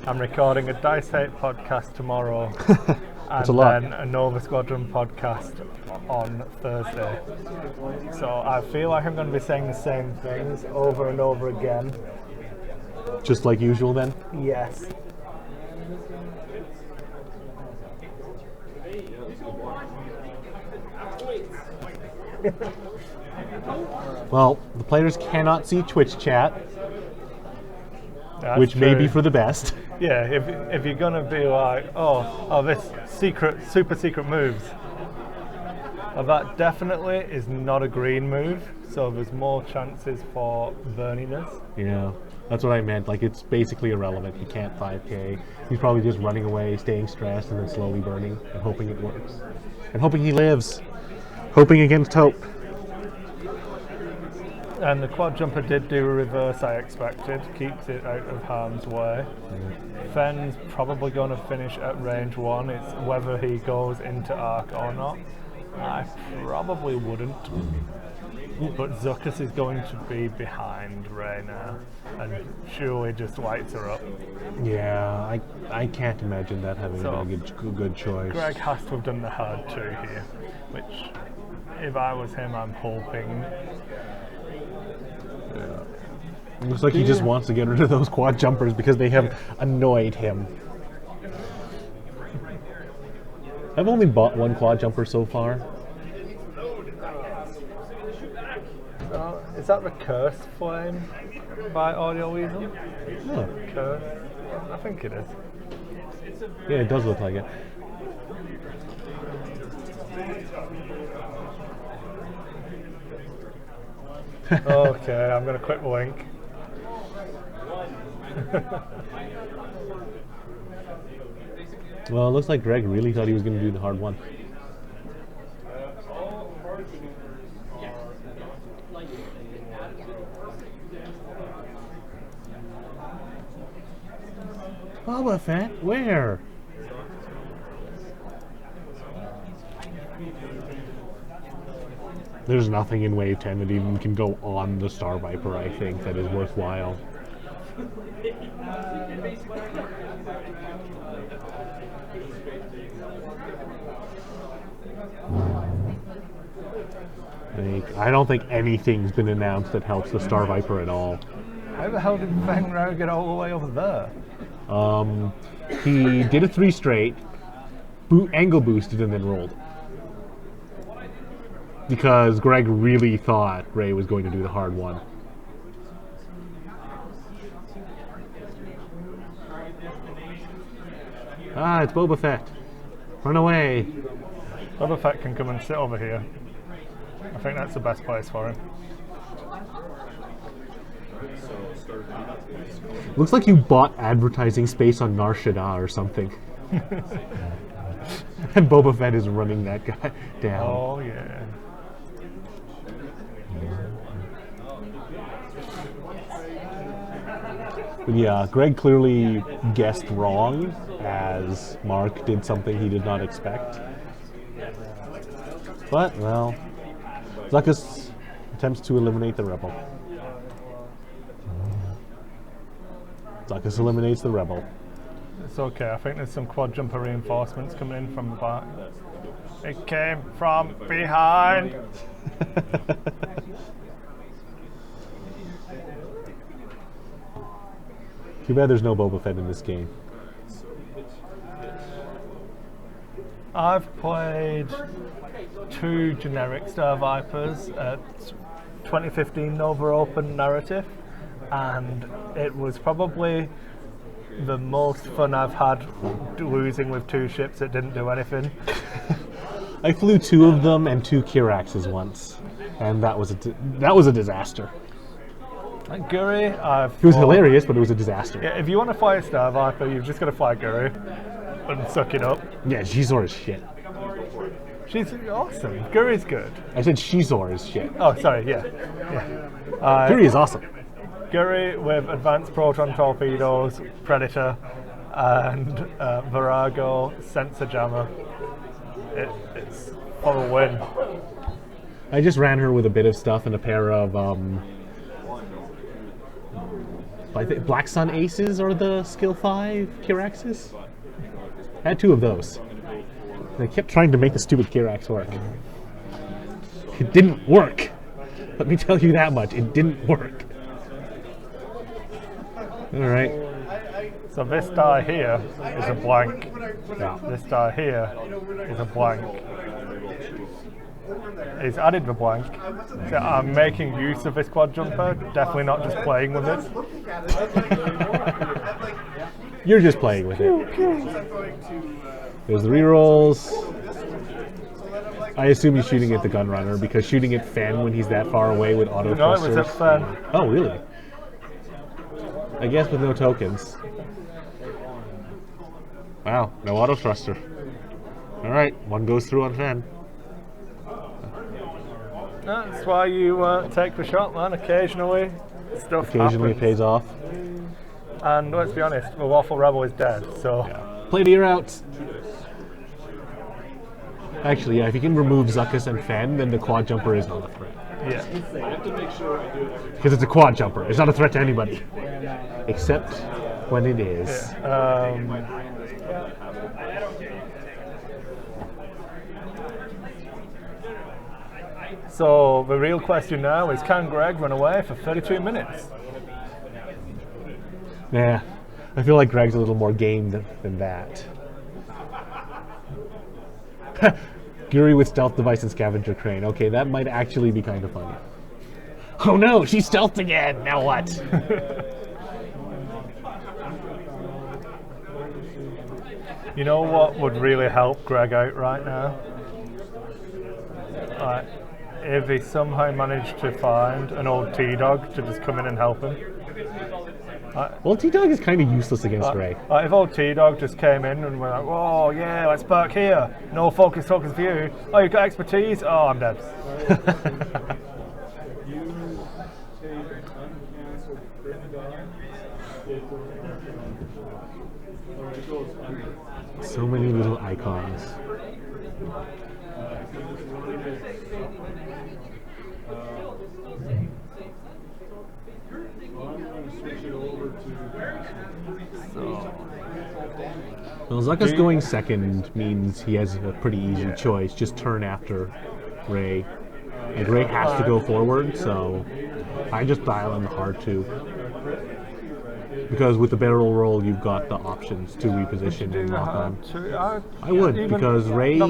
A: I'm recording a Dice 8 podcast tomorrow.
B: That's
A: and
B: a lot.
A: then a Nova Squadron podcast on Thursday. So I feel like I'm going to be saying the same things over and over again.
B: Just like usual then?
A: Yes.
B: Well, the players cannot see Twitch chat,
A: That's
B: which may be
A: true.
B: for the best.
A: Yeah, if you're gonna be like, oh, this super secret moves, well, that definitely is not a green move, so there's more chances for burniness.
B: Yeah, that's what I meant. Like, it's basically irrelevant. He can't 5k. He's probably just running away, staying stressed, and then slowly burning, and hoping it works. And hoping he lives. Hoping against hope.
A: And the quad jumper did do a reverse, I expected, keeps it out of harm's way. Fenn's probably going to finish at range 1. It's whether he goes into arc or not. I probably wouldn't. But Zuckus is going to be behind Rey now, and surely just lights her up.
B: Yeah, I can't imagine that having
A: So,
B: been a good choice.
A: Greg has to have done the hard 2 here, which, if I was him, I'm hoping.
B: Looks like he just wants to get rid of those quad jumpers because they have annoyed him. I've only bought 1 quad jumper so far.
A: Is that the Cursed Flame by Audio Weasel?
B: Oh,
A: Cursed? I think it is.
B: yeah, it does look like it.
A: Okay, I'm going to quit Link.
B: Well, it looks like Greg really thought he was going to do the hard one. Boba Fett? Where? There's nothing in Wave 10 that even can go on the Star Viper, I think, that is worthwhile. Like, I don't think anything's been announced that helps the Star Viper at all.
A: How the hell did Feng Rao get all the way over there?
B: He did a 3 straight, angle boosted, and then rolled. Because Greg really thought Rey was going to do the hard one. Ah, it's Boba Fett. Run away.
A: Boba Fett can come and sit over here. I think that's the best place for him.
B: Looks like you bought advertising space on Nar Shaddaa or something. And Boba Fett is running that guy down.
A: Oh yeah.
B: But yeah, Greg clearly guessed wrong, as Mark did something he did not expect. But, well, Zuckuss attempts to eliminate the rebel. Zuckuss eliminates the rebel.
A: It's okay. I think there's some quad jumper reinforcements coming in from the back. It came from behind.
B: Too bad there's no Boba Fett in this game.
A: I've played 2 generic Star Vipers at 2015 Nova Open Narrative, and it was probably the most fun I've had losing with 2 ships that didn't do anything.
B: I flew 2 of them and 2 Kiraxes once, and that was a disaster.
A: Like Guri,
B: It was hilarious, but it was a disaster.
A: Yeah, if you want to fly a Star Viper, you've just got to fly Guri and suck it up.
B: Yeah, Shizor is shit.
A: She's awesome. Guri's good.
B: I said Shizor is shit.
A: Oh, sorry, yeah.
B: Guri is awesome.
A: Guri with advanced proton torpedoes, Predator, and Virago sensor jammer. It's for a win.
B: I just ran her with a bit of stuff and a pair of I think Black Sun Aces or the Skill 5 Kiraxes. I had 2 of those. And I kept trying to make the stupid Kirax work. It didn't work. Let me tell you that much. It didn't work. Alright.
A: So this die here is a blank.
B: Yeah.
A: This die here is a blank. He's added the blank. So I'm making use of this quad jumper, definitely not just playing with it.
B: You're just playing with it. There's the rerolls. I assume he's shooting at the gunrunner because shooting at Fen when he's that far away with auto
A: No, it
B: thrusters.
A: was at Fen.
B: Oh, really? I guess with no tokens. Wow, no auto thruster. Alright, one goes through on Fen.
A: That's why you take the shot, man. Occasionally, stuff
B: Occasionally it
A: happens.
B: pays off.
A: And let's be honest, the Waffle Rebel is dead, so...
B: Play the ear out. Actually, yeah, if you can remove Zuckuss and Fen, then the quad jumper is not a threat.
A: Yeah.
B: Because it's a quad jumper. It's not a threat to anybody. Except when it is.
A: So the real question now is, can Greg run away for 32 minutes?
B: Yeah, I feel like Greg's a little more game than that. Guri with stealth device and scavenger crane. Okay, that might actually be kind of funny. Oh no, she stealthed again. Now what?
A: You know what would really help Greg out right now? If he somehow managed to find an old T-Dog to just come in and help him.
B: Well, T-Dog is kind of useless against Greg.
A: If old T-Dog just came in and went like, "Whoa, yeah, let's park here. No focus view. Oh, you've got expertise? Oh, I'm dead."
B: So many little icons. Well, Zuckuss going second means he has a pretty easy choice. Just turn after Ray. And Ray has to go forward, so I just dial in the hard 2. Because with the barrel roll, you've got the options to reposition and lock on. I would, because Ray...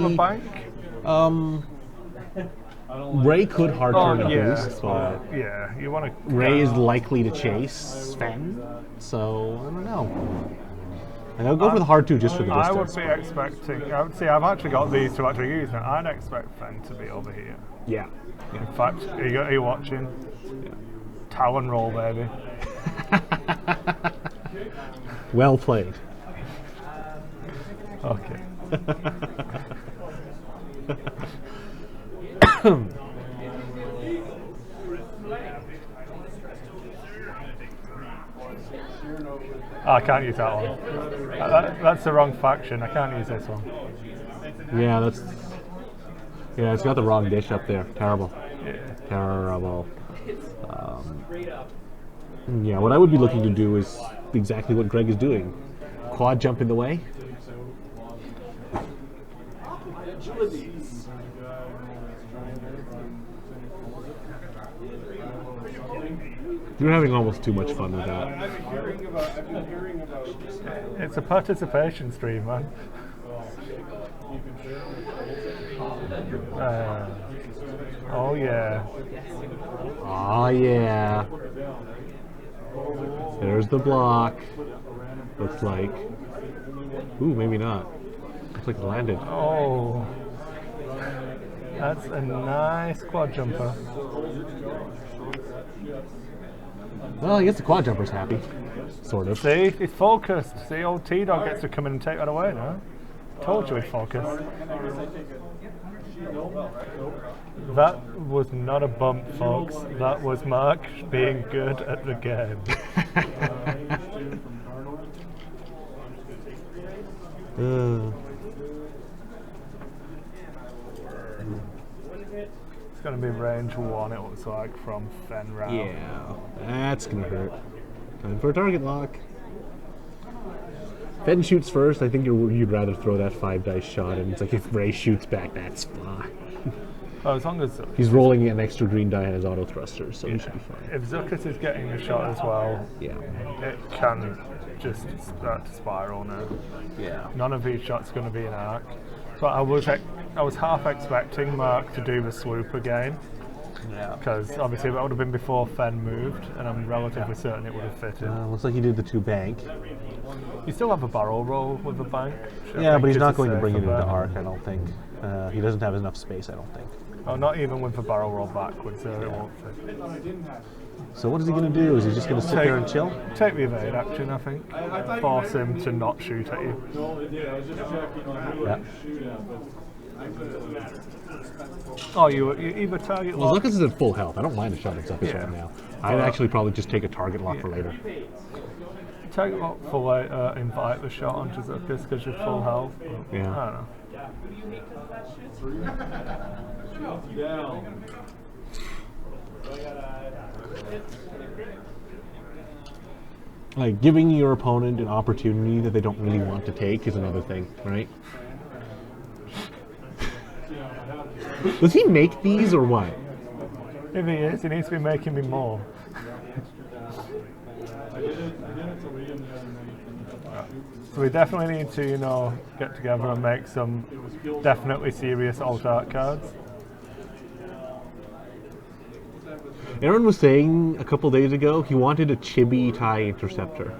B: Ray could hard turn a boost, but
A: yeah, you want to.
B: Ray is likely to chase Sven, so I don't know. And I'll go for the hard 2 just for the distance.
A: I would be expecting. I would say I've actually got these to actually use now. I'd expect Fen to be over here.
B: Yeah.
A: In fact, are you watching?
B: Yeah.
A: Talon roll, baby.
B: Well played.
A: Okay. Oh, I can't use that one. That's the wrong faction. I can't use this one.
B: Yeah, it's got the wrong dish up there. Terrible.
A: Yeah.
B: Terrible. Yeah, what I would be looking to do is exactly what Greg is doing. Quad jump in the way. You're having almost too much fun with that.
E: I've been hearing about
A: It's a participation stream, man. Oh yeah.
B: Oh yeah. There's the block. Looks like. Ooh, maybe not. Looks like it landed.
A: Oh. That's a nice quad jumper.
B: Well, I guess the quad jumper's happy. Sort of.
A: See, he's focused. See, old T-Dog gets to come in and take that away now. Told you he'd focus. That was not a bump, folks. That was Mark being good at the game. It's going to be range 1, it looks like, from Fenrir.
B: Yeah, that's gonna hurt. Time for a target lock. Fen shoots first. I think you'd rather throw that 5 dice shot, and it's like if Ray shoots back, that's fine.
A: Oh, as long as
B: He's rolling an extra green die on his auto thruster, so he should be fine.
A: if Zuckus is getting a shot as well,
B: Yeah.
A: it can just start to spiral now.
B: Yeah.
A: None of these shots are going to be an arc. But I was half expecting Mark to do the swoop again.
B: Yeah.
A: Because obviously that would have been before Fen moved, and I'm relatively certain it would have fitted.
B: Looks like he did the 2 bank.
A: You still have a barrel roll with the bank. which I
B: Yeah,
A: think
B: but he's
A: is
B: not
A: a
B: going to bring it
A: safer
B: into
A: bet.
B: arc, I don't think. He doesn't have enough space, I don't think.
A: Oh, not even with the barrel roll backwards, so it won't fit.
B: So what is he going to do? Is he just going to sit there and chill?
A: Take the evade action, I think. Force him to not shoot at you.
E: No, it did. I was just checking on who
B: Yeah.
E: to shoot at, but
A: Oh, you either target
B: Well,
A: lock.
B: Zuckus is at full health. I don't mind a shot at Zuckus
A: Yeah.
B: right now. I'd actually probably just take a target lock for later.
A: Target lock for later, invite the shot onto Zuckus because you're full health.
B: Yeah.
A: I don't know.
E: down.
B: Like, giving your opponent an opportunity that they don't really want to take is another thing, right? Does he make these or what?
A: If he is, he needs to be making me more. So we definitely need to, get together and make some definitely serious alt art cards.
B: Aaron was saying a couple days ago he wanted a chibi TIE interceptor.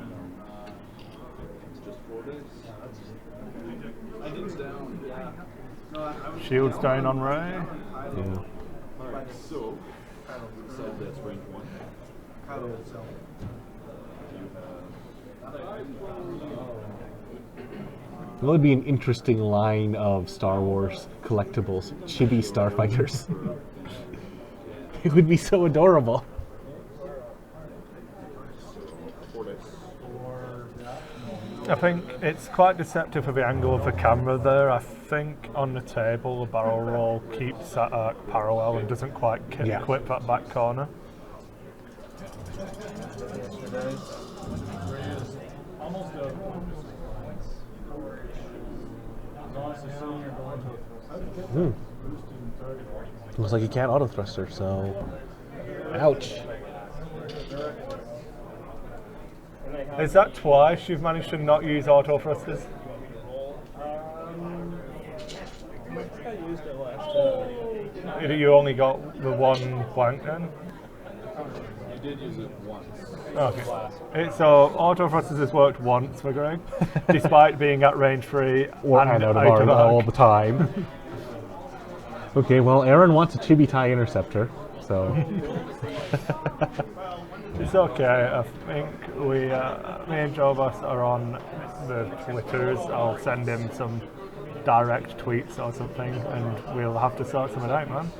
A: Shields down on Ray.
B: Yeah.
C: So, that's range 1.
B: That would be an interesting line of Star Wars collectibles. Chibi starfighters. It would be so adorable.
A: I think it's quite deceptive for the angle of the camera there. I think on the table the barrel roll keeps that arc parallel and doesn't quite
B: Yeah.
A: clip that back corner.
E: Almost a
B: Looks like he can't auto thruster, so. Ouch.
A: Is that twice you've managed to not use auto thrusters?
H: I used it last time.
A: You only got the one blank then?
C: You did use it once.
A: Okay. So auto thrusters has worked once for Greg, despite being at range 3
B: Or
A: and
B: out of
A: out
B: arc
A: of
B: all
A: arc.
B: the time. Okay, well, Aaron wants a chibi TIE interceptor, so.
A: It's okay. I think me and Jobos are on the Twitters. I'll send him some direct tweets or something, and we'll have to sort something out, man.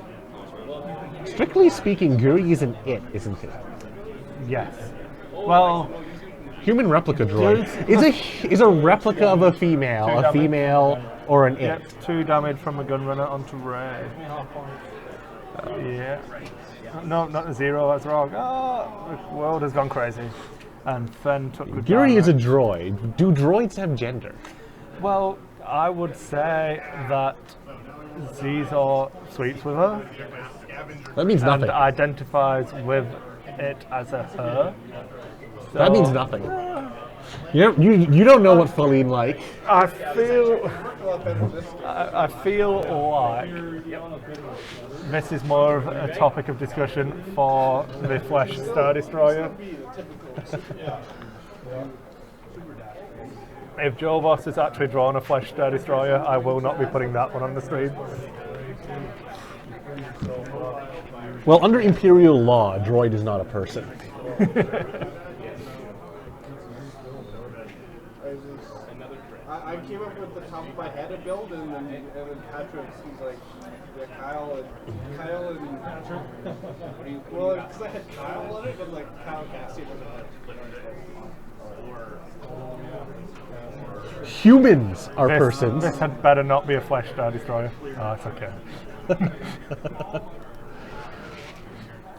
B: Strictly speaking, Guri is an it, isn't it?
A: Yes. Well,
B: Human replica droid
A: Yes.
B: is a replica of a female,
A: Two
B: a
A: damage.
B: female or an it.
A: yep, 2 damage from a gunrunner onto Ray. Yeah. No, not a 0. That's wrong. Oh, the world has gone crazy. And Fen took good
B: Guri is a
A: damage.
B: droid. Do droids have gender?
A: Well, I would say that Zizor sleeps with her
B: That means
A: and
B: nothing.
A: identifies with it as a her.
B: That means
A: So,
B: nothing. You don't know what Faline like.
A: I feel I feel like this is more of a topic of discussion for the Flesh Star Destroyer. If Joe Boss has actually drawn a Flesh Star Destroyer, I will not be putting that one on the stream.
B: Well, under Imperial law, a droid is not a person.
H: I came up with the top of my head a build, and then Patrick, he's like, yeah, Kyle and Patrick. Well, because I had Kyle on it, and like Kyle and Cassie were
B: Humans are persons.
A: This had better not be a Flesh Star Destroyer. Oh, it's okay.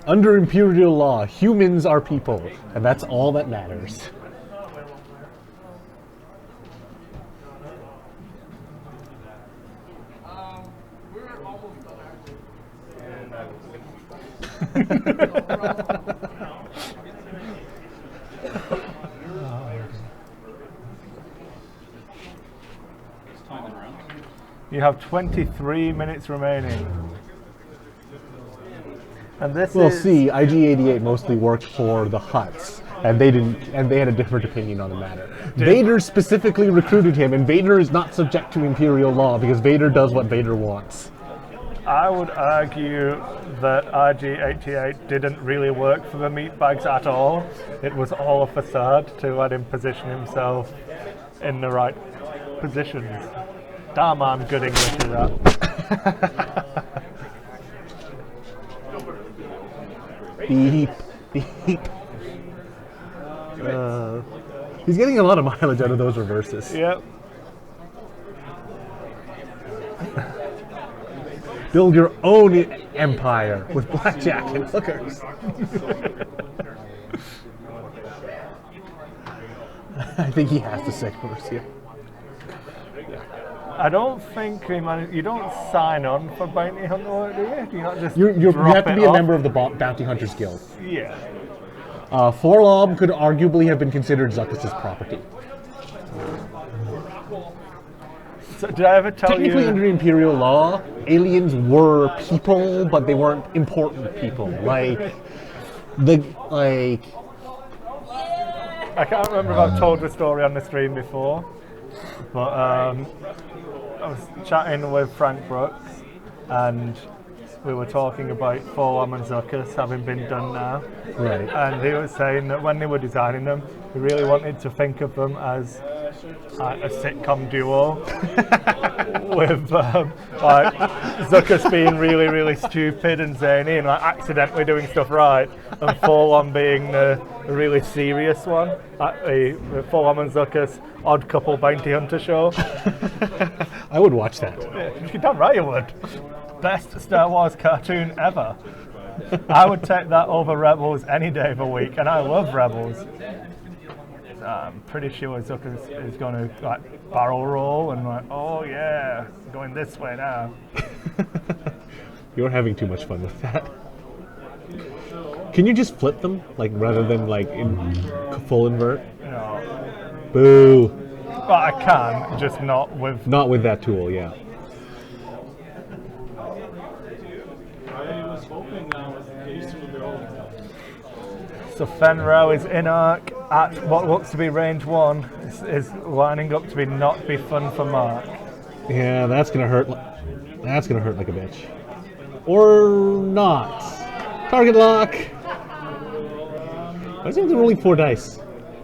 B: Under Imperial law, humans are people, and that's all that matters.
C: Timing around.
A: You have 23 minutes remaining. And this
B: Well,
A: is...
B: see, IG-88 mostly worked for the Hutts, and they didn't, and they had a different opinion on the matter. Vader specifically recruited him, and Vader is not subject to Imperial law because Vader does what Vader wants.
A: I would argue that RG-88 didn't really work for the meatbags at all. It was all a facade to let him position himself in the right positions. Damn, I'm good English at that.
B: Beep, beep. He's getting a lot of mileage out of those reverses.
A: Yep.
B: Build your own empire with blackjack and hookers. I think he has to say Marcia.
A: I don't think you don't sign on for Bounty Hunter, do you? Do you not just
B: You
A: drop
B: have to
A: it
B: be a
A: off?
B: member of the Bounty Hunters Guild.
A: Yeah.
B: Forlob could arguably have been considered Zuckuss' property.
A: So did I ever tell
B: Technically,
A: you?
B: under Imperial law, aliens were people, but they weren't important people. Like,
A: I can't remember if I've told the story on the stream before, but I was chatting with Frank Brooks, and we were talking about Forlom and Zuckuss having been done now.
B: Right.
A: And he was saying that when they were designing them, he really wanted to think of them as a sitcom duo, with like Zuckuss being really, really stupid and zany and like accidentally doing stuff right, and Forlom being the really serious one. The Forlom and Zuckuss Odd Couple Bounty Hunter show.
B: I would watch that.
A: You're damn right you would. Best Star Wars cartoon ever. I would take that over Rebels any day of the week, and I love Rebels. I'm pretty sure Zuckuss is going to like barrel roll and like, oh yeah, going this way now.
B: You're having too much fun with that. Can you just flip them, like rather than like in full invert?
A: No,
B: Boo!
A: but I can, just not with.
B: Not with that tool, yeah.
E: I was hoping that was the case with the old.
A: So Fenro is in arc at what looks to be range 1. Is lining up to not be fun for Mark.
B: Yeah, that's gonna hurt. That's gonna hurt like a bitch. Or not. Target lock. I think they're rolling 4 dice.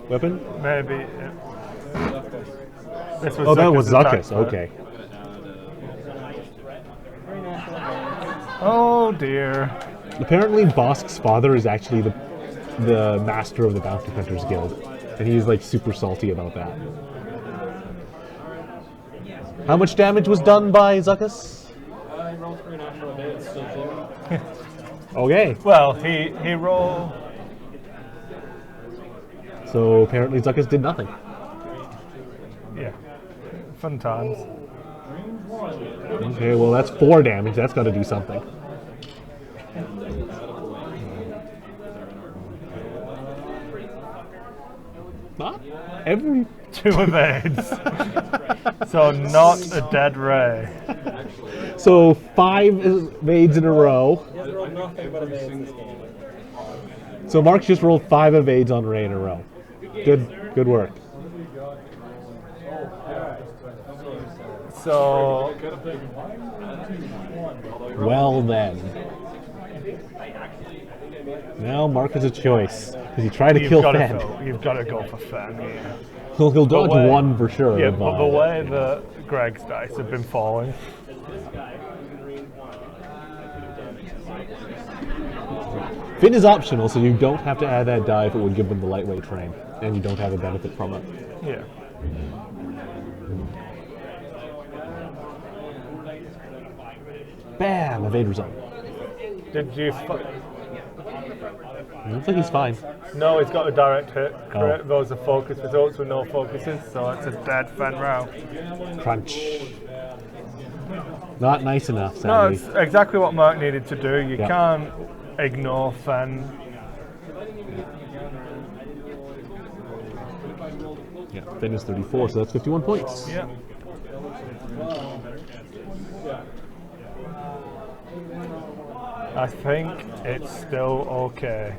B: Weapon?
A: Maybe. This was
B: Oh, that was
A: Zuckus'
B: Zuckus.
A: attack,
B: Okay.
A: Oh dear.
B: Apparently, Bosk's father is actually the master of the Bounty Hunters Guild, and he's like super salty about that. How much damage was done by Zuckus?
E: I rolled 3 natural hits, so 0.
B: Okay,
A: Well, he rolled.
B: so apparently Zuckus did nothing.
A: Yeah. Fun times.
B: Okay, well that's 4 damage. That's got to do something. Not every
A: 2 evades. So not a dead ray.
B: So 5 evades in a row.
E: He has rolled nothing but evades this game.
B: So Mark's just rolled 5 evades on Ray in a row. Good work.
A: So
B: Well then. Now Mark has a choice. Because he tried to kill Fen.
A: you've got to go for Fen. Yeah.
B: He'll dodge
A: way-
B: 1 for sure.
A: Yeah, but the way that Greg's dice have been falling,
B: Fin is optional, so you don't have to add that die if it would give them the lightweight frame. And you don't have a benefit from it.
A: yeah.
B: Bam! Evade result.
A: Did you?
B: Looks like he's fine.
A: No, he's got a direct hit.
B: Oh.
A: Those are focus results with no focuses, so it's a dead Fen round.
B: Crunch. Not nice enough,
A: No,
B: sadly.
A: it's exactly what Mark needed to do. You
B: Yeah.
A: can't ignore Fen.
B: Yeah, Fin is 34, so that's 51 points.
A: Yeah. I think it's still okay.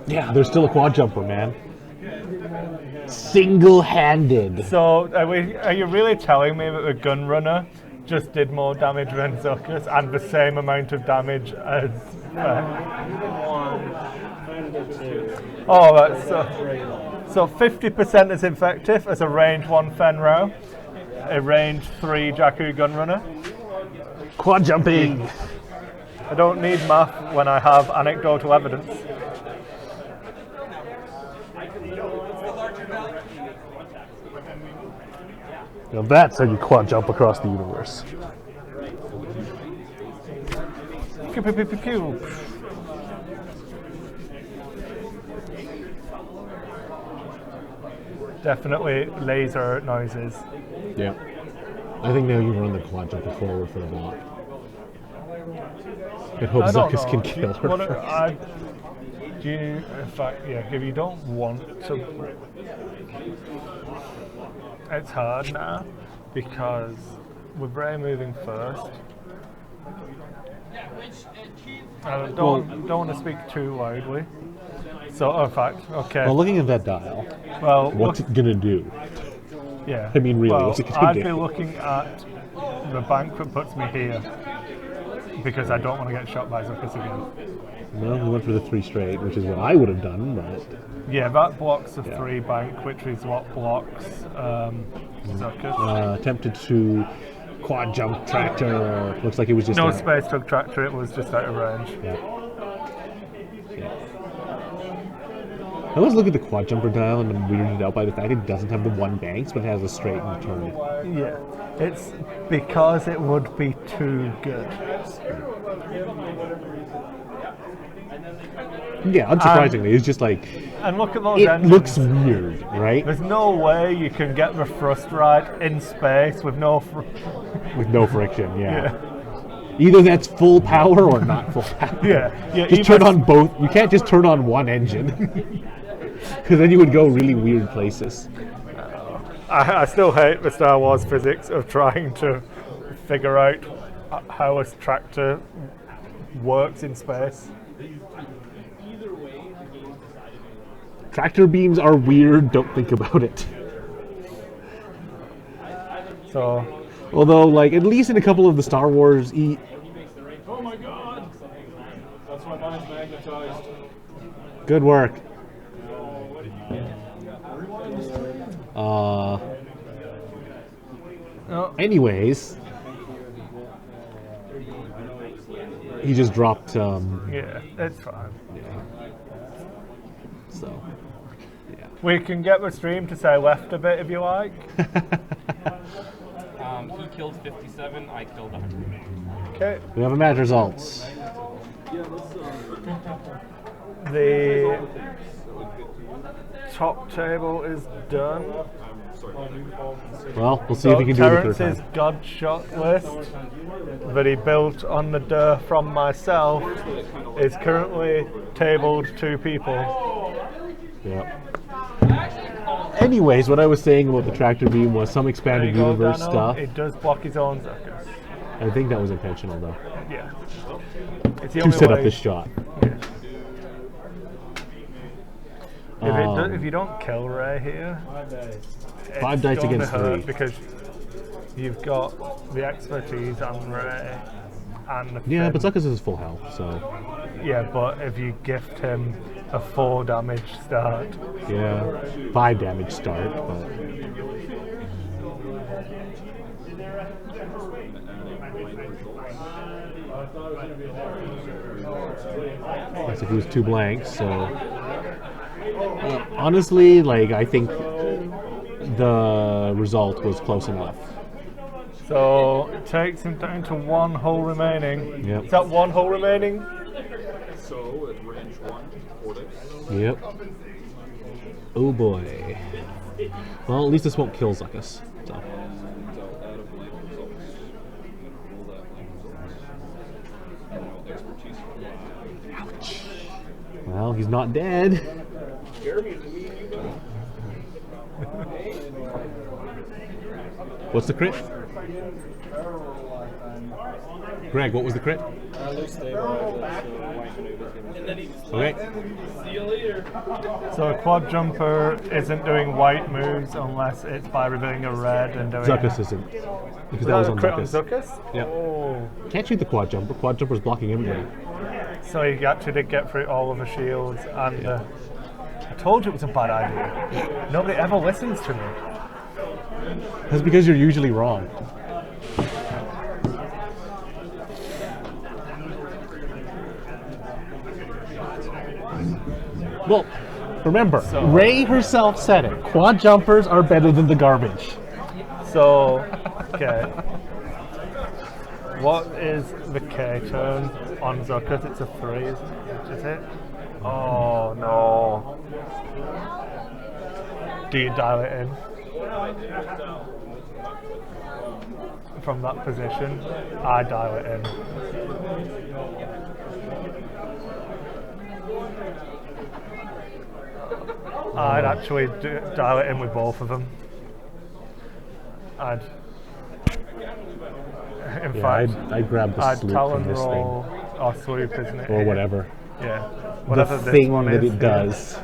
B: Yeah, there's still a quad jumper, man. Single-handed.
A: So, are you really telling me that the gun runner just did more damage than Zuckus and the same amount of damage as Fen? Oh, that's so 50% as effective as a range 1 Fen row, a range 3 Jakku gun runner.
B: Quad jumping.
A: I don't need math when I have anecdotal evidence.
B: Now that's how you quad jump across the universe.
A: Pew, pew, pew, pew, pew. Definitely laser noises.
B: Yeah. I think now you run the quad jumper forward for the block. And hope
A: I don't
B: Zuckus
A: know.
B: can
A: Do
B: kill
A: you-
B: her.
A: what-
B: first.
A: do you, in fact, yeah, if you don't want to, it's hard now because with Ray moving first, I don't want to speak too loudly. So, in fact, okay.
B: Well, looking at that dial,
A: Well,
B: what's it gonna do?
A: yeah.
B: I mean, really,
A: well,
B: what's it gonna
A: I'd
B: do?
A: be looking at the bank that puts me here because I don't want to get shot by Zuckus again.
B: Well, we went for the 3 straight, which is what I would have done, but
A: Yeah, that blocks the
B: Yeah.
A: 3 bank, which is what blocks Zuckus.
B: attempted to quad jump tractor. Looks like it was just
A: No
B: a-
A: space tug tractor, it was just out of range.
B: Yeah. Yeah. I always look at the quad jumper dial and I'm weirded out by the fact it doesn't have the 1 banks, but it has a straight and a turn.
A: Yeah, it's because it would be too good.
B: Yeah, unsurprisingly, it's just like
A: And look at those
B: it
A: engines.
B: looks weird, right?
A: There's no way you can get the thrust right in space with no.
B: With no friction. Yeah.
A: Yeah.
B: Either that's full power or not full power.
A: Yeah, yeah,
B: Just turn
A: either-
B: on both. You can't just turn on one engine, because then you would go really weird places.
A: I still hate the Star Wars physics of trying to figure out how a tractor works in space.
B: Tractor beams are weird. Don't think about it.
A: So,
B: Although, like, at least in a couple of the Star Wars
E: Oh my god! That's why mine's magnetized.
B: good work.
A: Oh,
B: Anyways, he just dropped.
A: yeah, it's fine.
B: So,
A: We can get the stream to say left a bit if you like.
G: He killed 57, I killed 100.
A: Okay.
B: we have a match results.
A: The top table is done.
B: Well, we'll see if we can do it the third
A: Terrence's
B: time.
A: God shot list that he built on the der from myself is currently tabled 2 people.
B: Yeah. Anyways, what I was saying about the tractor beam was some
A: There
B: expanded
A: you go,
B: universe
A: Dano.
B: stuff.
A: It does block his own Zuckus.
B: I think that was intentional, though,
A: Yeah. It's the
B: to
A: only
B: set
A: way.
B: up this shot.
A: If you don't kill Ray here,
B: 5 dice
A: gonna
B: against
A: hurt
B: 3.
A: because you've got the expertise on Ray and the
B: Yeah,
A: fin.
B: but Zuckus is full health, so
A: Yeah, but if you gift him a 4 damage start,
B: yeah, 5 damage start. But that's if he was 2 blanks. So honestly, like I think the result was close enough.
A: so it takes him down to 1 hull remaining.
B: Yep.
A: Is that 1 hull remaining?
C: So at range 1, 4 dice.
B: Yep. Oh boy. Well, at least this won't kill Zuckus. So.
C: So out of blank results. Roll that blank results. Now expertise.
B: Well, he's not dead. What's the crit? Greg, what was the crit? Okay.
A: So a quad jumper isn't doing white moves unless it's by revealing a red and doing
B: Zuckus isn't. Because that was on
A: crit on
B: Zuckus.
A: Zuckus?
B: Yep.
A: Oh.
B: Can't shoot the quad jumper. Quad jumper's blocking everybody.
A: So he actually did get through all of the shields and I told you it was a bad idea. Nobody ever listens to me.
B: That's because you're usually wrong. Well, remember, Ray herself said it. Quad jumpers are better than the garbage.
A: So, okay. What is the K turn on Zuckus? It's a 3, is it? Oh no. Do you dial it in? From that position? I dial it in. I'd actually dial it in with both of them. In fact,
B: I'd grab the
A: I'd
B: sloop
A: talon
B: from this
A: roll or swoop, isn't it?
B: thing. Or whatever.
A: Yeah.
B: The
A: Whatever this
B: thing
A: one
B: that
A: is,
B: it
A: yeah.
B: does.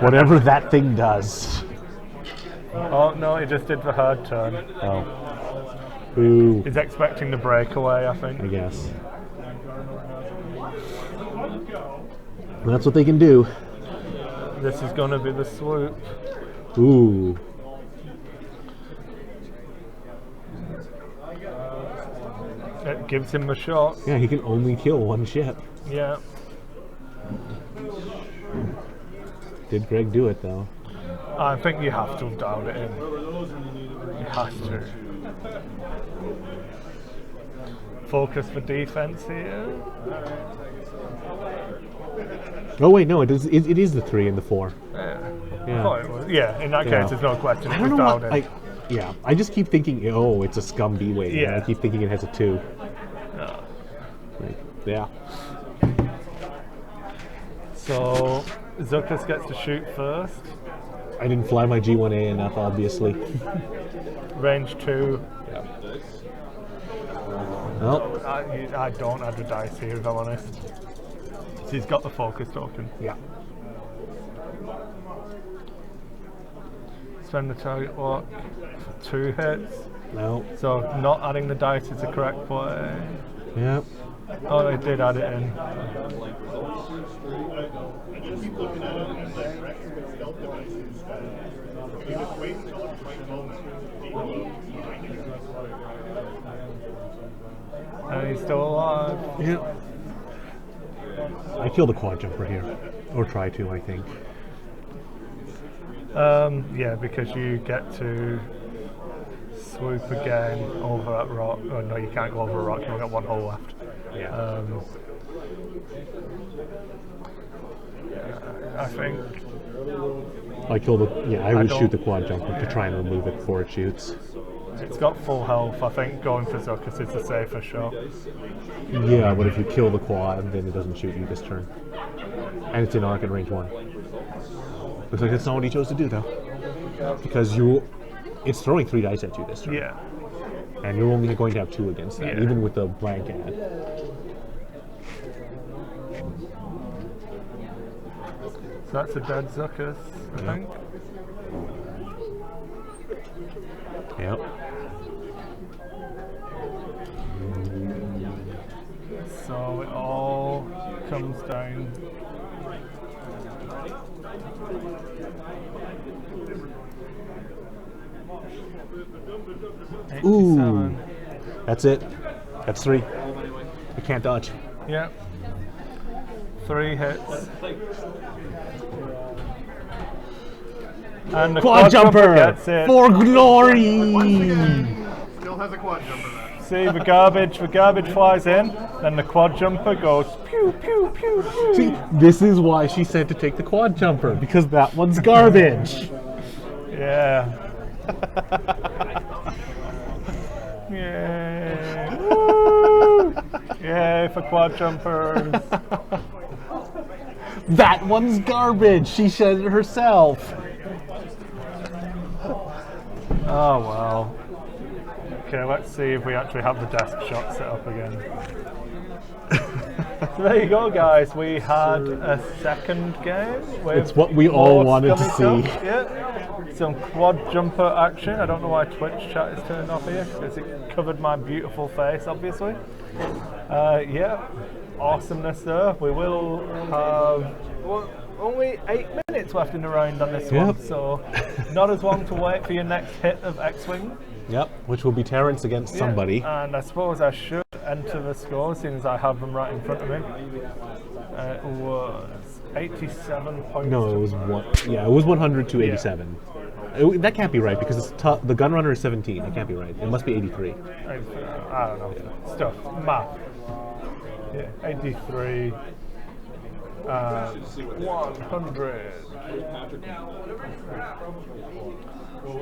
B: Whatever that thing does.
A: Oh no, he just did the hard turn.
B: Oh. Ooh,
A: He's expecting the breakaway, I
B: I
A: think.
B: guess. That's what they can do.
A: This is going to be the swoop.
B: Ooh.
A: It gives him the shot.
B: Yeah, he can only kill 1 ship.
A: Yeah.
B: Did Greg do it though?
A: I think you have to have dialed it in. You have to. Focus for defense here.
B: Oh wait, no, it is the 3 and the 4.
A: Yeah.
B: Yeah.
A: Oh, it was- yeah, in that
B: Yeah.
A: case, there's no question.
B: I
A: It
B: don't
A: was
B: know
A: dialed
B: what.
A: in.
B: I just keep thinking, oh, it's a scum B-wing.
A: Yeah.
B: I keep thinking it has a 2.
A: No.
B: Like, yeah.
A: So, Zuckus gets to shoot first.
B: I didn't fly my G1A enough, obviously.
A: Range 2.
B: Well,
A: I don't add the dice here, if I'm honest. So he's got the focus token.
B: yeah.
A: Spend the target lock for 2 hits.
B: No.
A: So not adding the dice is the correct play.
B: Yeah.
A: Oh, they did add it in. And he's still alive.
B: Yeah. I kill the quad jumper here, or try to, I think.
A: Yeah, because you get to swoop again over that rock. Oh no, you can't go over a rock. You've only got one hole left.
B: Yeah.
A: I think
B: I kill the. Yeah, I would
A: don't-
B: shoot the quad jumper to try and remove it before it shoots.
A: it's got full health. I think going for Zuckus is the safer shot.
B: Yeah, but if you kill the quad, then it doesn't shoot you this turn. And it's in arc at range 1. Looks like that's not what he chose to do, though. Because it's throwing 3 dice at you this turn.
A: Yeah.
B: And you're only going to have 2 against that,
A: Yeah.
B: even with the blank ad.
A: So that's a dead Zuckus, I think.
B: Yep.
A: So it all comes down.
B: Ooh. That's it. That's 3. You can't dodge.
A: Yep. 3 hits. And the
B: Quad jumper!
A: gets it.
B: For glory!
F: Still has a quad jumper left.
A: See the garbage flies in, then the quad jumper goes pew pew pew pew.
B: See, this is why she said to take the quad jumper, because that one's garbage.
A: Yeah. Yay! Woo! Yay for quad jumpers.
B: That one's garbage. She said it herself.
A: Oh well. Okay, let's see if we actually have the desk shot set up again. So there you go, guys. We had a second game. With
B: It's what we all
A: more
B: wanted to
A: scummy
B: see.
A: stuff. Yeah. Some quad jumper action. I don't know why Twitch chat is turned off here because it covered my beautiful face, obviously. Yeah, awesomeness there. We will have only 8 minutes left in the round on this one,
B: Yep.
A: so not as long to wait for your next hit of X-Wing.
B: Yep, which will be Terrence against somebody.
A: Yeah, and I suppose I should enter the score since I have them right in front of me. It was 87 points.
B: No, it was one. Yeah, it was 100 to 87. That can't be right because it's the Gunrunner is 17. It can't be right. It must be 83.
A: I don't know. Stuff. Math. Yeah, 83. 100.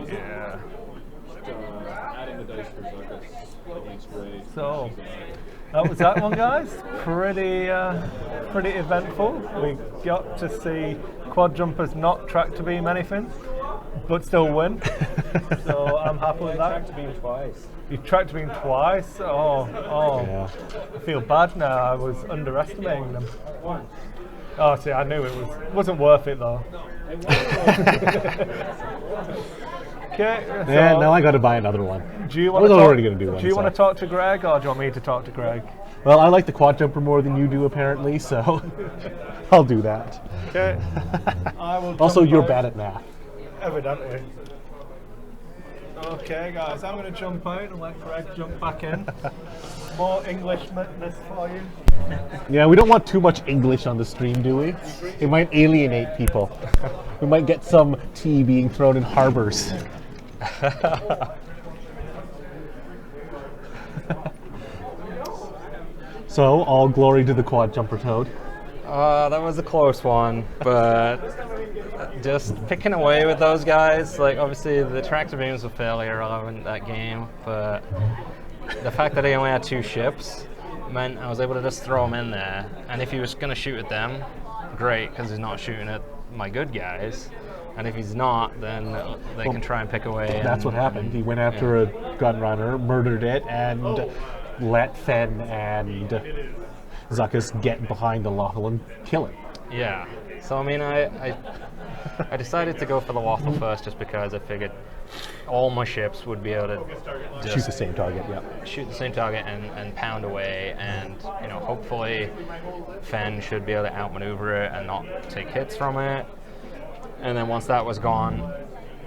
A: Yeah.
C: Adding the dice for Zuckus against Ray.
A: So that was that one, guys. Pretty eventful. We got to see quad jumpers not tractor beam anything, but still win. So I'm happy with that.
D: Tractor beam twice.
A: You tractor beam twice. Oh.
B: Yeah.
A: I feel bad now. I was underestimating them. Oh, see, I knew it wasn't worth it though. Okay. So
B: Yeah, now I got to buy another one.
A: do you
B: I
A: want
B: was
A: to
B: already going to do one.
A: Do you want
B: so.
A: to talk to Greg, or do you want me to talk to Greg?
B: Well, I like the quad jumper more than you do, apparently, so I'll do that.
A: Okay. I will.
B: Also,
A: jump
B: you're
A: out.
B: bad at math.
A: Evidently. Okay, guys, I'm going to jump out and let Greg jump back in. More Englishness for you.
B: Yeah, we don't want too much English on the stream, do we? It might alienate people. We might get some tea being thrown in harbors. So, all glory to the quad jumper Toad.
I: That was a close one, but just picking away with those guys, like obviously the tractor beams were fairly irrelevant that game, but the fact that he only had 2 ships meant I was able to just throw him in there, and if he was going to shoot at them, great, because he's not shooting at my good guys, and if he's not, then they can try and pick away.
B: That's what happened. He went after a gun runner, murdered it, and let Fen and Zuckus get behind the Lothal and kill it.
I: Yeah. So I mean, I decided to go for the Waffle first, just because I figured all my ships would be able to just
B: Shoot the same target, yeah.
I: shoot the same target and pound away, and hopefully Fen should be able to outmaneuver it and not take hits from it. And then once that was gone,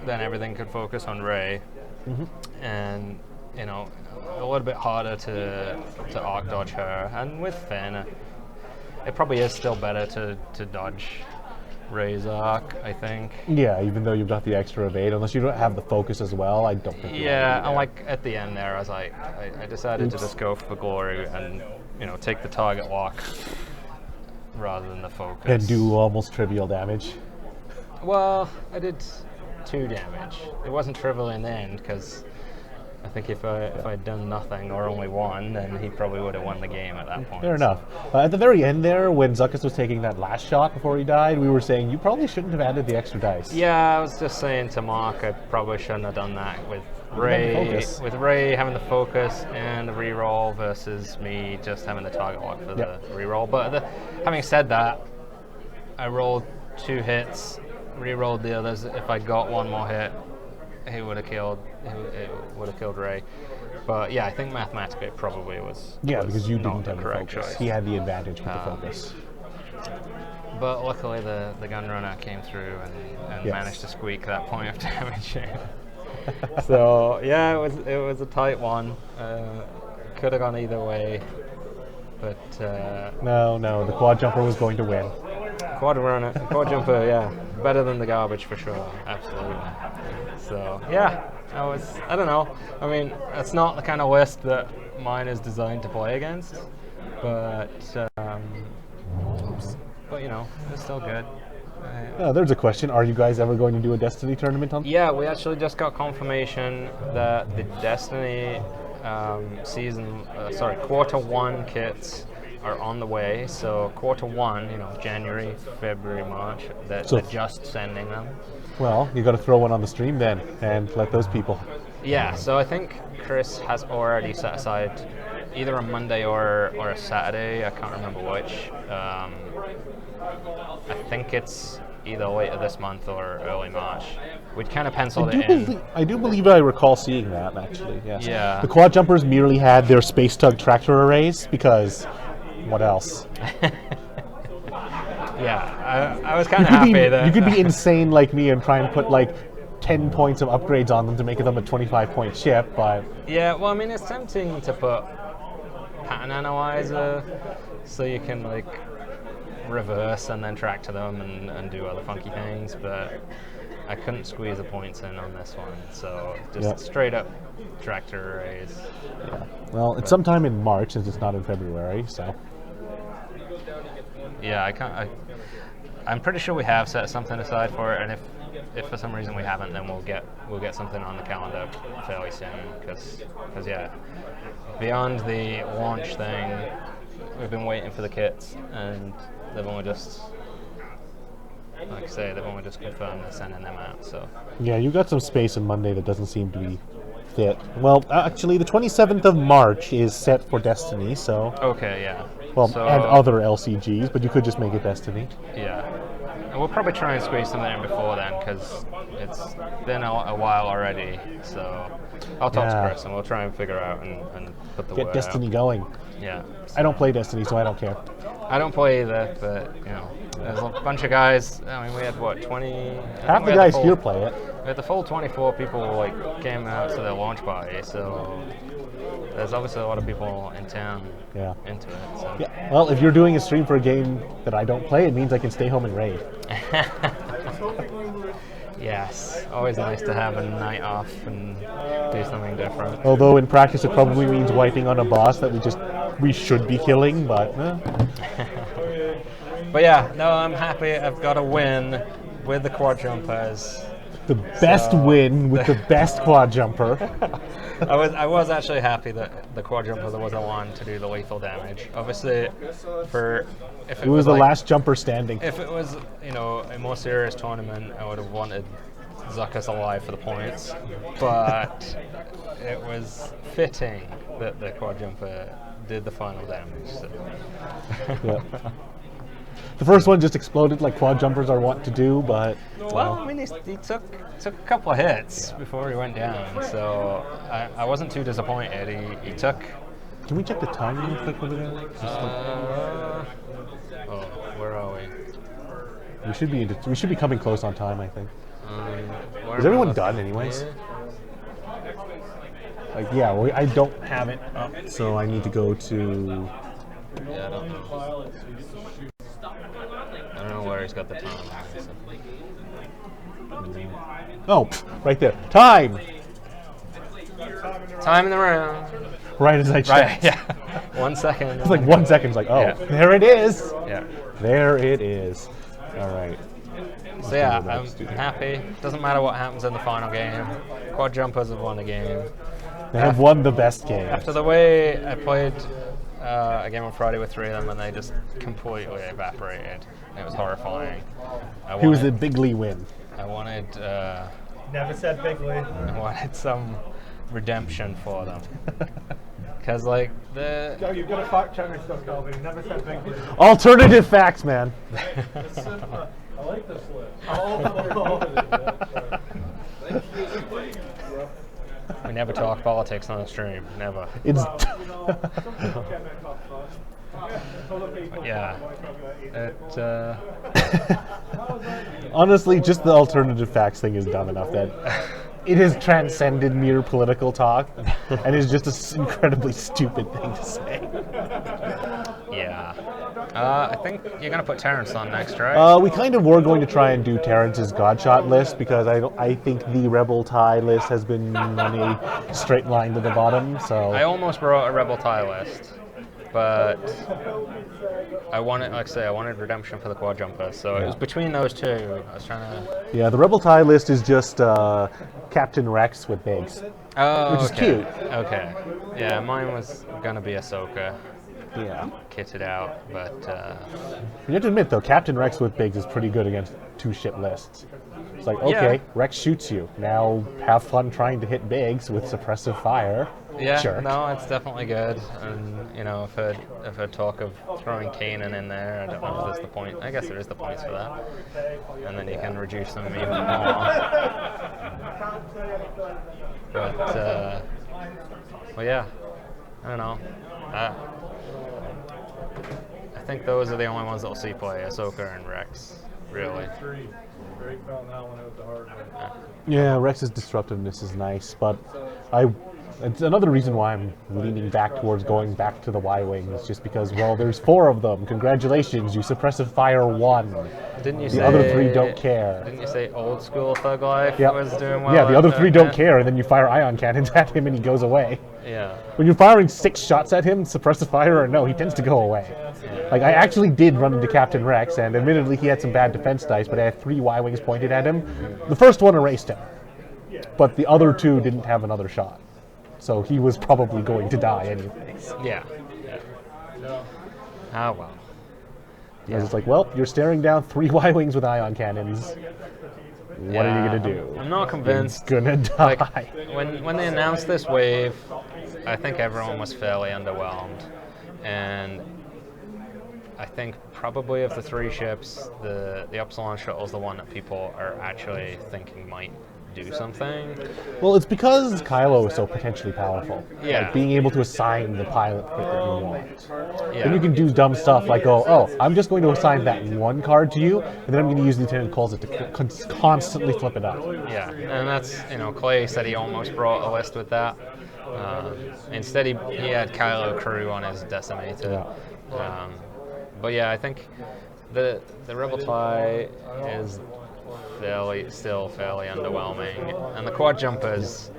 I: then everything could focus on Ray. And, you know, a little bit harder to arc dodge her. And with Finn, it probably is still better to dodge Ray's arc, I think.
B: Yeah, even though you've got the extra evade, unless you don't have the focus as well, I don't think.
I: Yeah, and like at the end there, I was like, I decided to just go for glory and, you know, take the target lock rather than the focus.
B: And do almost trivial damage.
I: Well, I did 2 damage. It wasn't trivial in the end because I think if I'd done nothing or only 1, then he probably would have won the game at that point.
B: Fair enough. At the very end there, when Zuckuss was taking that last shot before he died, we were saying you probably shouldn't have added the extra dice.
I: Yeah, I was just saying to Mark, I probably shouldn't have done that with Ray.
B: Focus.
I: With Ray having the focus and the reroll versus me just having the target lock for the reroll. But having said that, I rolled 2 hits, rerolled the others. If I got 1 more hit, he would have killed. It would have killed Ray. But yeah, I think mathematically it probably was.
B: Yeah, because you
I: not
B: didn't have the
I: correct
B: focus.
I: choice.
B: He had the advantage with the focus.
I: But luckily the gun runner came through and
B: Yes.
I: managed to squeak that point of damage in. So yeah, it was a tight one. Could have gone either way, but
B: No, the quad jumper was going to win.
I: quad jumper, yeah, better than the garbage for sure, absolutely. So yeah, I don't know. I mean, it's not the kind of list that mine is designed to play against, but you know, it's still good.
B: There's a question. Are you guys ever going to do a Destiny tournament on?
I: Yeah, we actually just got confirmation that the Destiny quarter 1 kits are on the way. So quarter 1, you know, January, February, March, they're just sending them.
B: Well, you got to throw one on the stream then, and let those people.
I: Yeah, so I think Chris has already set aside either a Monday or a Saturday. I can't remember which. I think it's either later this month or early March. We'd kind of penciled it in.
B: I do believe I recall seeing that, actually. Yes.
I: Yeah.
B: The quad jumpers merely had their space tug tractor arrays because what else?
I: Yeah, I was kind of happy that
B: you could be insane like me and try and put like 10 points of upgrades on them to make them a 25-point ship, but
I: yeah, well, I mean, it's tempting to put pattern analyzer so you can like reverse and then track to them and do other funky things, but I couldn't squeeze the points in on this one, so just straight up tractor arrays.
B: Yeah. Well, it's sometime in March since it's not in February, so.
I: Yeah, I'm pretty sure we have set something aside for it, and if for some reason we haven't, then we'll get something on the calendar fairly soon. Because yeah, beyond the launch thing, we've been waiting for the kits, and they've only just, like I say, they've only just confirmed they're sending them out. So
B: yeah, you got some space on Monday that doesn't seem to be fit. Well, actually, the 27th of March is set for Destiny, so.
I: Okay, yeah.
B: Well,
I: so,
B: and other LCGs, but you could just make it Destiny.
I: Yeah. And we'll probably try and squeeze something in before then, because it's been a while already. So I'll talk to Chris, and we'll try and figure out and put the word
B: Get Destiny
I: out.
B: going.
I: Yeah.
B: I don't play Destiny, so I don't care.
I: I don't play either, but you know, there's a bunch of guys. I mean, we had what, 20?
B: Half the guys here play it.
I: We had the full 24 people like came out to their launch party, so there's obviously a lot of people in town into it. So.
B: Yeah. Well, if you're doing a stream for a game that I don't play, it means I can stay home and raid.
I: Yes, always nice to have a night off and do something different.
B: Although in practice it probably means wiping on a boss that we should be killing, but.
I: But yeah, no, I'm happy. I've got a win with the quad jumpers.
B: The best win with the best quad jumper.
I: I was actually happy that the quad jumper was the one to do the lethal damage. Obviously, if it
B: was the
I: like,
B: last jumper standing.
I: If it was, you know, a more serious tournament, I would have wanted Zuckuss alive for the points. But it was fitting that the quad jumper did the final damage. So.
B: Yeah. The first one just exploded like quad jumpers are wont to do, but...
I: Well, I mean, he took a couple of hits before he went down, so I wasn't too disappointed. He took...
B: Can we check the time real quick over there?
I: where are we?
B: We should be coming close on time, I think.
I: Where
B: Is
I: am I
B: everyone
I: looking?
B: done, anyways?
I: Yeah.
B: Like, yeah, well, I don't have it up, so I need to go to.
I: Yeah, I don't know. I don't know where he's got the time.
B: Oh, right there. Time.
I: Time in the room.
B: Right as I
I: Right.
B: checked.
I: Yeah. 1 second.
B: It's like 1 second. It's like, oh,
I: Yeah.
B: there it is.
I: Yeah.
B: There it is. All right.
I: So yeah, I'm happy. Doesn't matter what happens in the final game. Quad jumpers have won the game.
B: They have won the best game.
I: After the way I played a game on Friday with 3 of them, and they just completely evaporated. It was horrifying.
B: He was a bigly win.
I: I wanted.
A: Never said bigly.
I: I wanted some redemption for them. Because like the
A: Joe, you've got to fact check this stuff, Calvin. You never said bigly.
B: Alternative facts, man.
E: I like this list.
I: we never talk politics on the stream. Never.
B: It's
I: Yeah. It,
B: honestly just the alternative facts thing is dumb enough that it has transcended mere political talk and is just an incredibly stupid thing to say.
I: yeah. I think you're gonna put Terrence on next, right?
B: We kind of were going to try and do Terrence's Godshot list because I think the Rebel Tie list has been on a straight line to the bottom. So
I: I almost brought a Rebel Tie list, but I wanted, like I say, I wanted redemption for the quad jumper. So it was between those two. I was trying to.
B: yeah, the Rebel Tie list is just Captain Rex with Biggs.
I: Oh,
B: Which is
I: okay.
B: cute.
I: Okay. Yeah, mine was gonna be Ahsoka
B: Yeah.
I: kitted out, but
B: You have to admit though, Captain Rex with Biggs is pretty good against 2-ship lists. It's like, okay,
I: Yeah.
B: Rex shoots you. Now have fun trying to hit Biggs with suppressive fire.
I: yeah,
B: Jerk.
I: no, it's definitely good. And you know, I've heard talk of throwing Kanan in there. I don't know if there's the point. I guess there is the points for that. And then you can reduce them even more. But well, yeah, I don't know. I think those are the only ones that'll see play: Ahsoka and Rex. Really.
E: Drake found that one out the hard way.
B: Yeah, Rex's disruptiveness is nice, but it's another reason why I'm leaning back towards going back to the Y-Wings, just because, well, there's 4 of them. Congratulations, you suppressive fire 1.
I: Didn't you
B: The
I: say
B: other 3 don't care.
I: Didn't you say old school Thug Life
B: Yep.
I: was doing well?
B: Yeah, the
I: at
B: other 3 don't
I: that?
B: care, and then you fire ion cannons at him and he goes away.
I: Yeah.
B: When you're firing 6 shots at him, suppressive fire or no, he tends to go away. Like, I actually did run into Captain Rex, and admittedly he had some bad defense dice, but I had 3 Y-Wings pointed at him. The first one erased him, but the other 2 didn't have another shot. So he was probably going to die anyways.
I: Yeah. Ah, well.
B: I was just like, well, you're staring down 3 Y-Wings with ion cannons. What are you gonna do?
I: I'm not convinced.
B: You're gonna die.
I: Like, when they announced this wave, I think everyone was fairly underwhelmed. And I think probably of the 3 ships, the Upsilon shuttle is the one that people are actually thinking might do something.
B: Well, it's because Kylo is so potentially powerful.
I: Yeah.
B: Like, being able to assign the pilot that you want.
I: Yeah.
B: Then you can do dumb stuff like, oh, I'm just going to assign that 1 card to you, and then I'm going to use Lieutenant Calls it to constantly flip it up.
I: Yeah, and that's, Clay said he almost brought a list with that. Instead, he had Kylo Crew on his decimator. But yeah, I think the Rebel Tie is still fairly underwhelming, and the quad jumpers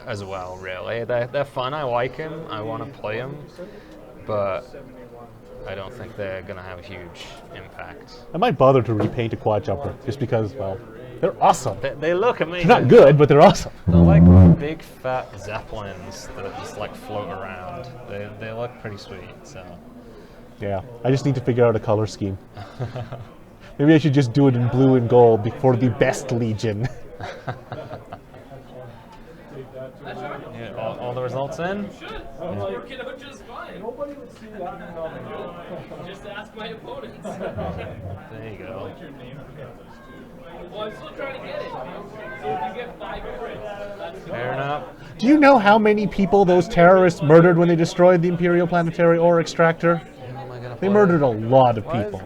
I: as well. Really, they're fun. I like them. I want to play them, but I don't think they're gonna have a huge impact.
B: I might bother to repaint a quad jumper just because, well, they're awesome.
I: They look amazing.
B: They're not good, but they're awesome.
I: They're like big fat zeppelins that just like float around. They look pretty sweet. So
B: Yeah, I just need to figure out a color scheme. Maybe I should just do it in blue and gold for the best Legion.
I: yeah, all the results in.
G: Working out just fine.
E: Nobody would see that coming.
G: Just ask my opponents.
I: There you go.
G: Well, I'm still trying to get it. So if you get 5 crits, that's good.
I: Fair enough.
B: Do you know how many people those terrorists murdered when they destroyed the Imperial Planetary Ore Extractor?
I: How am I gonna
B: They
I: play?
B: murdered a lot of people.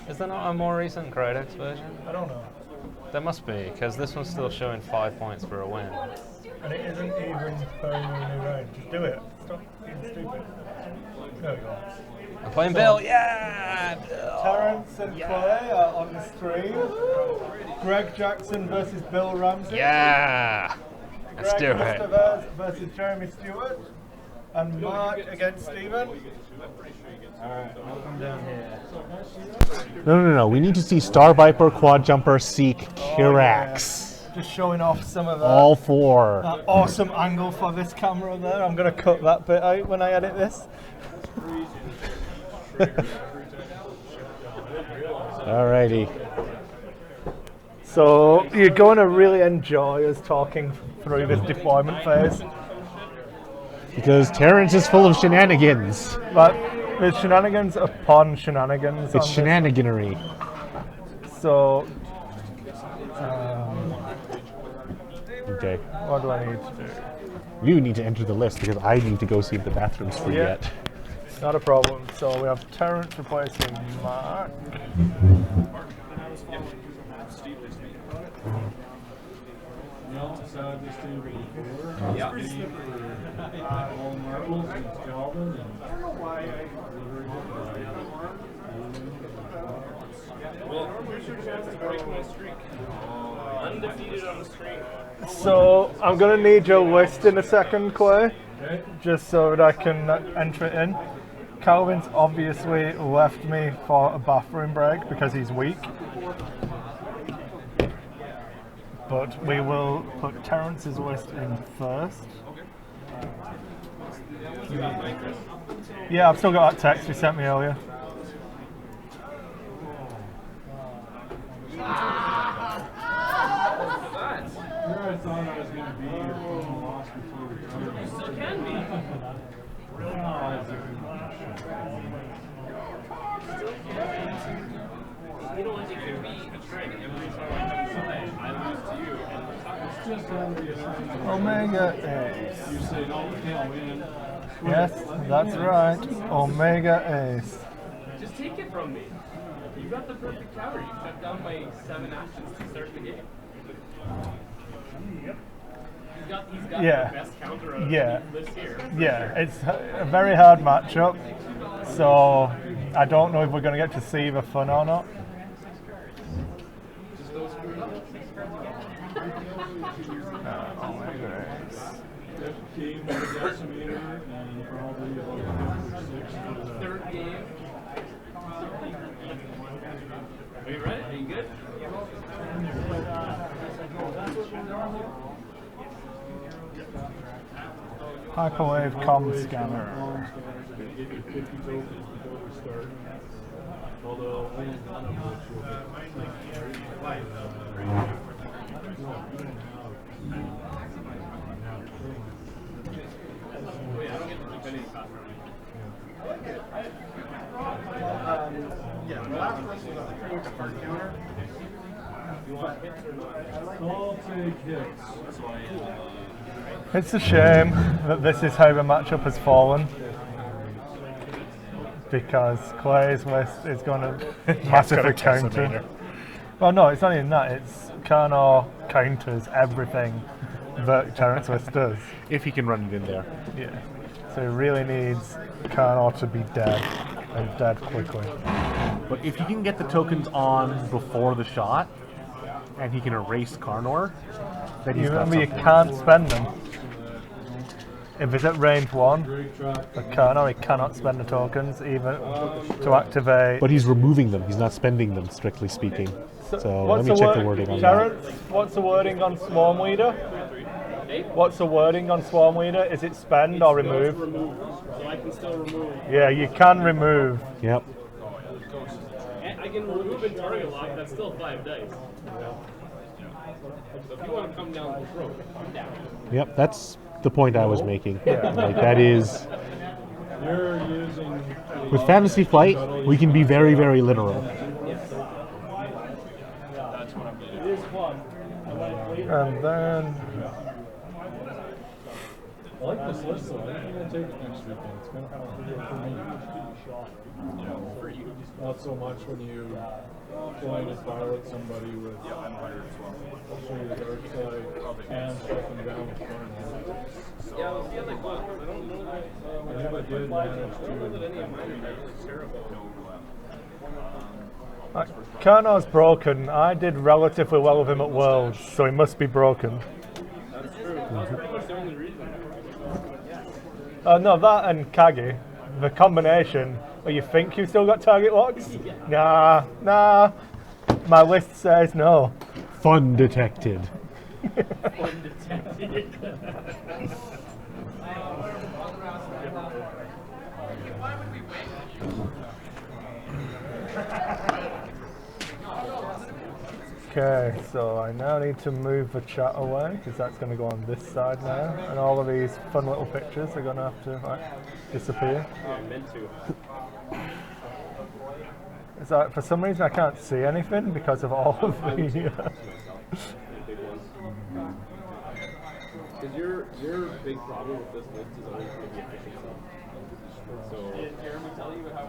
I: Is Is there not a more recent Codex version?
A: I don't know.
I: There must be, because this one's still showing 5 points for a win.
A: And it isn't even playing in a new range. Just do it. Stop being stupid. There we go.
I: I'm playing Bill, yeah!
A: Terrence and Clay are on the stream. Greg Jackson versus Bill Ramsey.
I: Yeah! Let's do
A: Greg
I: it.
A: Estevez versus Jeremy Stewart. And Mark against Steven.
B: No. We need to see Star Viper, Quad Jumper, Seek, Kirax.
A: Just showing off some of that.
B: All 4.
A: That awesome angle for this camera there. I'm going to cut that bit out when I edit this.
B: Alrighty.
A: So you're going to really enjoy us talking through this deployment phase.
B: Because Terrence is full of shenanigans.
A: But there's shenanigans upon shenanigans.
B: It's
A: on this.
B: shenaniganery.
A: So,
B: Okay.
A: what do I need to do?
B: You need to enter the list because I need to go see if the bathroom's free
A: Yeah.
B: yet.
A: Not a problem. So we have Terrence replacing Mark.
E: No, so just do before. Yeah. All marbles and Calvin and
G: Well, here's your chance to break my streak. Undefeated on the streak.
A: So I'm going to need your list in a second, Clay, just so that I can enter it in. Calvin's obviously left me for a bathroom break because he's weak. But we will put Terrence's list in first. Yeah, I've still got that text you sent me earlier.
E: I thought I was going to be your phone lost before retirement. You still can be.
G: You know what? You can be a train. Every time I lose to you, and
E: It's just obvious.
A: Omega Ace.
E: You say, no, we can't win.
A: Yes, that's right. Omega Ace.
G: just take it from me. You got the perfect counter. You cut down my 7 actions to start the game. He's got
A: Yeah.
G: the best counter of
A: Yeah.
G: this here.
A: Yeah, it's a very hard matchup. So I don't know if we're going to get to see the fun or not.
E: Game with a decimator and probably about 5 or 6 for the
G: Third game. Are you ready? Are you good?
A: Hyperwave comm scanner.
E: get your 50 tokens before we start. Although only one of which will
G: Wait, I don't get to keep any cost.
H: Yeah, the last one was pretty much a hard counter.
E: I'll take hits.
A: It's a shame that this is how the matchup has fallen. Because Clay's list is going to massively counter. Well, no, it's not even that. It's Karnor counters everything that Terrence list does.
B: If he can run it in there.
A: Yeah. So he really needs Karnor to be dead, and dead quickly.
B: But if he can get the tokens on before the shot, and he can erase Karnor, then he's
A: You
B: got
A: remember you
B: something.
A: can't spend them. If it's at range 1, for Karnor, he cannot spend the tokens even to activate.
B: But he's removing them. He's not spending them, strictly speaking. So let
A: what's
B: me check the
A: word-
B: wording on
A: Terrence,
B: that.
A: what's the wording on Swarm Leader? What's the wording on Swarm Leader? Is it spend or remove?
G: So I can still remove.
A: Yeah, you can remove.
B: Yep.
G: And I can remove and target lock. That's still 5 dice. So if you want to come down the throat, come down.
B: Yep, that's the point I was making. Like that is,
E: You're using
B: with Fantasy Flight, we can be very, very literal.
A: And then
E: this list though. I think I'm gonna take it next weekend. It's kind of hard to do it for me. Not so much when you flying and pilot somebody with I'll show you the dark side and stepping down with Cornwall. I never did manage to.
A: Karnar's broken. I did relatively well with him at Worlds, so he must be broken.
C: That's true. That's pretty much the only reason.
A: No, that and Kagi, the combination where you think you still got target locks. Nah. My list says no.
B: Fun detected.
A: Okay, so I now need to move the chat away because that's going to go on this side now, and all of these fun little pictures are going to have to disappear.
G: Yeah, meant to.
A: It's like, for some reason I can't see anything because of all of the...
C: Because your big problem with this list is always going to be efficiency. So, did Jeremy tell you how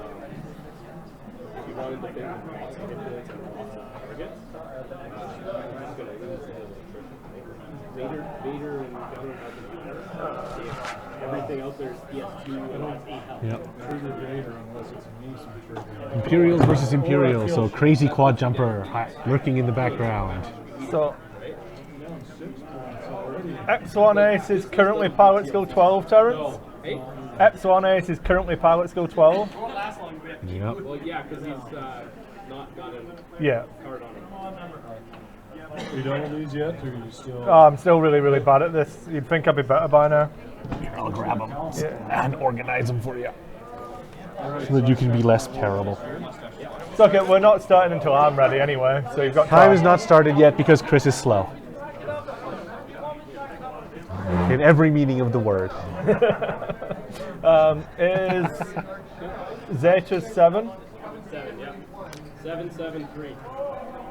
C: if you wanted to think of lots of hit points and lots of targets, you're just going to lose the attrition. Vader and Gunner doesn't matter. Everything else there's PS2 and that's 8 health.
B: Yep.
E: Trigger Vader unless it's me some trigger.
B: Imperials versus Imperials, so crazy quad jumper lurking in the background.
A: So, Epsilon Ace is currently pilot skill 12, Terrence. Epsilon Ace is currently pilot skill 12.
B: Yep.
C: Well, yeah, because he's not got a
A: Yeah.
C: card on him.
E: You done with these yet, or you still?
A: Oh, I'm still really, really bad at this. You'd think I'd be better by now.
B: I'll grab them and organize them for you. So that you can be less terrible.
A: It's okay, we're not starting until I'm ready anyway, so you've got
B: Time is not started yet because Chris is slow. In every meaning of the word.
A: Is Zeta 7?
C: 7, yeah. 773.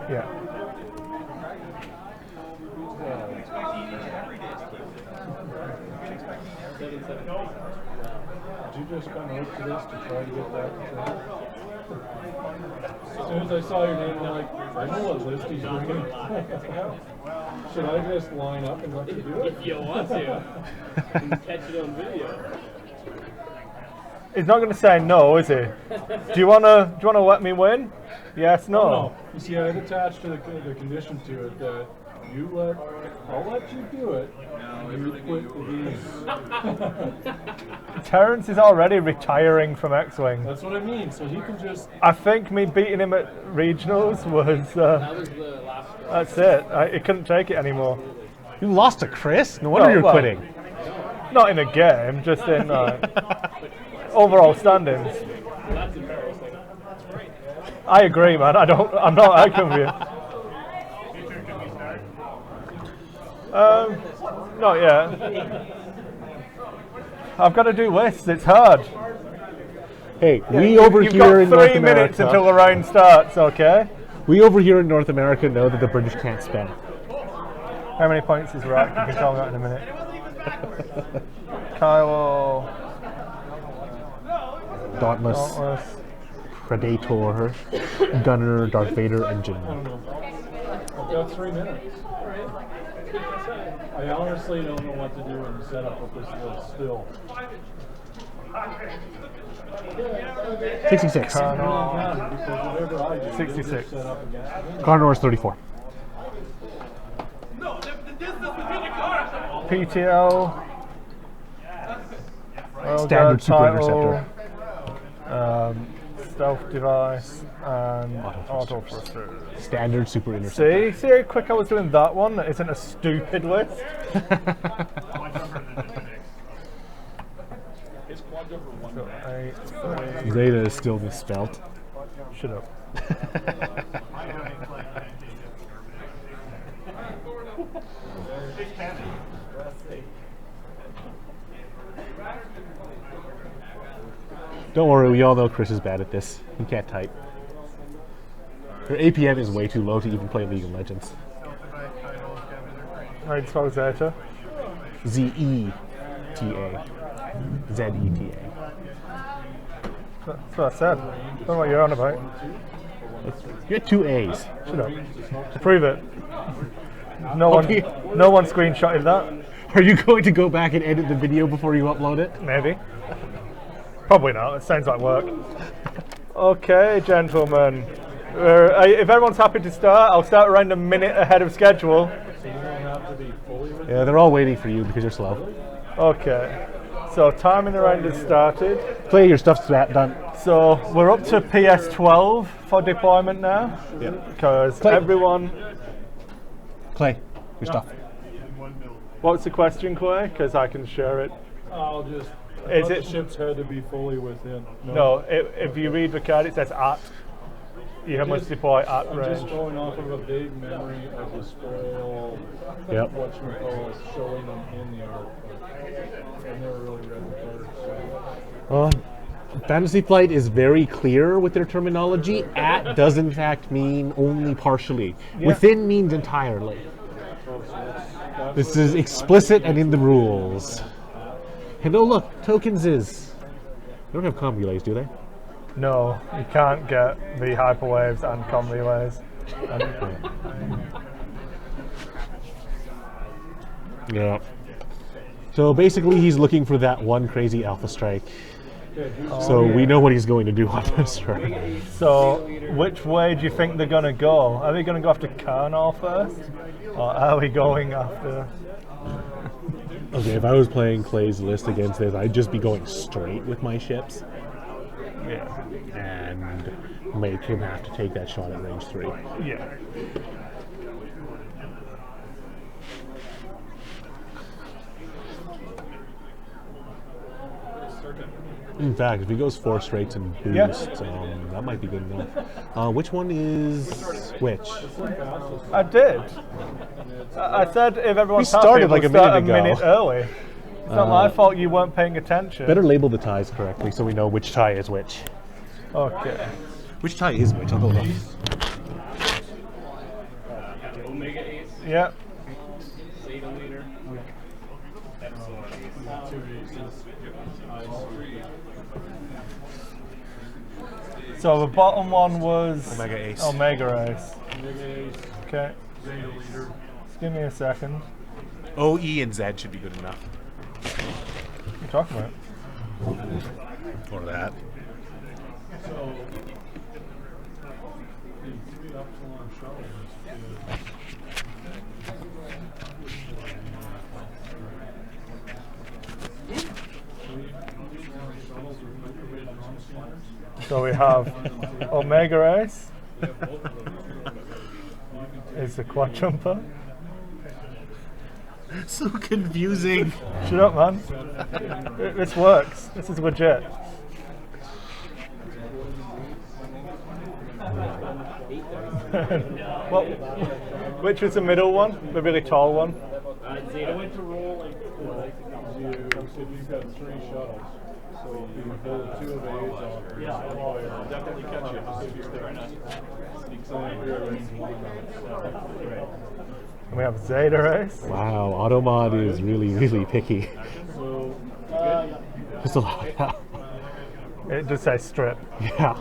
A: Yeah.
E: Did you just come out to this to try to get that track? As soon as I saw your name, I'm like, I know what list he's bringing. Should I just line up and let you do it?
C: If you want to. You can catch it on video.
A: He's not going to say no, is he? Do you wanna let me win? Yes, no.
E: No. You see, I'd attached to the condition to it that I'll let you do it. You quit these.
A: Terrence is already retiring from X-Wing.
E: That's what I mean. So he can just.
A: I think me beating him at regionals was.
C: That was the last straw.
A: That's it. He couldn't take it anymore.
B: You lost to Chris? No wonder you're
A: well,
B: quitting.
A: Not in a game, just in overall standings.
C: That's embarrassing.
A: I agree, man. I'm not arguing with you. Not yet. I've got to do lists. It's hard.
B: Hey, we over
A: You've
B: here in
A: got
B: North
A: 3 minutes
B: America.
A: until the round starts. Okay.
B: We over here in North America know that the British can't spell.
A: How many points is Rack? You can tell me that in a minute. Kylo.
B: Dauntless, Predator, Gunner, Darth Vader, Engine.
E: I don't know. I've got 3 minutes. I honestly don't know what to do in the setup with this list still.
B: 66.
E: Because whatever I do,
A: 66.
E: set up against
B: Carnor is 34.
A: PTL.
B: Standard Super
A: Interceptor. Stealth device and auto thruster.
B: Standard Super Interceptor.
A: See how quick I was doing that one? That isn't a stupid list. So 8, 3.
B: Zeta is still misspelled.
A: Shut up.
B: Don't worry, we all know Chris is bad at this. He can't type. Her APM is way too low to even play League of Legends.
A: How do you spell Zeta?
B: ZE. Z-E-T-A. Z-E-T-A.
A: That's what I said. Don't know what you're on about.
B: You had 2 A's.
A: Shut up. To prove it. No one screenshotted that.
B: Are you going to go back and edit the video before you upload it?
A: Maybe. Probably not. It sounds like work. Okay, gentlemen. If everyone's happy to start, I'll start around a minute ahead of schedule.
B: Yeah, they're all waiting for you because you're slow.
A: Okay. So timing the round has started.
B: Play, your stuff's done.
A: So we're up to PS12 for deployment now.
B: Yeah.
A: Because
B: Clay.
A: everyone...
B: Clay, your stuff.
A: What's the question, Clay? Because I can share it.
E: I'll just.
A: Is
E: The
A: it...
E: ships had to be fully within.
A: No, if you read the card, it says at. You must deploy at
E: I'm
A: range.
E: just going off of a big memory of the spoil.
B: Yep.
E: Whatchamacallit showing them in the art. I never really read the cards. So.
B: Fantasy Flight is very clear with their terminology. At does in fact mean only partially. Within means entirely. This is explicit and in the rules. And oh look, tokens is... They don't have comm relays, do they?
A: No, you can't get the hyperwaves and comm relays.
B: Yeah. So basically he's looking for that one crazy alpha strike. So we know what he's going to do on this turn.
A: So, which way do you think they're going to go? Are they going to go after Karnal first? Or are we going after...
B: Okay, if I was playing Clay's list against this, I'd just be going straight with my ships.
A: Yeah.
B: And make him have to take that shot at range 3.
A: Yeah.
B: In fact, if he goes 4 straights and boosts, that might be good enough. Which one is which?
A: I did. I said if everyone's
B: We started
A: happy,
B: like
A: we'll
B: a
A: start
B: minute ago.
A: early. It's not my fault you weren't paying attention.
B: Better label the ties correctly so we know which tie is which.
A: Okay.
B: Which tie is which? I'll go look.
G: Omega Ace,
A: Yeah.
G: Zeta Leader, Epsilon Ace.
A: So the bottom one was
B: Omega Ace.
A: Omega Ace. Okay. Just give me a second.
B: O, E, and Z should be good enough.
A: What are you talking about?
B: Or that.
A: So we have Omega Ace. Is the quad jumper.
B: So confusing.
A: Shut up, man. This works. This is legit. Well, which was the middle one? The really tall one?
G: Zeta went to roll like
E: You said you've got 3 shuttles. So you can pull 2 of A's off. Yeah, I'll definitely catch you. Just if you stay right now.
A: And we have Zeta Ace.
B: Wow, Automod is really, really picky.
E: So,
B: Just allow that.
A: It just says strip.
B: Yeah.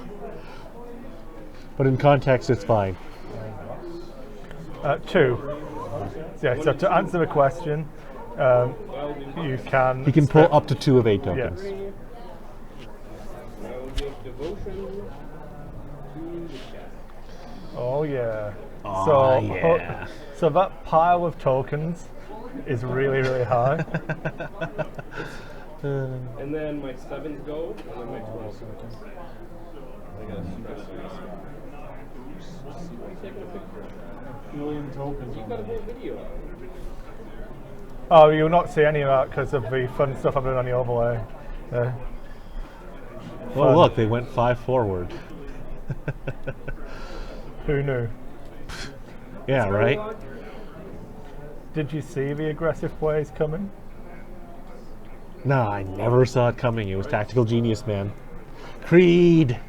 B: But in context, it's fine.
A: 2. Yeah, so to answer the question, you can...
B: He can pull up to 2 of 8 tokens.
A: Yes. Oh yeah.
B: Oh, yeah.
A: So that pile of tokens is really, really high.
G: and then my 7s go, and then my 12s. I got
E: million tokens.
G: You got a whole video out.
A: Oh, you'll not see any of that because of the fun stuff I've done on the overlay.
B: Well, look, they went 5 forward.
A: Who knew?
B: Yeah, right?
A: Did you see the aggressive plays coming?
B: No, I never saw it coming. It was tactical genius, man. Creed!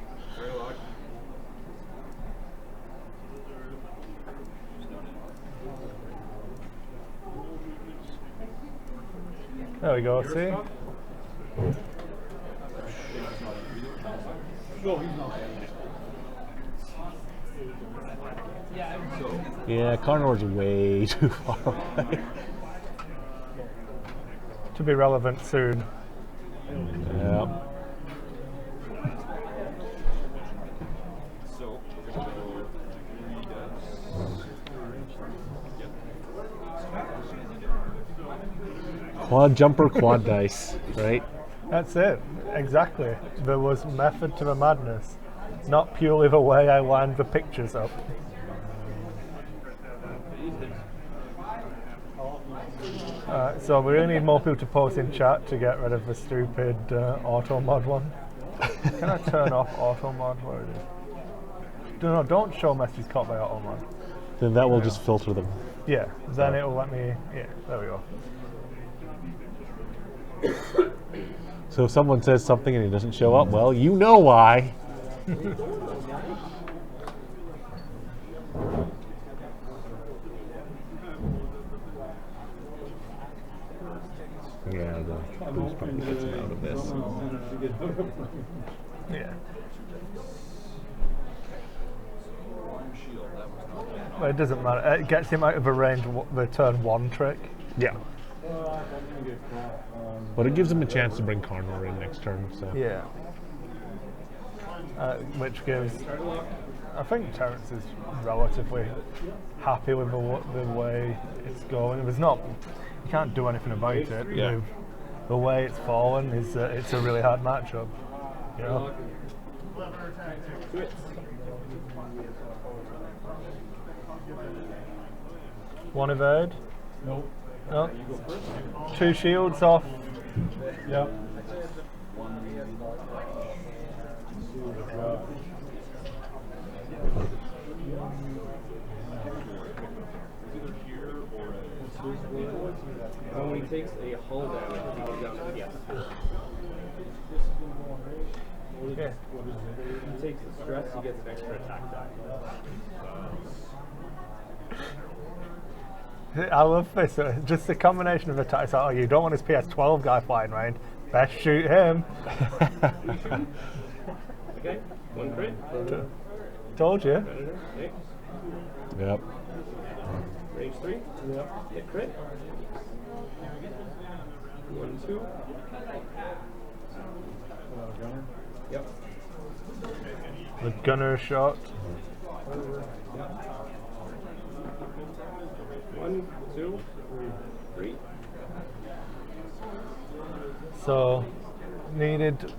A: There we go, see?
B: Yeah, Carnor's way too far away.
A: To be relevant soon.
B: Yeah.
C: So we're gonna go 3 dice.
B: Quad jumper, quad dice, right?
A: That's it, exactly. There was method to the madness, not purely the way I lined the pictures up. So we really need more people to post in chat to get rid of the stupid auto mod one. Can I turn off auto mod? Where it is? No, don't show messages caught by auto mod.
B: Then that will just filter them.
A: Yeah, then it will let me. Yeah, there we go.
B: So if someone says something and he doesn't show up, well, you know why. Yeah, the boost probably gets him out of this.
A: Yeah. Well, it doesn't matter. It gets him out of the range of the turn 1 trick.
B: Yeah. But it gives him a chance to bring Carnor in next turn, so.
A: Yeah. Which gives. I think Terrence is relatively happy with the way it's going. There's not. You can't do anything about it.
B: Yeah.
A: The way it's fallen is it's a really hard matchup. You know? One evade.
E: Nope.
A: No. 2 shields off.
E: Yep.
C: When he takes a hull damage, he goes down to yes.
A: Yeah.
C: He takes the stress, he gets an extra attack die.
A: I love this. Just the combination of attacks. Oh, you don't want his PS12 guy flying around. Best shoot him.
C: Okay, 1 crit.
A: Told you.
C: Predator, okay.
B: Yep.
C: Range 3.
E: Yep.
C: Hit crit. 1, 2.
E: Gunner.
C: Yep.
A: The gunner shot.
C: 1, 2, 3.
A: So, needed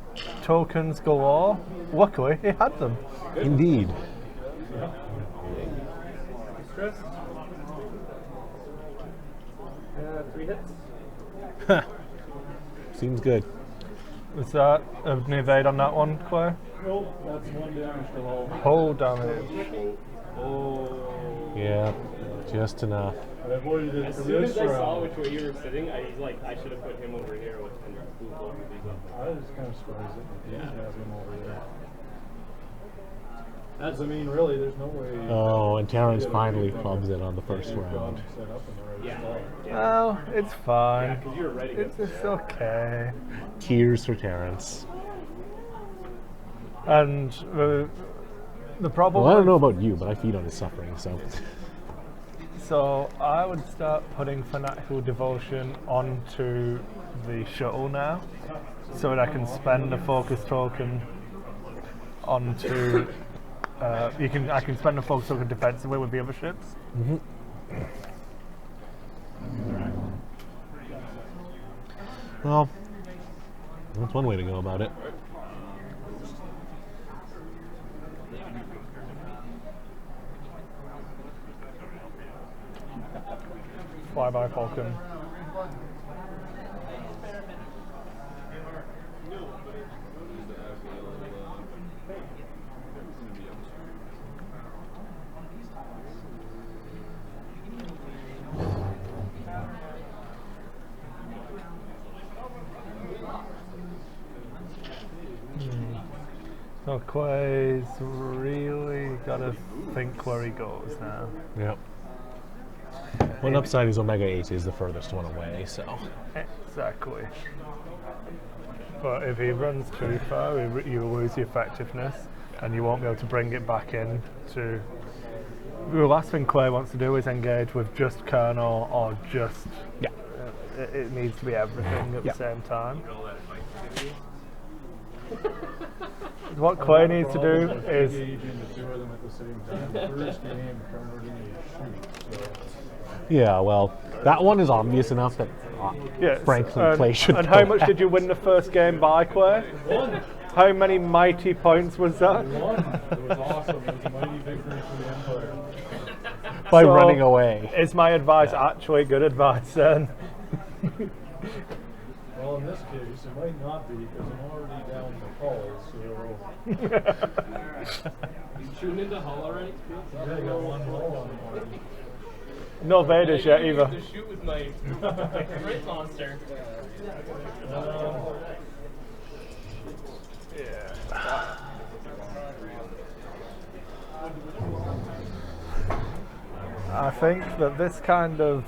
A: tokens galore. Luckily, he had them.
B: Indeed.
C: Stress. 3 hits.
B: Seems good.
A: Was that an evade on that one, Claire?
E: Nope, that's 1 damage to hull.
A: Hull damage.
C: Oh.
B: Yeah, just enough.
E: I avoided it
C: As
E: for
C: soon
E: this
C: as I saw
E: round.
C: which way you were sitting, I was like, I should have put him over here and moved both of these up.
E: I was kind of surprised that he
C: Yeah.
E: didn't have him over there. That's, I mean, really, there's no way.
B: Oh, and Terrence
E: Yeah,
B: finally
E: but
B: clubs it on the first
E: you've got
B: round.
E: him set up in the right
C: Yeah.
E: spot.
A: Well, it's fine.
C: Because you were right
A: It's,
C: against
A: it's okay.
B: Tears for Terrence.
A: And the problem.
B: Well, I don't know about you, but I feed on his suffering, so.
A: So I would start putting Fanatical Devotion onto the shuttle now, so that I can spend a focus token onto. I can spend a focus token defensively with the other ships.
B: Well, that's one way to go about it.
A: Flyby Falcon. So Quay's really got to think where he goes now.
B: Yep. One upside is Omega 8 is the furthest one away, so.
A: Exactly. But if he runs too far, you lose the effectiveness, and you won't be able to bring it back in to. The last thing Clay wants to do is engage with just Colonel or just.
B: Yeah.
A: It needs to be everything at the same time. What Clay needs to do is.
E: Engaging the two of them at the same time. The first game, Turner didn't even shoot. So.
B: Yeah, well, that one is obvious enough that, frankly, Clay should.
A: And how much did you win the first game by, Clay?
E: One.
A: How many mighty points was that?
E: One. It was awesome. It was a mighty victory for the Empire.
B: By
A: So,
B: running away.
A: Is my advice actually good advice then?
E: Well, in this case, it might not be because I'm already down the hull, so.
C: You shooting into Hull already?
E: Yeah, I got one hull on the board.
A: No Vaders yet either.
G: To shoot with my great monster.
A: I think that this kind of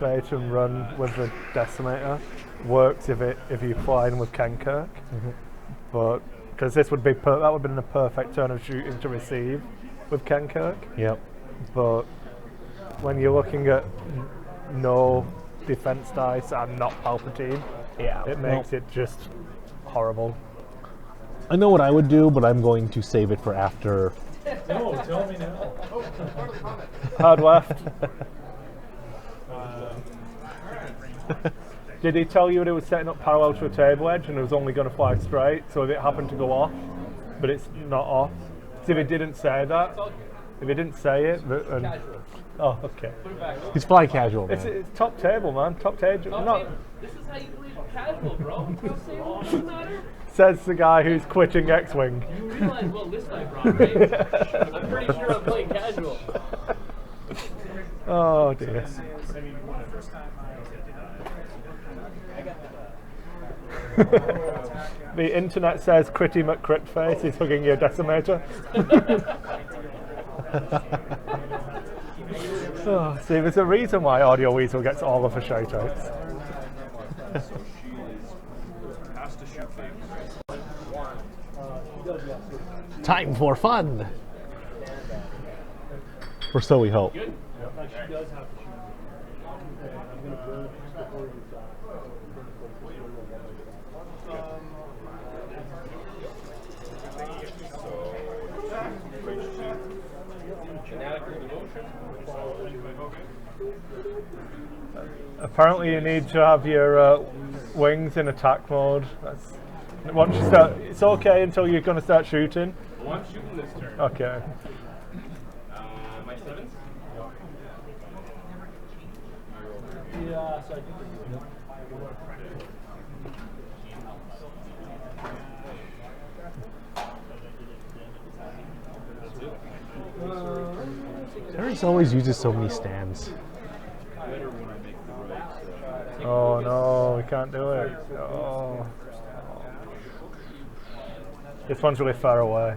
A: bait and run with the Decimator works if you're flying with Kenkirk, but because this would be that would have been a perfect turn of shooting to receive with Kenkirk.
B: Yep.
A: But when you're looking at no defense dice and not Palpatine, it makes it just horrible.
B: I know what I would do, but I'm going to save it for after.
E: No, tell me now.
A: Hard left. Did he tell you that it was setting up parallel to a table edge and it was only going to fly straight? So if it happened to go off, but it's not off. So if he didn't say that, if he didn't say it, oh, okay.
B: He's flying casual, man.
A: It's top table, man. Top table. Not,
G: This is how you play casual, bro. Doesn't matter.
A: says the guy who's quitting X-Wing.
G: You realize what list I brought, right? I'm pretty sure I'm playing casual.
A: Oh dear. The internet says Critty McCritface is hugging your Decimator. Oh, see, there's a reason why Audio Weasel gets all of the shoutouts.
B: Time for fun! Or so we hope.
A: Apparently you need to have your wings in attack mode. Once you start, it's okay until you're going to start shooting.
C: Well, I'm shooting this turn.
A: Okay.
C: My 7th?
E: Yeah, so I think
B: Terrence always uses so many stands.
A: Oh no, we can't do it. Oh. This one's really far away.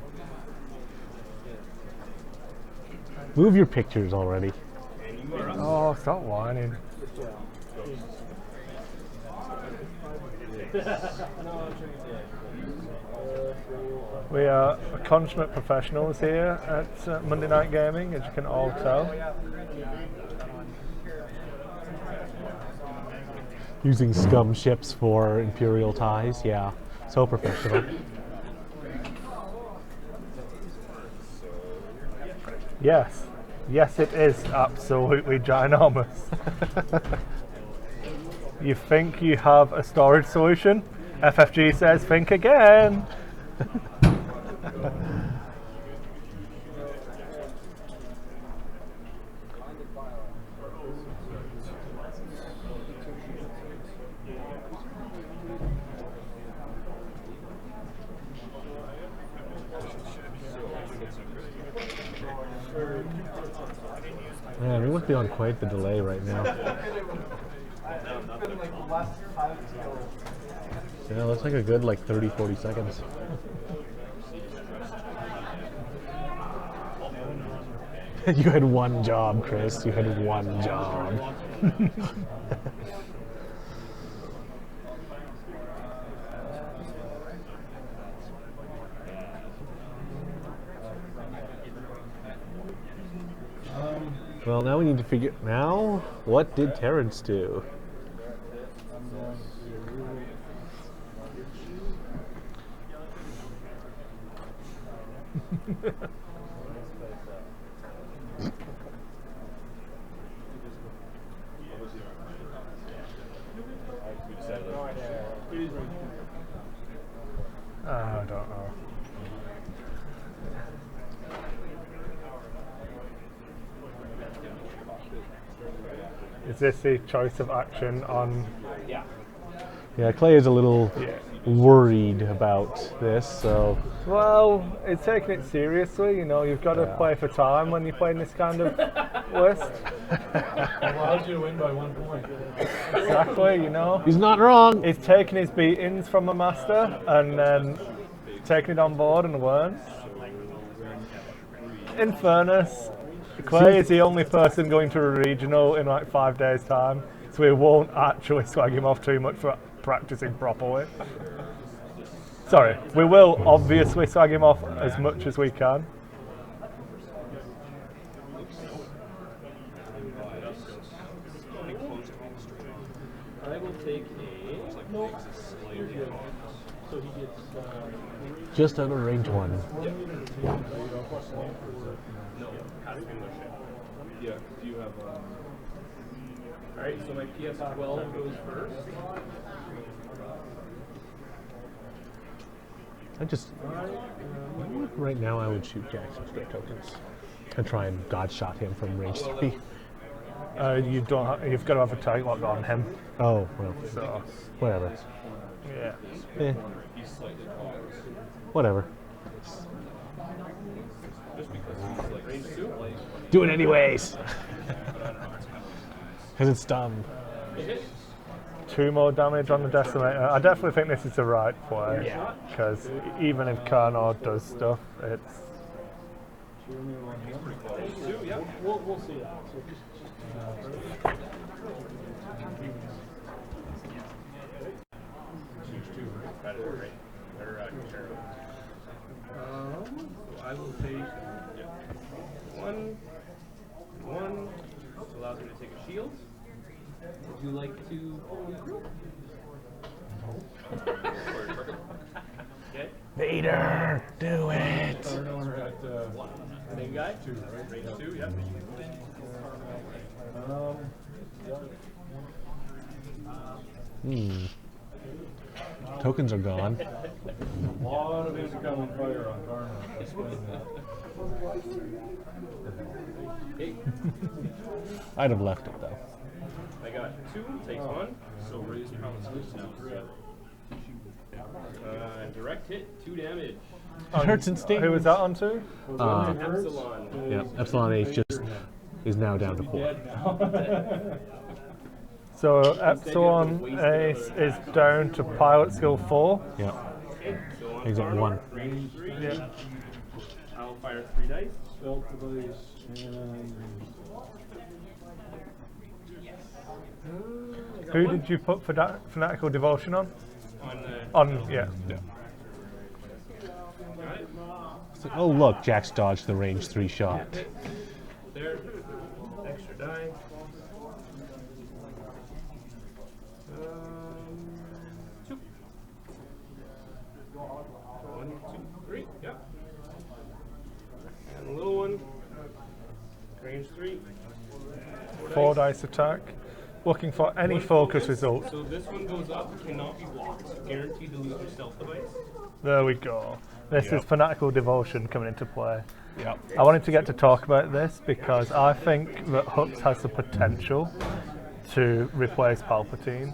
B: Move your pictures already.
A: Oh, stop whining. We are consummate professionals here at Monday Night Gaming, as you can all tell.
B: Using scum ships for Imperial ties, yeah. So professional.
A: Yes. Yes, it is absolutely ginormous. You think you have a storage solution? FFG says, think again.
B: Man, we must be on quite the delay right now. Yeah, looks like a good 30-40 seconds. You had one job, Chris. You had one job. Well, now we need to figure. Now, what did Terrence do?
A: I don't know. Is this the choice of action on?
B: Yeah, Clay is a little worried about this, so
A: Well, it's taking it seriously. You know, you've got to play for time when you're playing this kind of list.
E: Allows you to win by 1 point.
A: Exactly. You know,
B: he's not wrong.
A: he's taking his beatings from the master and then taking it on board and learn. In fairness, Clay is the only person going to a regional in like 5 days' time, so we won't actually slag him off too much for practicing properly. Sorry, we will obviously slag him off as much as we can.
C: I will take
B: Just out of range 1.
C: Yeah, do you have Alright, so my PS12 goes first.
B: Right now I would shoot Jackson straight tokens and try and dodge shot him from range 3.
A: You don't. You've got to have a target lock on him.
B: Oh, well,
A: So
B: whatever.
A: yeah.
B: Eh. Whatever. Do it anyways. Because it's dumb.
A: 2 more damage on the decimator. I definitely think this is the right play.
B: Yeah.
A: Because even if Karnor does stuff, it's.
E: We'll see that.
C: I will take one, which allows me to take a shield. Would you like to regroup? Okay.
B: Vader, do it.
E: We're at
C: Same guy?
E: 2, right?
C: Range 2, yep.
B: Tokens are gone.
E: A lot of incoming fire on Karna.
B: I'd have left it though.
C: I got 2, takes 1. So raise promises now. Direct hit, 2 damage.
B: It hurts and stings.
A: Who was that on to?
C: Epsilon.
B: Yeah, Epsilon H is now down to 4.
A: So Epsilon Ace is down to pilot skill 4.
B: Yeah.
C: So on
B: He's at
C: Karnor,
B: 1.
C: range 3.
A: Yeah.
C: I'll fire 3 dice.
E: Stealth device and
A: Who did you put for that Fanatical Devotion on?
C: On
A: Yeah.
C: got it.
B: So, oh look, Jack's dodged the range 3 shot.
C: There. Extra die. 2. 1, 2, 3. Yeah. And the little one. Range 3.
A: 4 dice attack. Looking for any focus result.
C: So this one goes up, cannot be blocked. Guaranteed to lose your stealth device.
A: There we go. This is Fanatical Devotion coming into play.
B: Yep.
A: I wanted to get to talk about this because I think that Hux has the potential to replace Palpatine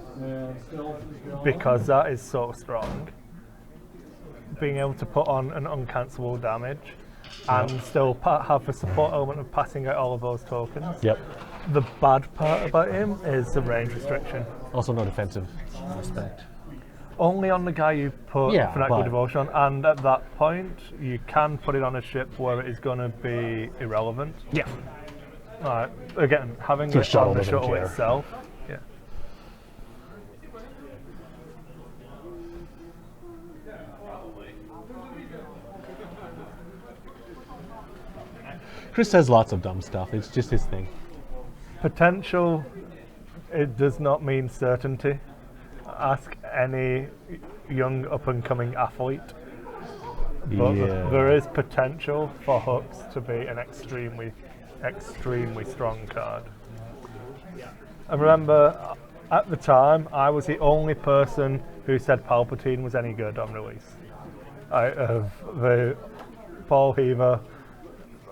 E: stealth is gone.
A: because that is so strong. Being able to put on an uncancelable damage and still have the support element of passing out all of those tokens.
B: Yep.
A: The bad part about him is the range restriction.
B: Also no defensive aspect.
A: only on the guy you put
B: Yeah,
A: Fanatical
B: but-
A: Devotion on, and at that point, you can put it on a ship where it is going to be irrelevant.
B: Yeah.
A: Alright, again, having
B: The
A: it
B: shuttle
A: on the
B: doesn't
A: shuttle
B: care.
A: itself. Yeah.
B: Chris says lots of dumb stuff. It's just his thing.
A: Potential, it does not mean certainty. Ask any young up and coming athlete. But
B: Yeah.
A: there is potential for Hux to be an extremely strong card. And remember, at the time, I was the only person who said Palpatine was any good on release. Out of the Paul Heaver,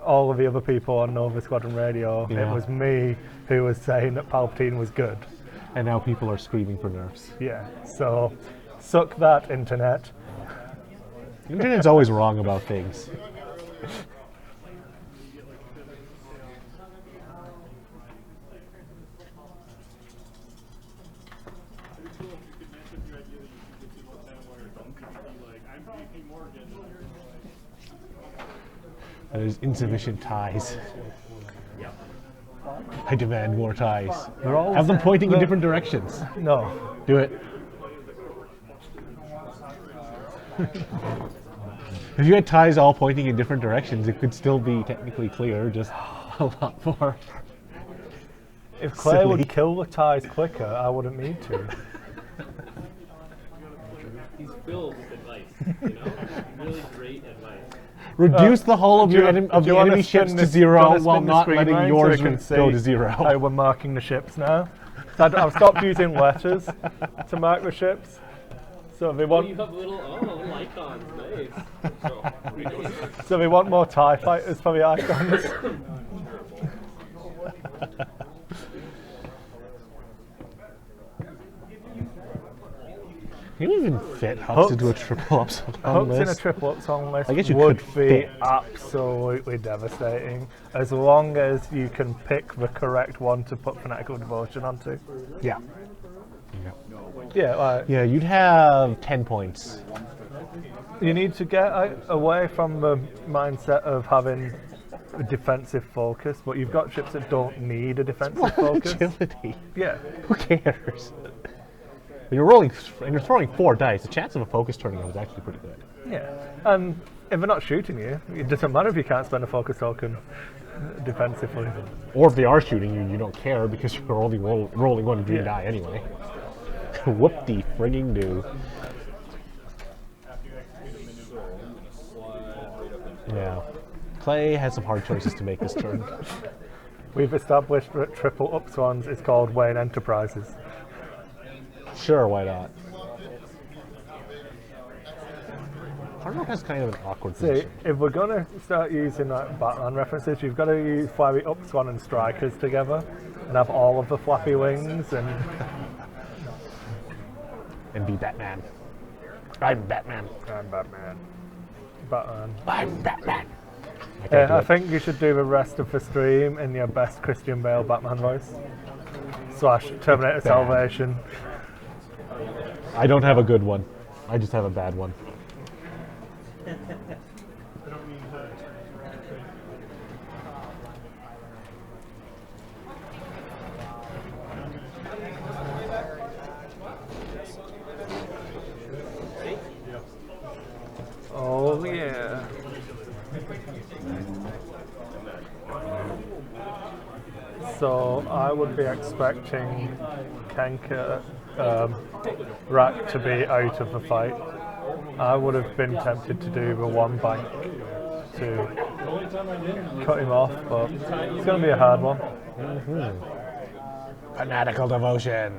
A: all of the other people on Nova Squadron Radio,
B: Yeah.
A: it was me who was saying that Palpatine was good.
B: And now people are screaming for nerfs.
A: Yeah, so suck that, internet.
B: The internet's always wrong about things. There's insufficient ties. I demand more ties.
A: They're all
B: Have them pointing in
A: they're-
B: different directions.
A: No.
B: Do it. If you had ties all pointing in different directions, it could still be technically clear, just a lot more.
A: If Clay
B: Silly.
A: would kill the ties quicker, I wouldn't need to.
G: He's filled with advice, you know? Really great advice.
B: Reduce the hull of
A: Do
B: your
A: you-
B: of
A: do you
B: the
A: wanna
B: enemy
A: spin
B: ships
A: the-
B: to
A: do you
B: zero
A: wanna
B: while
A: spin the
B: not
A: screen
B: letting
A: round
B: yours
A: so we can
B: go
A: see
B: to zero.
A: how we're marking the ships now. So I've stopped using letters to mark the ships. So if they
G: Oh,
A: want,
G: you have little icons, nice.
A: so they want more TIE fighters for the icons.
B: Can you even fit Hux into a triple upside down
A: Hooks in a
B: list?
A: triple upside list
B: I guess you
A: would
B: could
A: be
B: fit.
A: absolutely devastating, as long as you can pick the correct one to put Fanatical Devotion onto.
B: Yeah.
A: Yeah, like,
B: Yeah, you'd have 10 points.
A: you need to get away from the mindset of having a defensive focus, but you've got ships that don't need a defensive focus.
B: Agility.
A: Yeah,
B: Who cares? When you're rolling and you're throwing 4 dice, the chance of a focus turning up is actually pretty good.
A: yeah. And if they're not shooting you, it doesn't matter if you can't spend a focus token defensively.
B: Or if they are shooting you, you don't care because you're only rolling one green
A: Yeah.
B: die anyway. Whoop-de frigging do. Yeah. Clay has some hard choices to make this turn.
A: We've established that triple up swans is called Wayne Enterprises.
B: Sure, why not? Hard Rock has kind of an awkward
A: See,
B: position.
A: if we're gonna start using like Batman references, you've got to fly the up swan and strikers together, and have all of the flappy wings and.
B: And be Batman. I'm Batman.
A: I'm Batman. Batman.
B: I'm Batman. I can't do
A: I
B: it.
A: think you should do the rest of the stream in your best Christian Bale Batman voice. / Terminator Salvation.
B: I don't have a good one. I just have a bad one.
A: Oh yeah. So I would be expecting Kenka Rack to be out of the fight. I would have been tempted to do the one bank to cut him off, but it's going to be a hard one.
B: Fanatical devotion.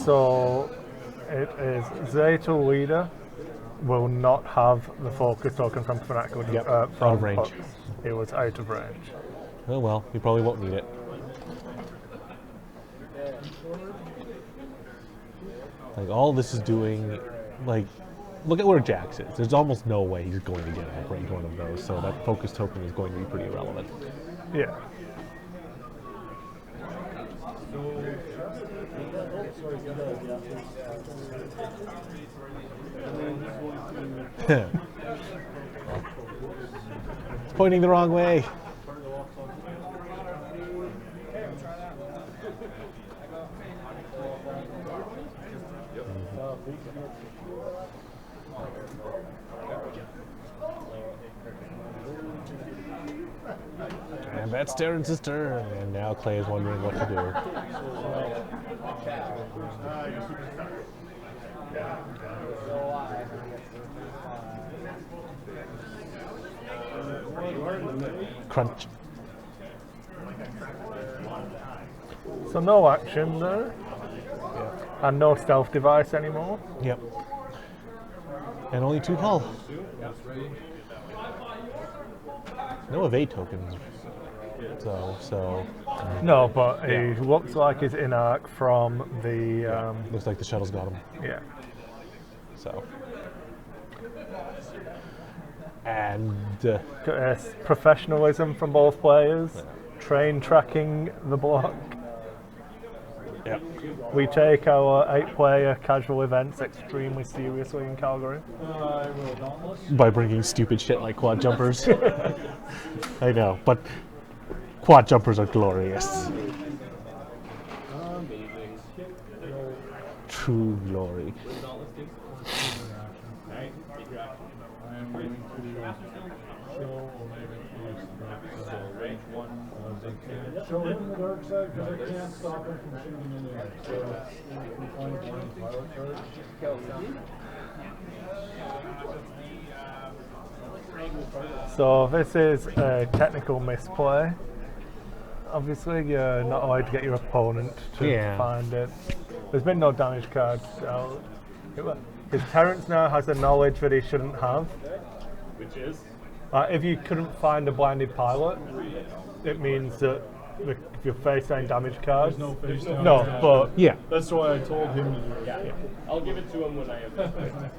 A: So it is Zeta Leader will not have the focus token from Fanatical
B: Yep, out of range.
A: Hux. it was out of range.
B: Oh well, we probably won't need it. Like all this is doing, like, look at where Jax is. There's almost no way he's going to get a break one of those, so that focus token is going to be pretty irrelevant.
A: Yeah.
B: It's pointing the wrong way. And that's Terrence's turn, and now Clay is wondering what to do. Crunch.
A: So no action there. And no stealth device anymore.
B: Yep. And only 2 hull. No evade tokens. So
A: No, but he looks like he's in arc from the.
B: looks like the shuttle's got him.
A: Yeah.
B: So. And
A: Professionalism from both players. Train tracking the block.
B: yep.
A: We take our 8-player casual events extremely seriously in Calgary.
B: By bringing stupid shit like quad jumpers. I know, but quad jumpers are glorious. True glory.
E: I'm going to show Omega East range 1. Show him the dark side because I can't stop him from shooting in the air. So we find a blind pilot charge.
A: So this is a technical misplay. Obviously, you're not allowed to get your opponent to find it. There's been no damage cards out. His Terrence now has a knowledge that he shouldn't have.
C: Which is?
A: If you couldn't find a blinded pilot, it means that if you're face down damage cards.
E: There's no face down.
A: No, but
B: Yeah.
E: That's why I told him to do it.
C: Yeah. I'll give it to him when I have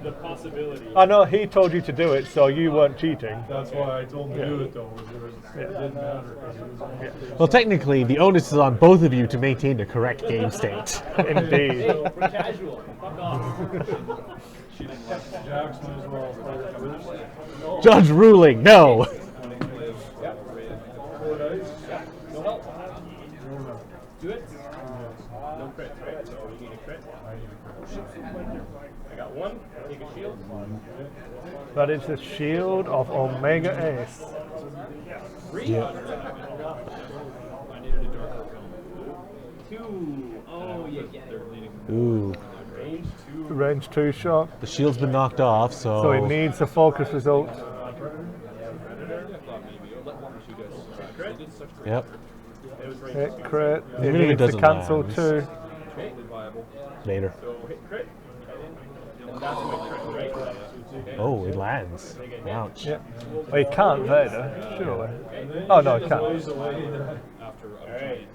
C: the possibility.
A: I know he told you to do it, so you weren't cheating.
E: That's why I told him to do it though. It didn't matter because it was almost
B: Well, technically, the onus is on both of you to maintain the correct game state.
A: Indeed.
C: For casual. Fuck off.
E: Jax might as well play first.
B: Judge ruling, no.
E: 4 dice.
C: No help. Do it. No crit, right? So you need a crit. I got 1. Take a shield.
A: That is the shield of Omega Ace.
C: 3.
B: Yeah.
C: I needed a darker film. 2. Oh, yeah.
B: Ooh.
C: Range 2.
A: Range 2 shot.
B: The shield's been knocked off, so.
A: So he needs a focus result.
B: Yep.
A: Hit crit. He
B: Even if it
A: needs to
B: doesn't
A: cancel
B: land.
A: 2.
B: Later.
C: So hit crit. And that's my crit, right?
B: Oh, it lands. Ouch.
A: Yeah. Well, he can't Vader, surely. Oh no, he can't.
C: After a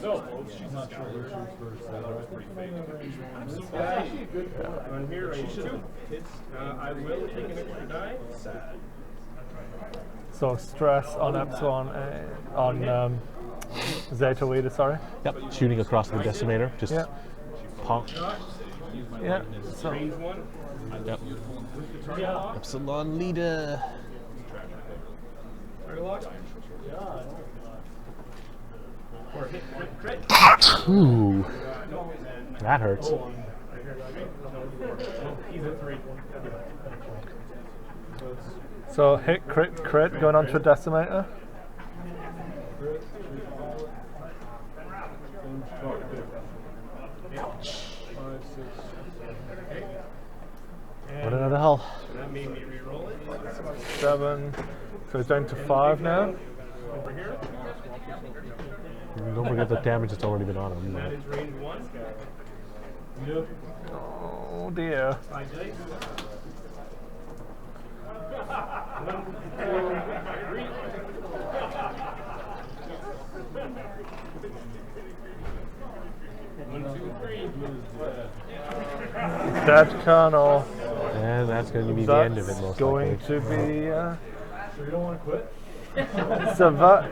C: So,
E: She's not sure where she was first. That was pretty fake.
C: that's actually a good point. On here, range 2. I will take an extra die. Sad.
A: So stress on Epsilon, on Zeta Leader, sorry.
B: Yep. Shooting across the decimator. Just
A: Yeah.
B: honk.
A: Yeah. So
C: Range 1.
B: Yep. Epsilon leader.
C: Or hit crit.
B: Ooh. That hurts.
C: He's a 3.
A: so hit crit going on to a decimator.
B: What another hull?
C: That made me reroll it.
A: 7. So he's down to 5 now.
C: Over here.
B: Don't forget the damage that's already been on him.
C: That is range 1.
E: Yep.
A: Oh dear.
C: 5 dice. 1, 4, 3.
A: Dead Colonel.
B: And that's going to be the end of it, most
A: going
B: likely.
A: to be.
E: So you don't want to quit?
A: So that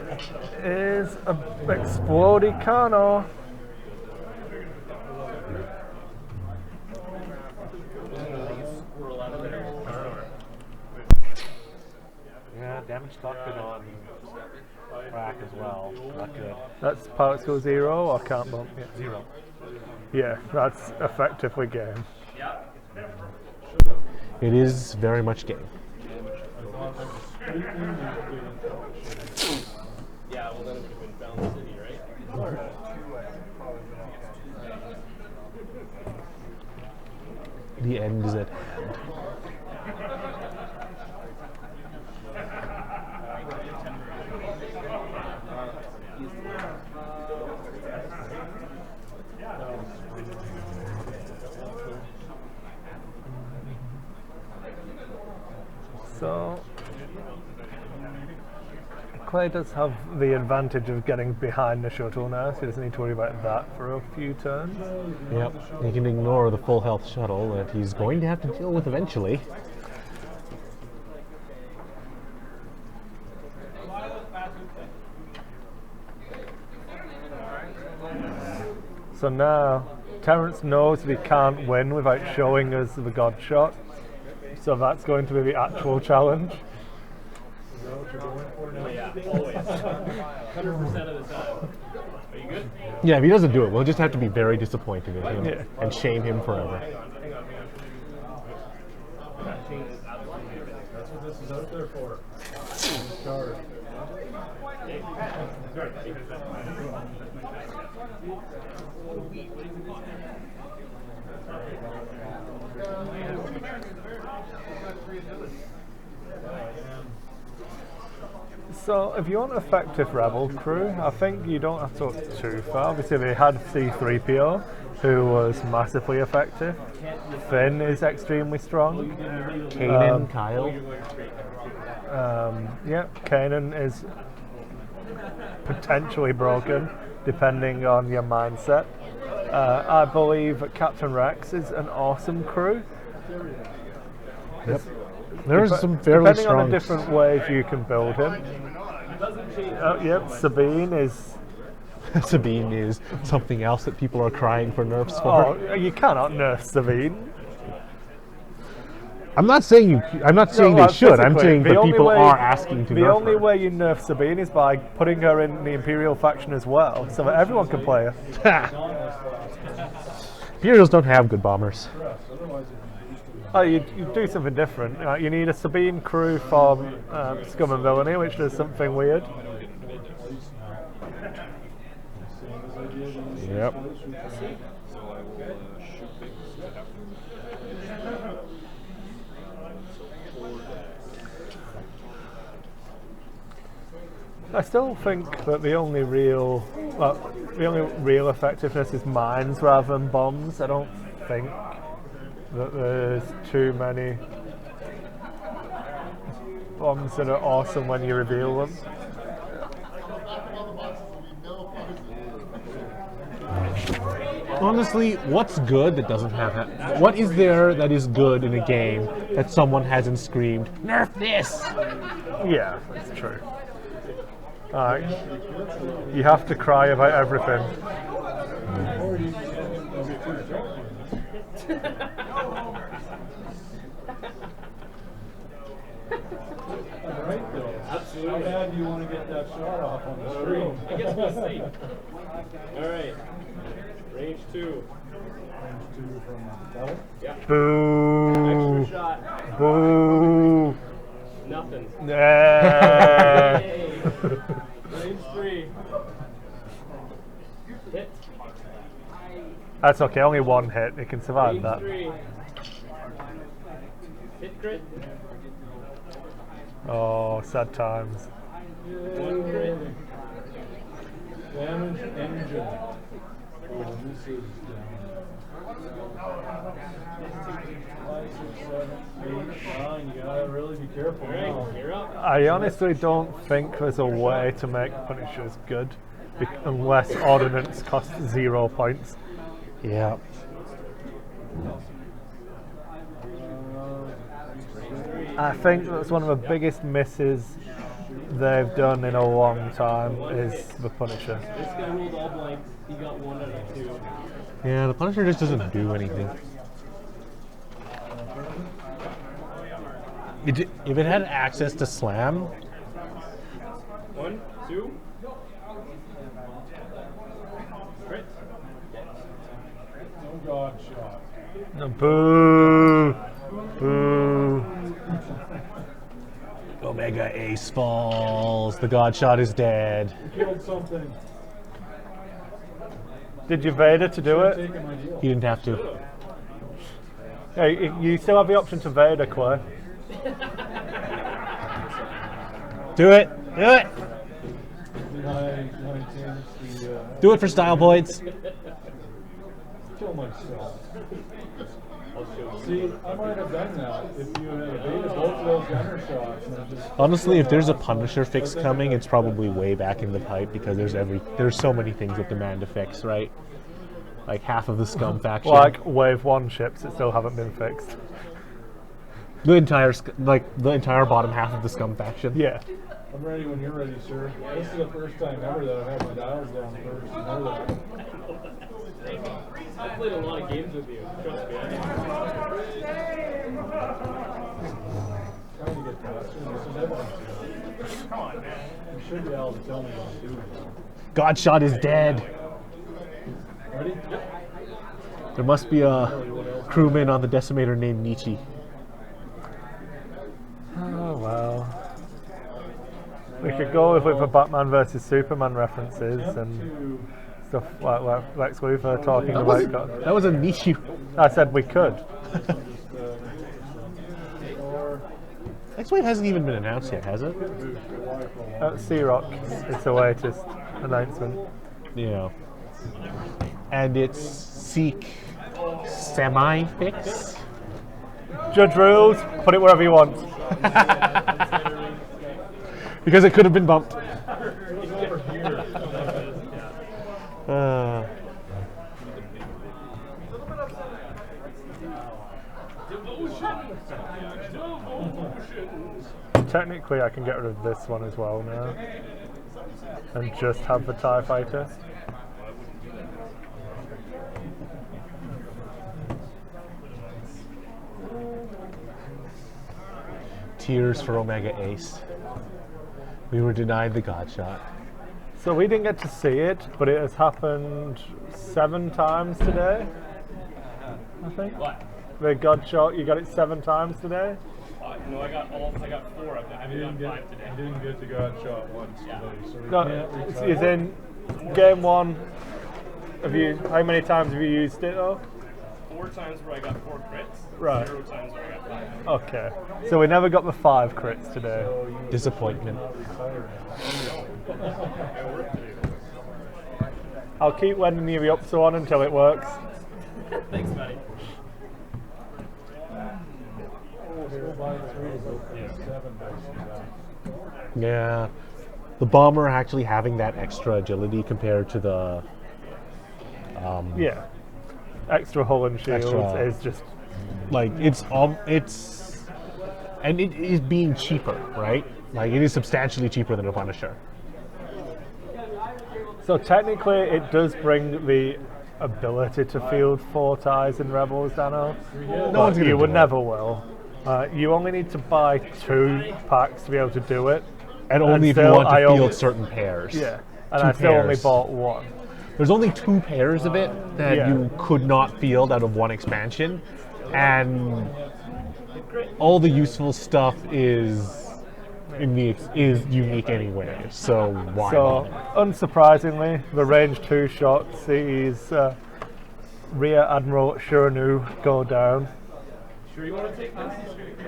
A: is a exploding Colonel.
B: Yeah, damage doctored on crack as well. Not good.
A: That's particle 0 or can't bump? Yeah.
B: 0.
A: Yeah, that's effectively game.
B: It is very much game.
C: Yeah, well then it would have been Found City, right?
B: The end is at hand.
A: So Clay does have the advantage of getting behind the shuttle now, so he doesn't need to worry about that for a few turns.
B: Yep, he can ignore the full health shuttle that he's going to have to deal with eventually.
A: So now Terrence knows that he can't win without showing us the God shot. So that's going to be the actual challenge.
C: Oh yeah, always. 100% of the time. Are you good?
B: Yeah, if he doesn't do it, we'll just have to be very disappointed in him
A: Yeah.
B: and shame him forever.
C: Hang on.
E: That's what this is out there for. Start.
A: So if you want effective rebel crew, I think you don't have to look too far. Obviously they had C-3PO, who was massively effective. Finn is extremely strong.
B: Kanan, Kyle.
A: Yeah, Kanan is potentially broken, depending on your mindset. I believe that Captain Rex is an awesome crew.
B: Yep. There's some fairly
A: Depending
B: strong.
A: on the different ways you can build him. Yep, Sabine is.
B: Sabine is something else that people are crying for nerfs for.
A: Oh, you cannot nerf Sabine.
B: I'm not saying they should. I'm
A: physically,
B: saying
A: the
B: that
A: only
B: people
A: way-
B: are asking to
A: The
B: nerf
A: only
B: her.
A: way you nerf Sabine is by putting her in the Imperial faction as well, so that everyone can play her.
B: Imperials don't have good bombers.
A: Oh, you do something different. You need a Sabine crew from Scum and Villainy, which does something weird.
B: Yep.
A: I still think that the only real effectiveness is mines rather than bombs. I don't think that there's too many bombs that are awesome when you reveal them.
B: Honestly, what's good that doesn't have that? What is there that is good in a game that someone hasn't screamed, "Nerf this"?
A: Yeah, that's true. You have to cry about everything.
E: Right though. Absolutely. How bad do you want to get that shot off on the screen?
C: I guess we'll see. Alright. Range 2.
E: Range 2 from Bell.
C: Yeah.
A: Boo!
C: Extra shot.
A: Boo!
C: Nothing.
A: Yeah.
C: Hey. Range 3. Hit.
A: That's okay, only one hit. You can survive
C: Range
A: that.
C: 3. Hit crit.
A: Oh, sad times.
C: 1 crit.
E: Damage engine. Oh, this is you gotta really be careful now.
C: Alright, you're up.
A: I honestly don't think there's a way to make Punishers good unless Ordnance costs 0 points.
B: Yeah.
A: I think that's one of the biggest misses they've done in a long time is the Punisher.
C: This guy rolled all blanks. He got 1 out of 2.
B: Yeah, the Punisher just doesn't do anything. If it had access to slam,
C: 1, 2. Crit.
E: No God shot.
A: No, boo! Boo!
B: Omega Ace falls. The God Shot is dead.
E: Killed something.
A: Did you Vader to do it?
E: Taking my deal.
B: He didn't have to.
A: Hey, you still have the option to Vader, Clay.
B: Do it. Do it.
E: Did I change the
B: Do it for style points.
E: kill myself? See, I might have done that if you had evaded both of those gunner shots. And just
B: Honestly, if there's a Punisher fix coming, it's probably way back in the pipe because there's so many things that demand a fix, right? Like half of the Scum faction.
A: Like Wave 1 ships that still haven't been fixed.
B: the entire bottom half of the Scum faction.
A: Yeah.
E: I'm ready when you're ready, sir. This is the first time ever that I've had my dials down first. You know that.
C: I played a lot of games with you. Trust me.
E: Trying to get past you. This is evidence. Come on, man. You should be able to tell me what to do.
B: God Shot is dead.
E: Ready?
B: There must be a crewman on the Decimator named Nietzsche.
A: Oh well. We could go with the Batman versus Superman references and stuff like Lex Luthor talking about God.
B: That was a Nietzsche.
A: I said we could.
B: Next wave hasn't even been announced yet, has it?
A: Sea-Rock is the latest announcement.
B: Yeah. And it's Seek semi-fix.
A: Judge rules, put it wherever you want.
B: Because it could have been bumped.
A: Technically, I can get rid of this one as well now. And just have the TIE Fighter.
B: Tears for Omega Ace. We were denied the God Shot.
A: So we didn't get to see it, but it has happened 7 times today. I think.
C: What?
A: The God Shot, you got it 7 times today?
C: No, I got 4 of them. I haven't got 5 today.
E: I didn't get the God shot once today, so we
A: No,
E: can't retry.
A: it's in game 1. How many times have you used it though?
C: 4 times where I got 4 crits.
A: Right.
C: 0 times where I got 5.
A: Okay. So we never got the 5 crits today.
B: Disappointment.
A: I'll keep wending you up so on until it works.
C: Thanks, buddy.
E: Go by 3 to go for 7 basically.
B: Yeah. The Bomber actually having that extra agility compared to the
A: Yeah. Extra hull and shields
B: Extra-
A: is just
B: like it's and it is being cheaper, right? Like it is substantially cheaper than a Punisher.
A: so technically it does bring the ability to field 4 ties in Rebels, Dano.
B: No one's gonna
A: you
B: do
A: would
B: it.
A: never will. You only need to buy 2 packs to be able to do it.
B: And only if you
A: still,
B: want to
A: I
B: field
A: only-
B: certain pairs.
A: Yeah. And
B: Two
A: I still only
B: pairs.
A: bought 1.
B: There's only 2 pairs of it that
A: Yeah.
B: you could not field out of one expansion, and all the useful stuff is unique anyway. So why?
A: So,
B: bother?
A: unsurprisingly, the range 2 shot sees Rear Admiral Shiranu go down.
C: Sure you want to take this?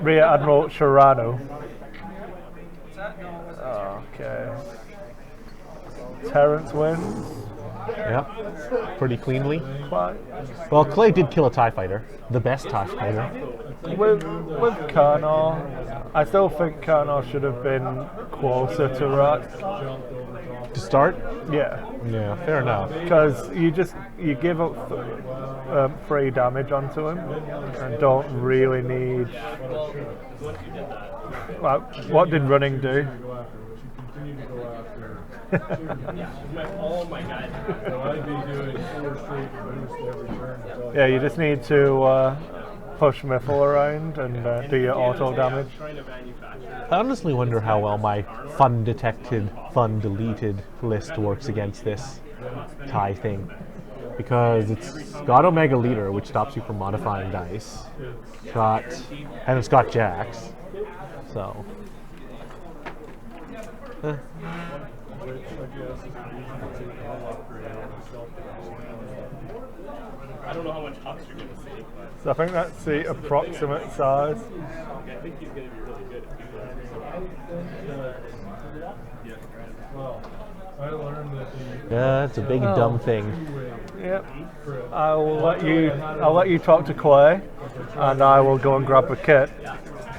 A: Rear Admiral Shirano. Okay. Terrence wins.
B: Yeah, pretty cleanly.
A: Quite.
B: Well, Clay did kill a TIE fighter, the best TIE fighter.
A: With Karnor, I still think Karnor should have been closer to Rat.
B: To start?
A: Yeah.
B: Yeah, fair enough.
A: Because you give up 3 damage onto him and don't really need Well, what did running do?
E: Go after, but she continued to go after.
G: All my guys.
E: So I'd be doing 4 straight boosts every turn. until
A: Yeah, you just need to push Miffle around and do your auto damage.
B: I honestly wonder how well my fun detected, fun deleted list works against this tie thing. Because it's got Omega Leader, which stops you from modifying dice. And it's got Jax. So.
E: which I guess is the reason to take the whole upgrade on the self-defense.
G: I don't know how much hucks you're gonna see, but
A: So I think that's the approximate size.
G: I think he's gonna be really good.
E: Well, I learned that the
B: Yeah, it's a big dumb thing.
A: Yep. I'll let you talk to Clay, and I will go and grab a kit.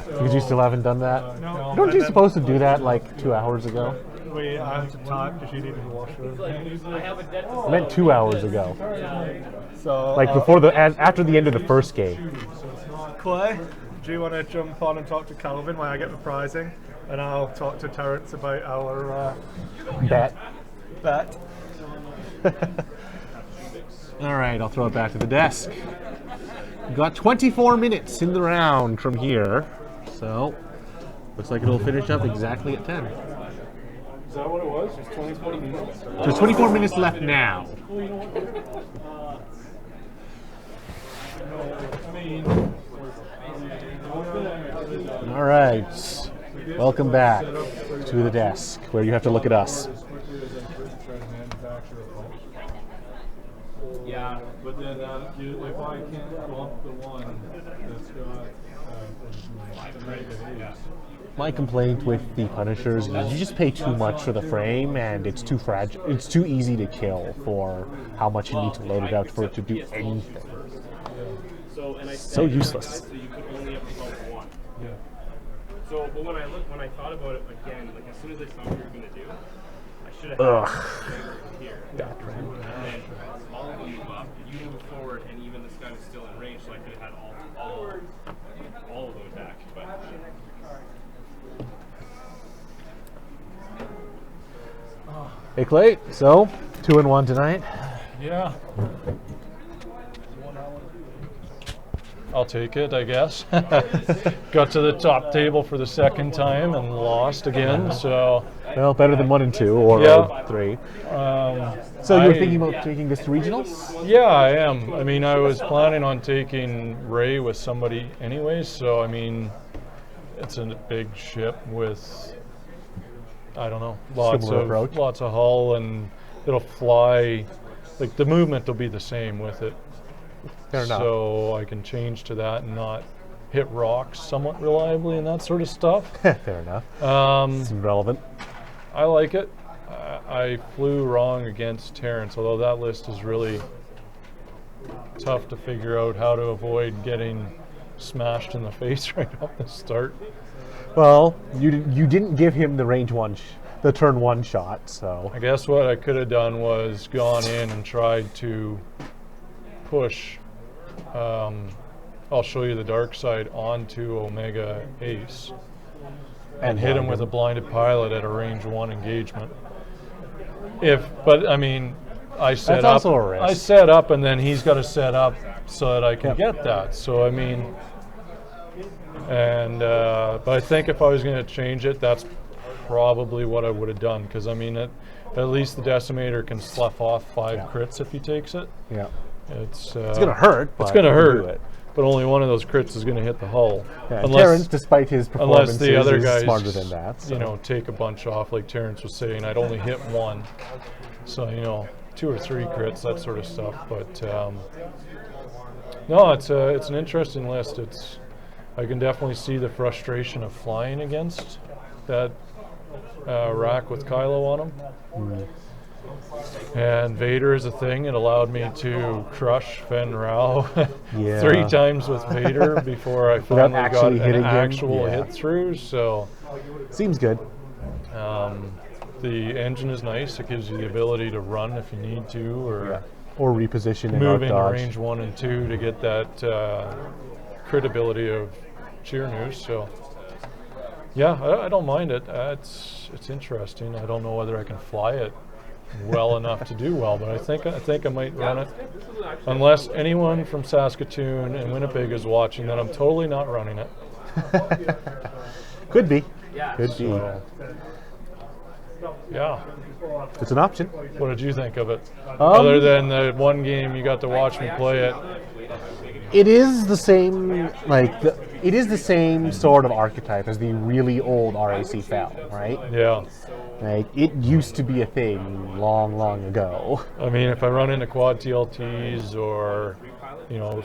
B: Because you still haven't done that?
A: No.
B: Weren't you supposed to do that like 2 hours ago?
A: I have to type because you needed the washroom.
B: I meant 2 hours ago.
A: So
B: Like before after the end of the first game.
A: Clay, do you want to jump on and talk to Calvin while I get the pricing, and I'll talk to Terrence about our
B: Bet.
A: bet.
B: All right, I'll throw it back to the desk. We've got 24 minutes in the round from here, so looks like it'll finish up exactly at 10.
C: Is that what it was? Just 20 minutes?
B: There's 24 minutes left now. All right, welcome back to the desk where you have to look at us.
E: Yeah, but then if I can't bump the one that's got Omega Ace,
B: My complaint with the Punishers is you just pay too much for the frame, and it's too fragile. It's too easy to kill for how much you need to load it out for it to do anything. So useless.
G: So you could only ever vote one.
E: yeah.
G: So, but when I thought about it again, like as soon as I saw what you were gonna do, I should have
B: Ugh.
G: had here. And then all of them move up, you move forward, and even this guy was still in range, so I could have had all of them attacked. But
B: Hey Clay, so 2-1 tonight.
E: Yeah. I'll take it, I guess. Got to the top table for the second time and lost again, so.
B: Well, better than 1 and 2 or
E: Yeah.
B: 3.
E: Um,
B: So you're thinking about taking this to regionals?
E: Yeah, I am. I mean, I was planning on taking Ray with somebody anyways, so I mean, it's a big ship with, I don't know,
B: Similar approach.
E: lots of hull, and it'll fly. Like the movement will be the same with it.
B: Fair enough.
E: So I can change to that and not hit rocks somewhat reliably and that sort of stuff.
B: Fair enough. It's relevant.
E: I like it. I flew wrong against Terrence, although that list is really tough to figure out how to avoid getting smashed in the face right off the start.
B: Well, you didn't give him the range one, the turn 1 shot, so.
E: I guess what I could have done was gone in and tried to push, I'll show you the dark side, onto Omega Ace and hit him with a blinded pilot at a range 1 engagement. But I mean, I set
B: That's
E: up.
B: also a risk.
E: I set up, and then he's got to set up so that I can get that. So I mean, and but I think if I was going to change it, that's probably what I would have done, because I mean, at least the Decimator can slough off 5 crits if he takes it.
B: Yeah.
E: It's
B: gonna hurt, but
E: It's going to
B: you can do
E: hurt,
B: it.
E: but only one of those crits is going to hit the hull.
B: Yeah, Terrence, despite his performance,
E: Unless the other
B: is
E: guys,
B: smarter than that. So.
E: you know, take a bunch off, like Terrence was saying. I'd only hit 1, so you know, 2 or 3 crits, that sort of stuff. But no, it's an interesting list. I can definitely see the frustration of flying against that rack with Kylo on him. And Vader is a thing. It allowed me to crush Fen Rao 3 times with Vader before I finally got
B: actually hitting
E: an
B: him.
E: actual hit through. So
B: Seems good.
E: the engine is nice. It gives you the ability to run if you need to, or
B: Or reposition and
E: move into
B: outdodge.
E: range 1 and 2 to get that crit ability of cheer news. So Yeah, I don't mind it. It's interesting. I don't know whether I can fly it well enough to do well, but I think I might run it. Unless anyone from Saskatoon and Winnipeg is watching, then I'm totally not running it.
B: Could be. Could be.
E: So, yeah.
B: It's an option.
E: What did you think of it? Other than the one game you got to watch me play it.
B: It is the same, it is the same sort of archetype as the really old RAC Fel, right?
E: Yeah.
B: Like, it used to be a thing long, long ago.
E: I mean, if I run into quad TLTs or,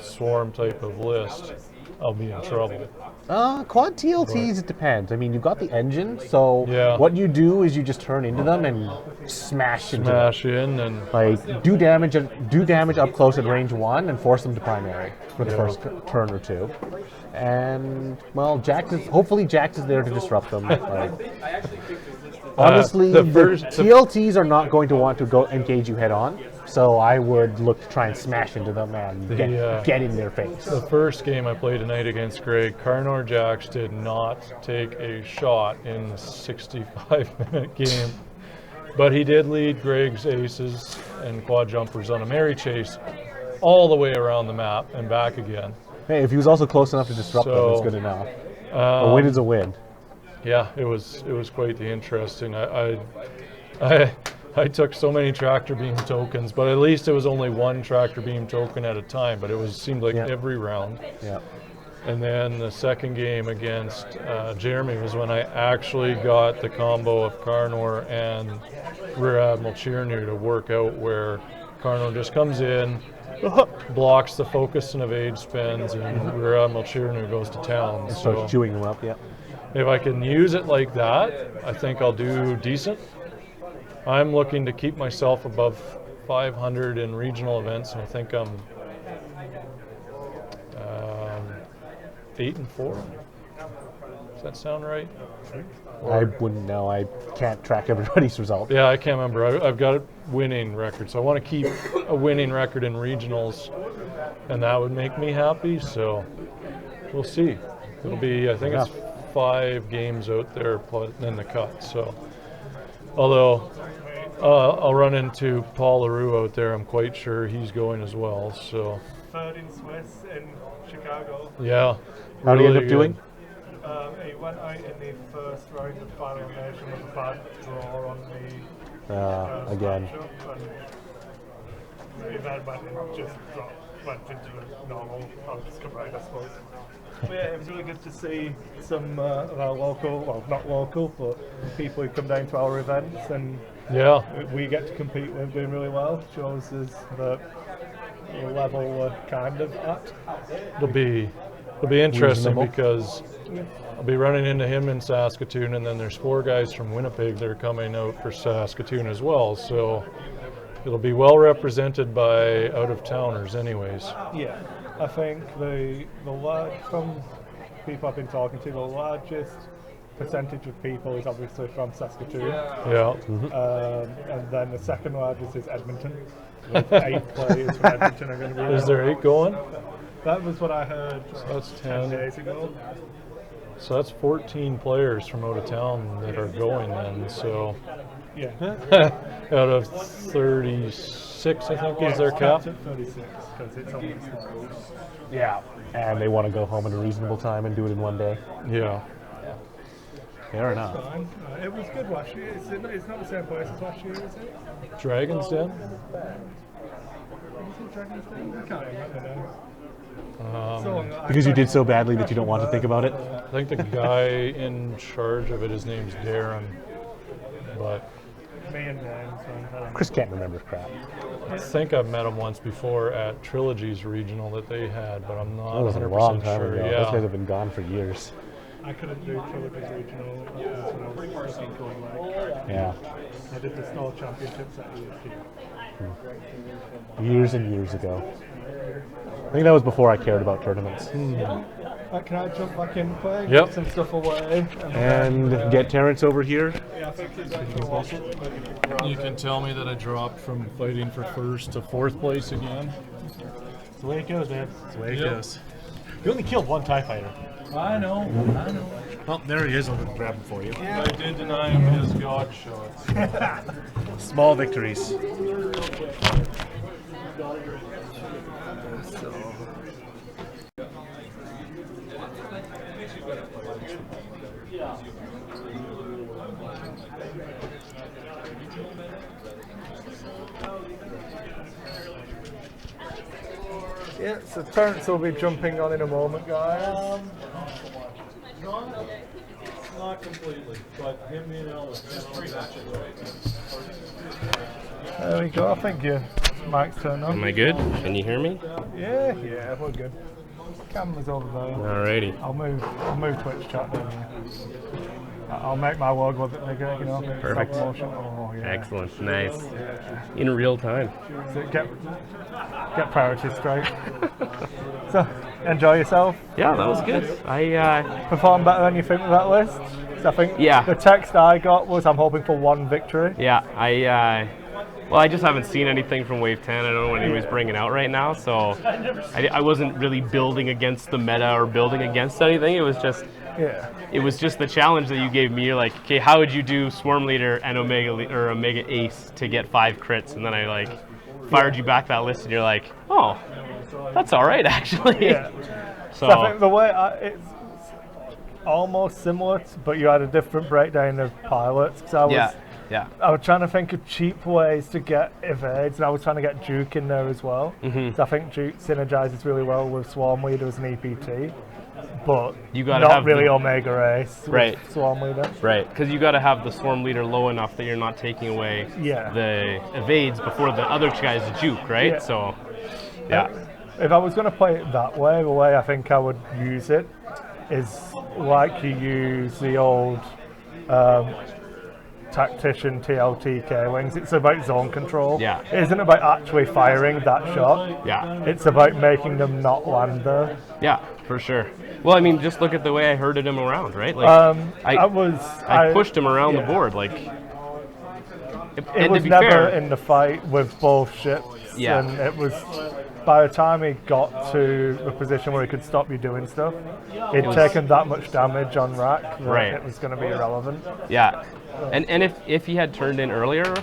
E: swarm type of list, I'll be in trouble.
B: Quad TLTs, it depends. I mean, you've got the engine, so
E: Yeah.
B: what you do is you just turn into them and smash into them.
E: Smash in and
B: Like, do damage up close at range 1 and force them to primary for the first turn or two. And, well, hopefully Jax is there to disrupt them. Like, honestly,
E: the
B: TLTs are not going to want to go engage you head on, so I would look to try and smash into them and get in their face.
E: the first game I played tonight against Greg, Carnor Jax did not take a shot in the 65-minute game, but he did lead Greg's aces and quad jumpers on a merry chase all the way around the map and back again.
B: Hey, if he was also close enough to disrupt them, it's good enough. A win is a win.
E: Yeah, it was quite the interesting. I took so many tractor beam tokens, but at least it was only one tractor beam token at a time. But it seemed like every round.
B: Yeah.
E: And then the second game against Jeremy was when I actually got the combo of Carnor and Rear Admiral Cheernew to work out, where Carnor just comes in, blocks the focus and evade spins, and Rear Admiral Cheernew goes to town.
B: Starts chewing them up, yeah.
E: If I can use it like that, I think I'll do decent. I'm looking to keep myself above 500 in regional events, and I think I'm 8-4. Does that sound right?
B: I wouldn't know. I can't track everybody's result.
E: Yeah, I can't remember. I've got a winning record, so I want to keep a winning record in regionals, and that would make me happy. So we'll see. It'll be, I think it's 5 games out there in the cut. So, although I'll run into Paul LaRue out there, I'm quite sure he's going as well. So
A: Third in Swiss in Chicago.
E: yeah.
B: How do you end up
E: really
B: doing?
A: He went out in the first round of final elimination with a bad draw on the
B: Again.
A: matchup, and he then went into the normal come round, I suppose. But yeah, it was really good to see some of our local, well, not local, but people who come down to our events and we get to compete with doing really well. Shows us the level we're kind of at.
E: It'll be interesting
B: Reasonable.
E: because I'll be running into him in Saskatoon, and then there's 4 guys from Winnipeg that are coming out for Saskatoon as well. So it'll be well represented by out-of-towners anyways.
A: Yeah, I think the from people I've been talking to, the largest percentage of people is obviously from Saskatoon.
E: Yeah.
A: And then the second largest is Edmonton. With 8 players from Edmonton are going to be
E: Is there 8 going?
A: That was what I heard
E: That's
A: 10
E: 10.
A: days ago.
E: So that's 14 players from out of town that are going then. So
A: Yeah.
E: out of 36, I think is their
A: it's
E: cap.
A: capped at 36 because it's almost the most.
B: Yeah. And they want to go home at a reasonable time and do it in one day.
E: Yeah.
B: Fair enough.
A: Fine. It was good last year. It's not the same place as last year, is it?
E: Dragon's Den.
A: Was it Dragon's Den? I can't remember now.
B: Because you did so badly that you don't want to think about it.
E: I think the guy in charge of it, his name's Darren. But
A: Me and Dan.
B: Chris can't remember crap.
E: I think I've met him once before at Trilogy's regional that they had, but I'm not
B: That was a
E: 100%
B: long time
E: sure.
B: ago.
E: Yeah.
B: Those guys have been gone for years.
A: I couldn't do Trilogy's regional when I was looking for like.
B: Yeah.
A: I did the Snow Championships at ESG.
B: Years and years ago. I think that was before I cared about tournaments.
A: Can I jump back in play?
E: Yep.
A: Get some stuff away.
B: And get Terrence over here.
A: Yeah, I think he's actually
E: You can tell me that I dropped from fighting for first to 4th place again.
B: That's the way it goes, man. That's the way it
E: Yep.
B: goes. You only killed one TIE fighter.
E: I know.
B: Oh, there he is. I'll grab him for you.
E: I did deny him his God shots.
B: Small victories.
A: Yeah, so Terrence will be jumping on in a moment, guys.
E: Not completely, but him being able to that's pretty much it right
A: There we go. I think your mic's turned on.
G: Am I good? Can you hear me?
A: Yeah, we're good. Camera's over there.
G: Alrighty.
A: I'll move Twitch chat down here. I'll make my logo a bit bigger, you know.
G: Perfect.
A: Stop motion. Oh yeah.
G: Excellent. Nice. In real time.
A: So get priorities straight. So enjoy yourself.
G: Yeah, that was good.
A: Perform better than you think with that list. So I think
G: Yeah.
A: the text I got was I'm hoping for one victory.
G: Yeah, well, I just haven't seen anything from Wave 10. I don't know what anybody's bringing out right now, so I wasn't really building against the meta or building against anything. It was just the challenge that you gave me. You're like, okay, how would you do Swarm Leader and Omega Ace to get 5 crits? And then I fired you back that list, and you're like, oh, that's all right actually.
A: Yeah.
G: So
A: I think the way it's almost similar, but you had a different breakdown of pilots. Cause I was trying to think of cheap ways to get evades, and I was trying to get Duke in there as well. So I think Duke synergizes really well with Swarm Leader as an EPT, but
G: you gotta
A: not
G: have
A: really Omega Ace
G: Right.
A: with Swarm Leader.
G: Right, because you got to have the Swarm Leader low enough that you're not taking away the evades before the other guys juke, right?
A: Yeah.
G: So, yeah.
A: If I was going to play it that way, the way I think I would use it is like you use the old Tactician TLTK wings. It's about zone control.
G: Yeah.
A: It isn't about actually firing that shot.
G: Yeah.
A: It's about making them not land there.
G: Yeah, for sure. Well, I mean, just look at the way I herded him around, right? Like, I pushed him around the board, like.
A: It was never in the fight with both ships.
G: Yeah.
A: And it was, by the time he got to the position where he could stop you doing stuff, he'd taken that much damage on rack that it was going to be irrelevant.
G: Yeah. And if he had turned in earlier,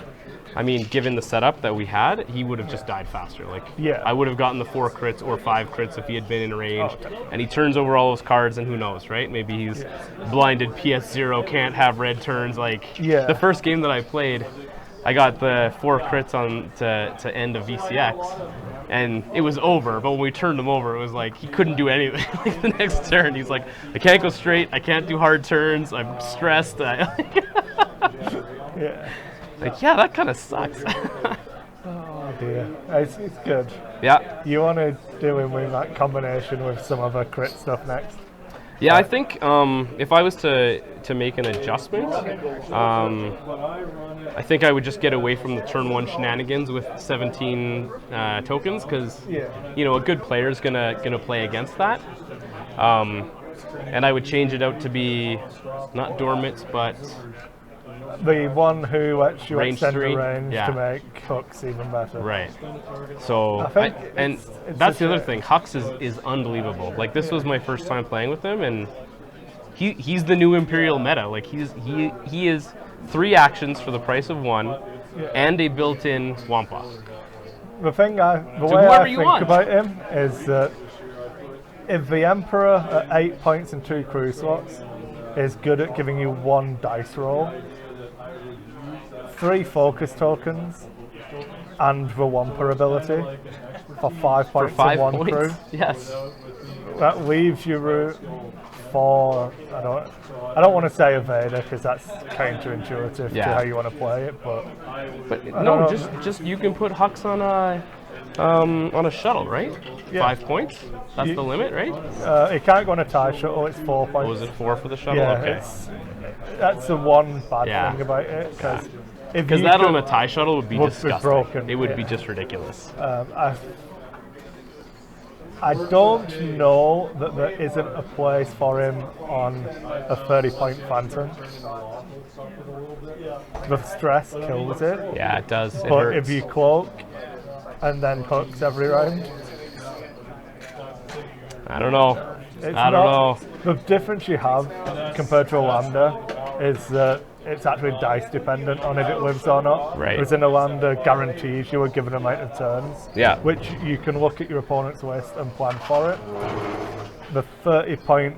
G: I mean, given the setup that we had, he would have just died faster. Like, I would have gotten the 4 crits or 5 crits if he had been in range. And he turns over all those cards, and who knows, right? Maybe he's blinded PS0, can't have red turns. Like, the first game that I played, I got the 4 crits on to end a VCX, and it was over. But when we turned him over, it was like he couldn't do anything. Like the next turn, he's like, I can't go straight. I can't do hard turns. I'm stressed. Like, yeah, that kind of sucks.
A: Oh dear, it's good.
G: Yeah.
A: You want to do him with that combination with some other crit stuff next?
G: Yeah, I think if I was to make an adjustment, I think I would just get away from the turn 1 shenanigans with 17 tokens, because you know, a good player is gonna play against that. And I would change it out to be not Dormits, but
A: the one who lets you
G: range
A: extend
G: 3,
A: the range to make hooks even better.
G: Right. So, and that's the other thing. Hux is unbelievable. Like, this was my first time playing with him, and he's the new Imperial meta. Like, he is 3 actions for the price of 1, and a built-in Wampa.
A: The thing the way I think about him is that if the Emperor at 8 points and 2 crew slots is good at giving you 1 dice roll, 3 focus tokens, and the Wampa ability for 5 points
G: for 5
A: and 1
G: points?
A: crew.
G: Yes.
A: That leaves you route for, I don't want to say Evader because that's counterintuitive to how you want to play it, but
G: no, just you can put Hux on a shuttle, right? 5 points. That's the limit, right?
A: It can't go on a tie shuttle. It's 4 points.
G: Oh, is it 4 for the shuttle?
A: Yeah,
G: okay.
A: That's the one bad thing about it, because
G: that on a tie shuttle would be disgusting.
A: Broken.
G: It would be just ridiculous.
A: I don't know that there isn't a place for him on a 30-point Phantom. The stress kills it.
G: Yeah, it does. It
A: but
G: hurts.
A: if you cloak and then hooks every round,
G: I don't know.
A: It's
G: I don't know.
A: The difference you have compared to Olander is that it's actually dice dependent on if it lives or not.
G: Right.
A: Whereas in Olander guarantees you a given amount of turns.
G: Yeah.
A: Which you can look at your opponent's list and plan for it. The 30-point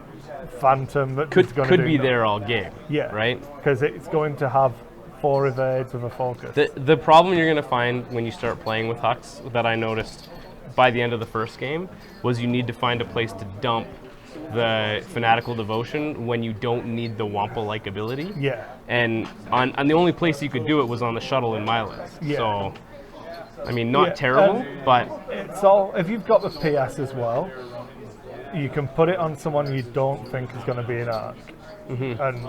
A: Phantom that is going
G: Could
A: to
G: be there all game.
A: Yeah.
G: Right?
A: Because it's going to have 4 evades with a focus.
G: The problem you're going to find when you start playing with Hux that I noticed by the end of the first game was you need to find a place to dump the Fanatical Devotion when you don't need the Wampa-like ability.
A: Yeah.
G: And on the only place you could do it was on the shuttle in my list.
A: Yeah.
G: So, I mean, not
A: Yeah,
G: terrible, but
A: it's all, if you've got the PS as well, you can put it on someone you don't think is going to be an arc. And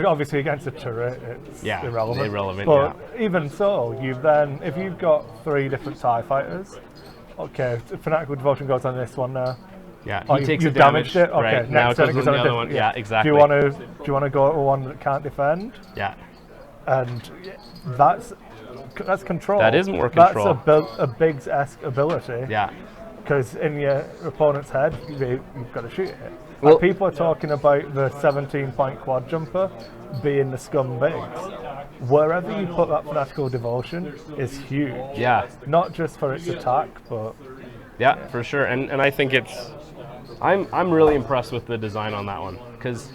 A: obviously against a turret, it's irrelevant. But even so, if you've got 3 different TIE fighters, okay, Fanatical Devotion goes on this one now.
G: yeah,
A: Oh,
G: he takes
A: you've
G: a damage.
A: damaged it? Okay,
G: right, now it
A: next turn
G: goes
A: it
G: on
A: goes
G: the
A: on a
G: other one.
A: different-
G: Yeah, exactly.
A: Do you want to go to one that can't defend?
G: Yeah.
A: And that's control.
G: That is more control.
A: That's a Biggs-esque ability.
G: Yeah.
A: Because in your opponent's head, you've got to shoot it.
G: Well-
A: And people are talking about the 17-point quad jumper being the scum Biggs. Wherever you put that Fanatical Devotion is huge.
G: Yeah.
A: Not just for its attack, but
G: Yeah, for sure. And I think it's I'm really impressed with the design on that one because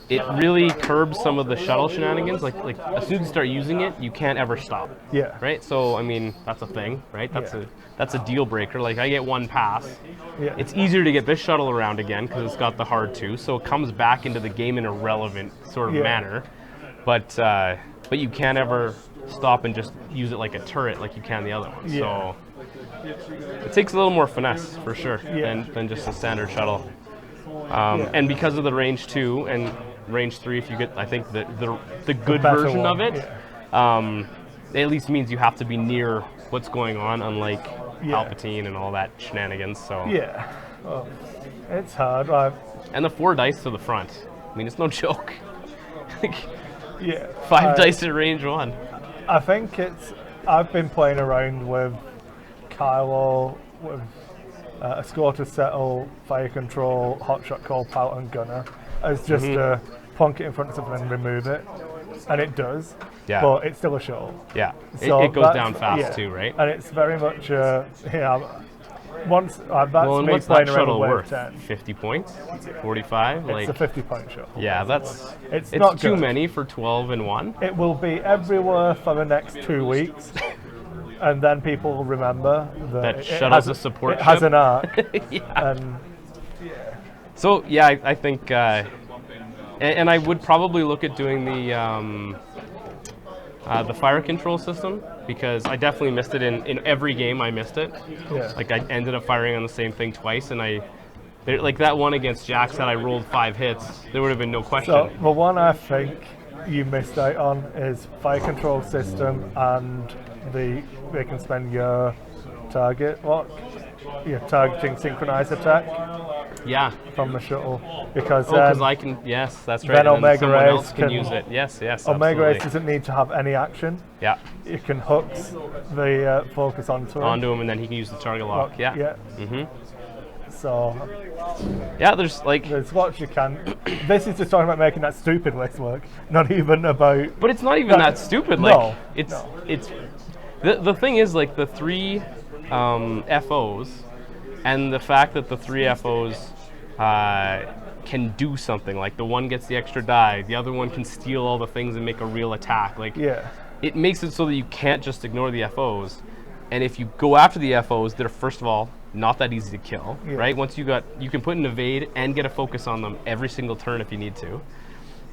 G: it really curbs some of the shuttle shenanigans. Like as soon as you start using it, you can't ever stop.
A: yeah.
G: Right? So I mean that's a thing, right? That's a deal breaker. Like I get one pass.
A: Yeah.
G: It's easier to get this shuttle around again because it's got the hard 2, so it comes back into the game in a relevant sort of
A: Yeah.
G: manner. But you can't ever stop and just use it like a turret like you can the other one.
A: Yeah.
G: So it takes a little more finesse for sure
A: Yeah.
G: than just a standard shuttle. And because of the range 2 and range 3, if you get, I think the good
A: better
G: version of
A: one,
G: it, it at least means you have to be near what's going on, unlike Palpatine and all that shenanigans. So
A: Yeah. Well, it's hard.
G: and the 4 dice to the front. I mean, it's no joke. Like,
A: Yeah.
G: 5 dice at range 1.
A: I think I've been playing around with Kylo, with Escorter Settle, Fire Control, Hotshot Call, Pout and Gunner as just plonk it in front of something and remove it. And it does.
G: Yeah.
A: But it's still a shuttle.
G: Yeah,
A: So
G: it goes
A: that's-
G: down fast
A: yeah.
G: too, right?
A: And it's very much, that's
G: Well, and
A: me
G: what's
A: playing
G: that
A: around
G: shuttle
A: with Wave
G: worth?
A: 10.
G: 50 points? 45?
A: It's a 50-point shuttle.
G: Yeah, that's
A: It's
G: it's
A: not
G: too
A: good.
G: many for 12 and 1.
A: It will be everywhere for the next 2 weeks. And then people will remember
G: That
A: it
G: shuttle's
A: has
G: a support
A: It has
G: ship.
A: an arc.
G: Yeah.
A: And
G: So yeah, I think, and I would probably look at doing the fire control system because I definitely missed it in every game. I missed it.
A: yeah.
G: Like I ended up firing on the same thing twice, and like that one against Jax that I rolled 5 hits. There would have been no question.
A: So the one I think you missed out on is fire control system and they can spend your target lock, your targeting synchronized attack
G: Yeah.
A: from the shuttle because
G: Because I can. Yes, that's right.
A: then
G: and
A: Omega
G: someone
A: Rays
G: else can
A: can-
G: use it. Yes.
A: Omega Race
G: absolutely.
A: doesn't need to have any action.
G: Yeah.
A: You can hooks the focus onto him.
G: Onto him, and then he can use the target lock. Yeah.
A: Yeah.
G: Mhm.
A: So
G: Yeah. There's like.
A: there's lots you can. This is just talking about making that stupid list work, not even about.
G: But it's not even that stupid. Like
A: No,
G: it's the thing is like the 3 FOs, and the fact that the 3 FOs can do something. Like the one gets the extra die, the other one can steal all the things and make a real attack. Like
A: Yeah.
G: it makes it so that you can't just ignore the FOs. And if you go after the FOs, they're first of all not that easy to kill,
A: Yeah.
G: right? Once you can put an evade and get a focus on them every single turn if you need to.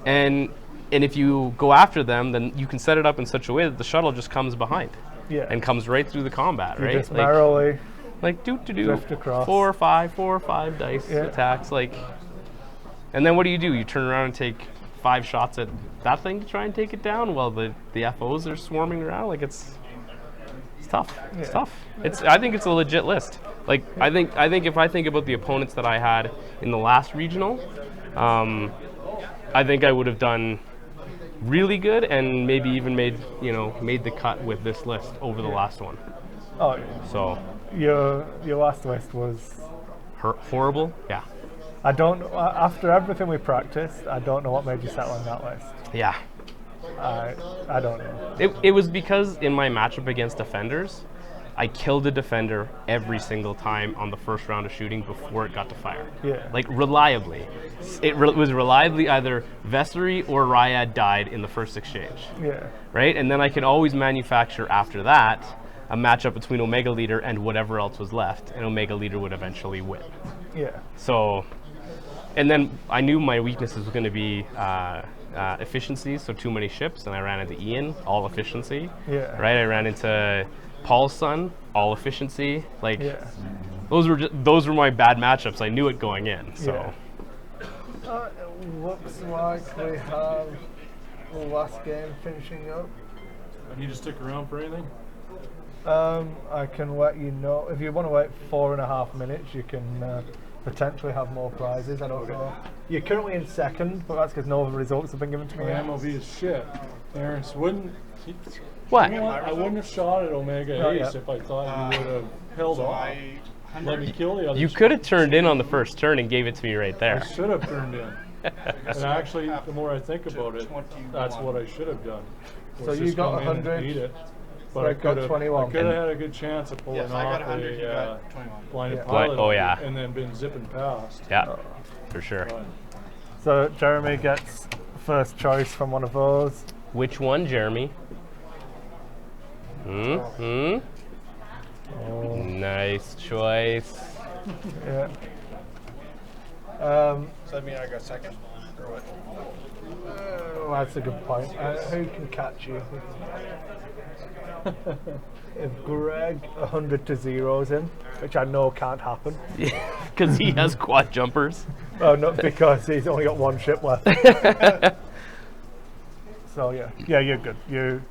G: And if you go after them, then you can set it up in such a way that the shuttle just comes behind
A: Yeah.
G: and comes right through the combat,
A: You
G: right?
A: just narrowly.
G: like do
A: drift across.
G: 4 or 5 dice
A: Yeah.
G: attacks, like. And then what do? You turn around and take 5 shots at that thing to try and take it down while the FOs are swarming around. Like it's tough. It's
A: Yeah.
G: tough. I think it's a legit list. Like I think if I think about the opponents that I had in the last regional, I think I would have done really good and maybe even made the cut with this list over the last one.
A: Oh,
G: So
A: your last list was
G: horrible. Yeah.
A: I don't. After everything we practiced, I don't know what made you settle on that list.
G: Yeah.
A: I don't know.
G: It was because in my matchup against defenders, I killed a defender every single time on the first round of shooting before it got to fire.
A: Yeah.
G: Like reliably. It was reliably either Vessery or Ryad died in the first exchange.
A: Yeah.
G: Right? And then I could always manufacture after that a matchup between Omega Leader and whatever else was left, and Omega Leader would eventually win.
A: Yeah.
G: So, and then I knew my weakness was going to be efficiency, so too many ships, and I ran into Ian, all efficiency.
A: Yeah.
G: Right? I ran into Paul's son, all efficiency. Like,
A: Yeah.
G: those were my bad matchups. I knew it going in. So.
A: Yeah. It looks like we have the last game finishing up.
E: I need to stick around for anything.
A: I can let you know. If you want to wait 4.5 minutes, you can potentially have more prizes. I don't know. You're currently in second, but that's because no other results have been given to me
E: My
A: yet.
E: MOV is shit. Aaron's wouldn't.
G: What?
E: You know what? I wouldn't have shot at Omega
A: Not
E: Ace
A: yet.
E: if I thought you would have held off. Let me kill the other.
G: You could have turned in on the first turn and gave it to me right
E: I
G: there.
E: should have turned in. And actually, the more I think about it, that's what I should have done.
A: So
E: was
A: you
E: just
A: got
E: come in and
A: 100,
E: beat it. But
A: Greg
E: I
A: got
E: could have
A: 21.
E: had a good chance of pulling
H: Yes, I got
E: off
H: 100, you
E: a
H: got 21.
E: blinded
A: Yeah.
E: pilot
G: Oh, yeah.
E: and then been zipping past.
G: Yeah, for sure.
E: But
A: So Jeremy gets first choice from one of those.
G: Which one, Jeremy?
A: Oh.
G: Nice choice.
A: Yeah.
H: Does that mean I got second? Or what?
A: That's a good point. Who can catch you? If Greg 100 to zeros him, which I know can't happen.
G: Because he has quad jumpers.
A: Oh, no, because he's only got one ship left. So yeah, you're good.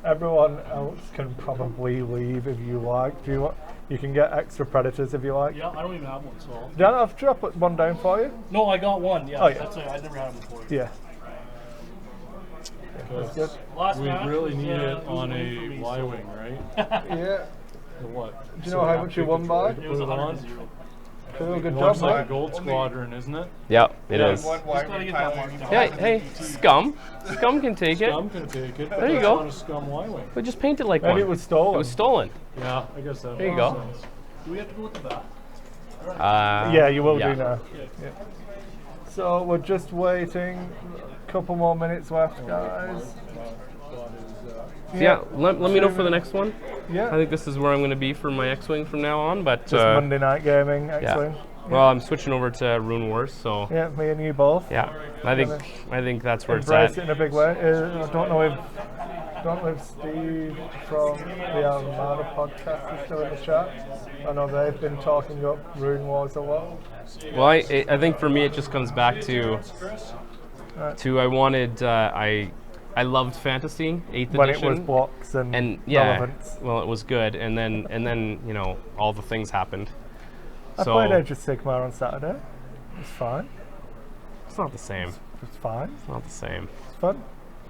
A: Everyone else can probably leave if you like. Do you want? You can get extra predators if you like.
J: Yeah, I don't even have one, so.
A: Do I have to drop one down for you?
J: No, I got one. Yeah,
A: Oh, yeah.
J: That's it. I never had them before.
A: Yeah.
E: because
A: Good.
J: Last
E: we
J: match
E: really
J: was,
E: need it
J: it was
E: on
J: a
E: a
J: win for me,
E: Y
J: so-
E: wing, right?
A: Yeah.
E: The what?
A: Do you know how much you won by?
J: It was 100-0.
A: Cool, good
E: Well, it's
A: job,
E: like a
A: mate.
E: gold squadron, isn't it?
G: Yeah, it is.
H: One
J: Just
H: wide
J: gotta
H: wing
J: get that
H: piloting.
J: marked out.
G: Hey, Scum. Scum can take it.
E: Scum can take it.
G: There you
E: That's
G: go.
E: not a Scum Y wing.
G: But just paint it like
A: And
G: one.
A: it was stolen.
G: It was stolen.
E: Yeah, I guess that
G: There you
E: makes
G: go.
E: sense.
J: Do we have to go with the back?
A: Yeah, you will
G: yeah.
A: do now. Yeah. So we're just waiting. A couple more minutes left, guys.
G: Yeah, let me know for the next one.
A: Yeah.
G: I think this is where I'm going to be for my X-Wing from now on. But
A: Just
G: uh,
A: Monday night gaming,
G: yeah.
A: X-Wing.
G: Well, I'm switching over to Rune Wars, so
A: Yeah, me and you both.
G: yeah. I think that's where it's
A: Embrace
G: at.
A: it in a big way. I don't know if Steve from the Armada podcast is still in the chat. I know they've been talking up Rune Wars a lot.
G: Well, I think for me it just comes back to I wanted I loved Fantasy 8th
A: When
G: edition.
A: it was blocks and
G: yeah,
A: relevance.
G: well, it was good, and then you know all the things happened.
A: I
G: So
A: played Age of Sigmar on Saturday. It's fine.
G: it's not the same.
A: It's fine.
G: It's not the same.
A: It's fun.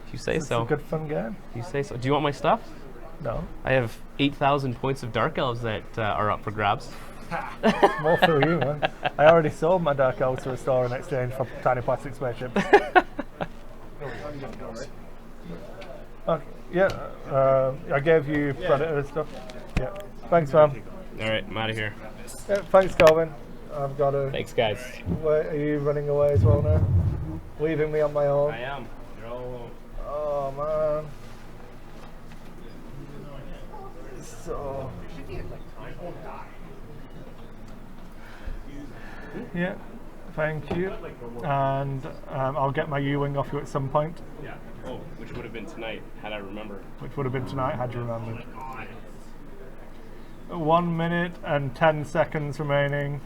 G: If you say
A: It's
G: so.
A: a good fun game.
G: If you say so. Do you want my stuff?
A: No.
G: I have 8,000 points of Dark Elves that are up for grabs.
A: More for you, man. I already sold my Dark Elves to a store in exchange for tiny plastic spaceships. Okay, yeah, I gave you Predator and stuff. Yeah. Thanks, man.
G: All right, I'm out of here.
A: Yeah, thanks, Calvin. I've got to.
G: Thanks, guys.
A: Wait, are you running away as well now? Leaving me on my own?
G: I am. You're all alone.
A: Oh, man. So. Yeah, thank you. And I'll get my U-Wing off you at some point,
G: Yeah. Oh, which would have been tonight had I remembered.
A: which would have been tonight had you remembered. 1 minute and 10 seconds remaining.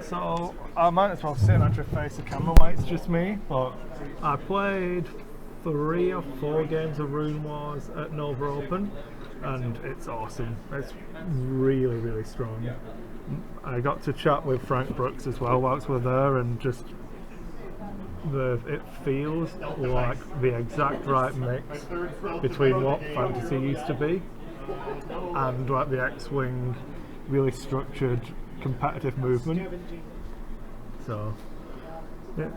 A: So I might as well sit and actually face the camera while it's just me, but I played 3 or 4 games of Rune Wars at Nova Open, and it's awesome. It's really, really strong. I got to chat with Frank Brooks as well whilst we're there, and just it feels like the exact right mix between what fantasy used to be and like the X-Wing, really structured competitive movement. So, yeah.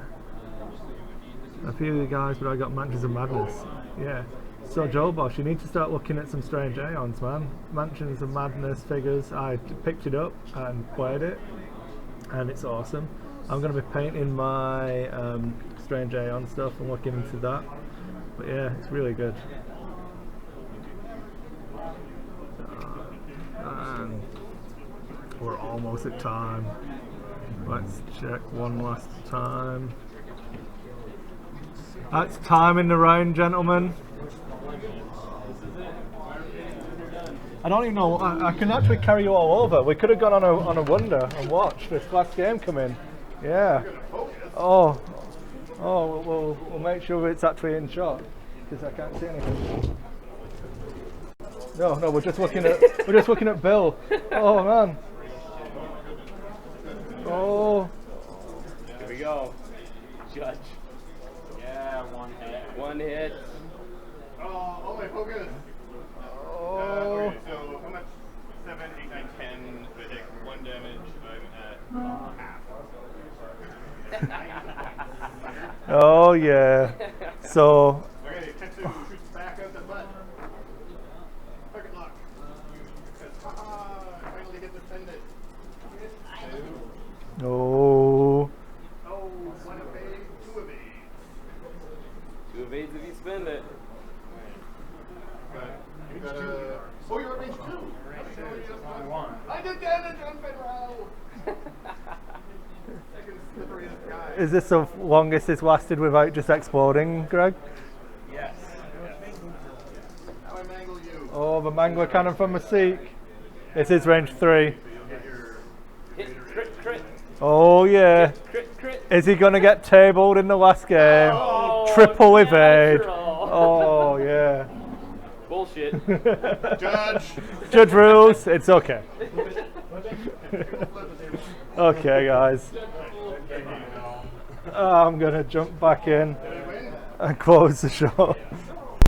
A: A few of the guys, but I got Mansions of Madness. Yeah. So Joel Bosch, you need to start looking at some Strange Aeons, man. Mansions of Madness figures. I picked it up and played it, and it's awesome. I'm going to be painting my Strange Aeon stuff and looking into that. But yeah, it's really good. And we're almost at time. Let's check one last time. That's time in the round, gentlemen. I don't even know. I can actually carry you all over. We could have gone on a wonder and watched this last game come in. Yeah. Oh. We'll make sure it's actually in shot because I can't see anything. No, we're just looking at Bill. Oh man. Oh.
G: Here we go. Judge. Yeah, one hit.
F: Oh my focus.
A: Oh.
F: Okay, so how much? 7, 8, 9, 10. If I take 1 damage, I'm at half.
A: Oh yeah. So.
F: Okay, Tetsu shoots back out the butt. Target lock. I finally get defended.
A: Oh.
F: Oh, 1 evade, 2 evade.
G: 2 evades if you spend it.
F: You got a... Oh, you're at range 2. I did damage on Fenrau. Second slipperiest guy.
A: Is this the longest it's lasted without just exploding, Greg?
F: Yes. Now I mangle you.
A: Oh, the Mangler Cannon from Mystique. This is range 3.
G: Hit, crit.
A: Oh yeah.
G: Crit.
A: Is he gonna get tabled in the last game?
G: Oh,
A: Triple evade.
G: natural.
A: Oh yeah.
G: Bullshit.
A: Judge rules. It's okay. Okay, guys. I'm gonna jump back in and close the show.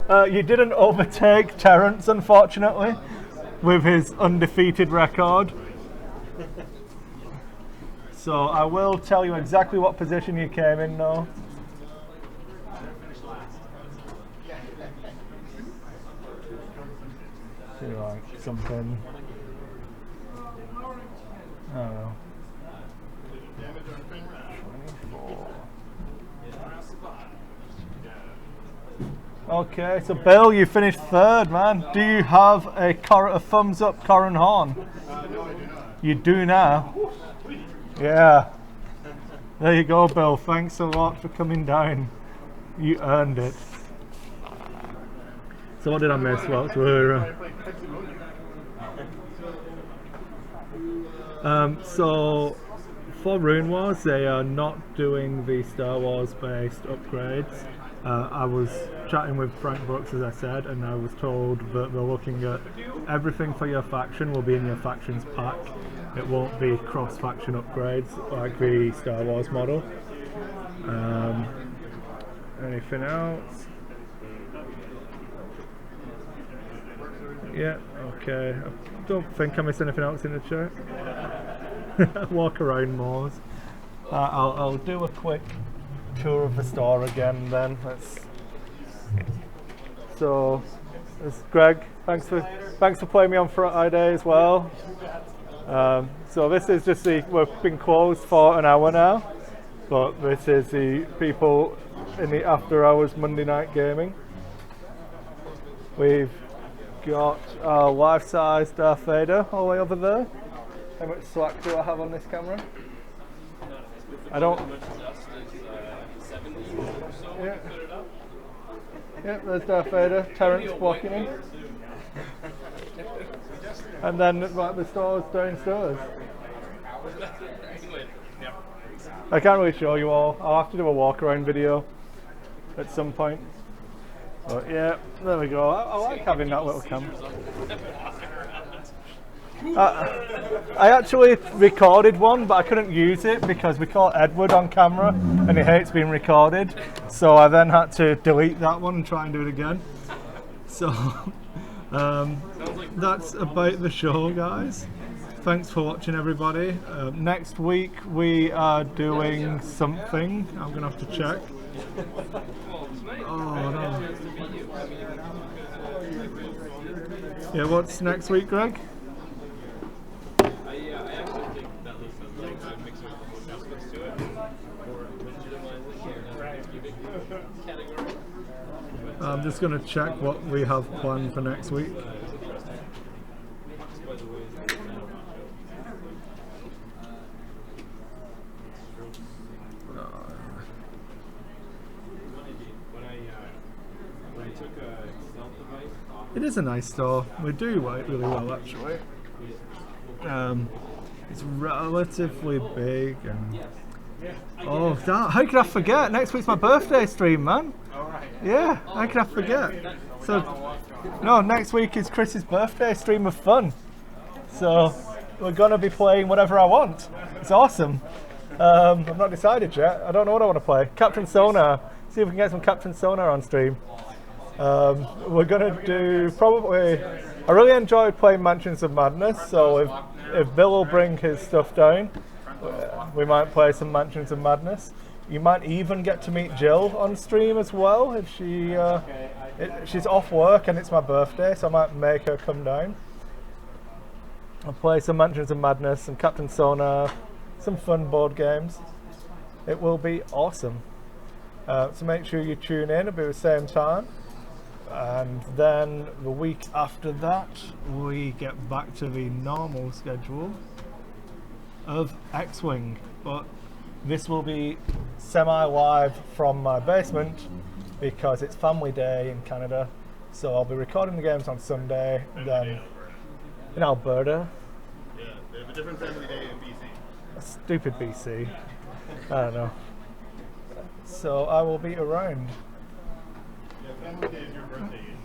A: You didn't overtake Terrence, unfortunately, with his undefeated record. So I will tell you exactly what position you came in now. Like something. I don't know. 24. Okay, so Bill, you finished 3rd, man. Do you have a thumbs up Corran Horn?
F: No, I do not.
A: You do now. Yeah. There you go, Bill. Thanks a lot for coming down. You earned it. So what did I miss? What were so for Rune Wars, they are not doing the Star Wars based upgrades. I was chatting with Frank Brooks, as I said, and I was told that they're looking at everything for your faction will be in your factions pack. It won't be cross-faction upgrades like the Star Wars model. Anything else? Yeah, okay. I don't think I missed anything else in the chat. Walk around Moors. I'll do a quick tour of the store again then. So, it's Greg. Thanks for playing me on Friday as well. So this is just we've been closed for an hour now, but this is the people in the after hours Monday night gaming. We've got our life-size Darth Vader all the way over there. How much slack do I have on this camera? I don't. Yeah. Yeah, there's Darth Vader. Terrence blocking him. And then like the store's downstairs. I can't really show you all. I'll have to do a walk around video at some point. But yeah, there we go. I like having that little camera. I actually recorded one, but I couldn't use it because we caught Edward on camera and he hates being recorded. So I then had to delete that one and try and do it again. So, that's about the show, guys. Thanks for watching, everybody. Next week we are doing something. I'm gonna have to check. Oh no. Yeah, what's next week, Greg?
C: I actually think that list has like a mix of adjustments to it, or legitimize it, category.
A: I'm just gonna check what we have planned for next week. It is a nice store. We do work really well, actually. It's relatively big and oh, how could I forget? Next week's my birthday stream, man. Yeah, how could I forget? So, no, next week is Chris's birthday stream of fun. So we're gonna be playing whatever I want. It's awesome. I've not decided yet. I don't know what I want to play. Captain Sonar. See if we can get some Captain Sonar on stream. We're gonna do probably. I really enjoyed playing Mansions of Madness, so if Bill will bring his stuff down, we might play some Mansions of Madness. You might even get to meet Jill on stream as well if she's off work and it's my birthday, so I might make her come down. I'll play some Mansions of Madness, some Captain Sonar, some fun board games. It will be awesome. So make sure you tune in. It'll be the same time. And then the week after that, we get back to the normal schedule of X-Wing. But this will be semi-live from my basement because it's family day in Canada. So I'll be recording the games on Sunday, then in Alberta.
F: Yeah, they have a different family day in BC.
A: Stupid BC. I don't know. So I will be around.
F: Yeah, family day is your birthday in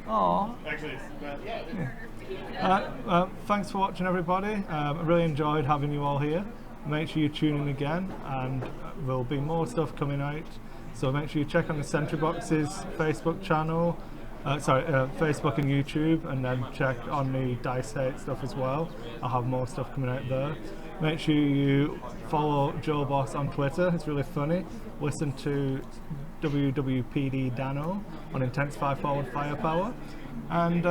F: BC.
A: Aww.
F: Actually, yeah.
A: Thanks for watching, everybody. I really enjoyed having you all here. Make sure you tune in again, and there'll be more stuff coming out. So make sure you check on the Sentry Box's Facebook channel, Facebook and YouTube, and then check on the Dice Hate stuff as well. I'll have more stuff coming out there. Make sure you follow Joe Boss on Twitter, it's really funny. Listen to WWPD Dano on Intensify Forward Firepower. And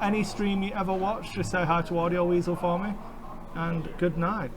A: any stream you ever watch, just say hi to Audio Weasel for me. And good night.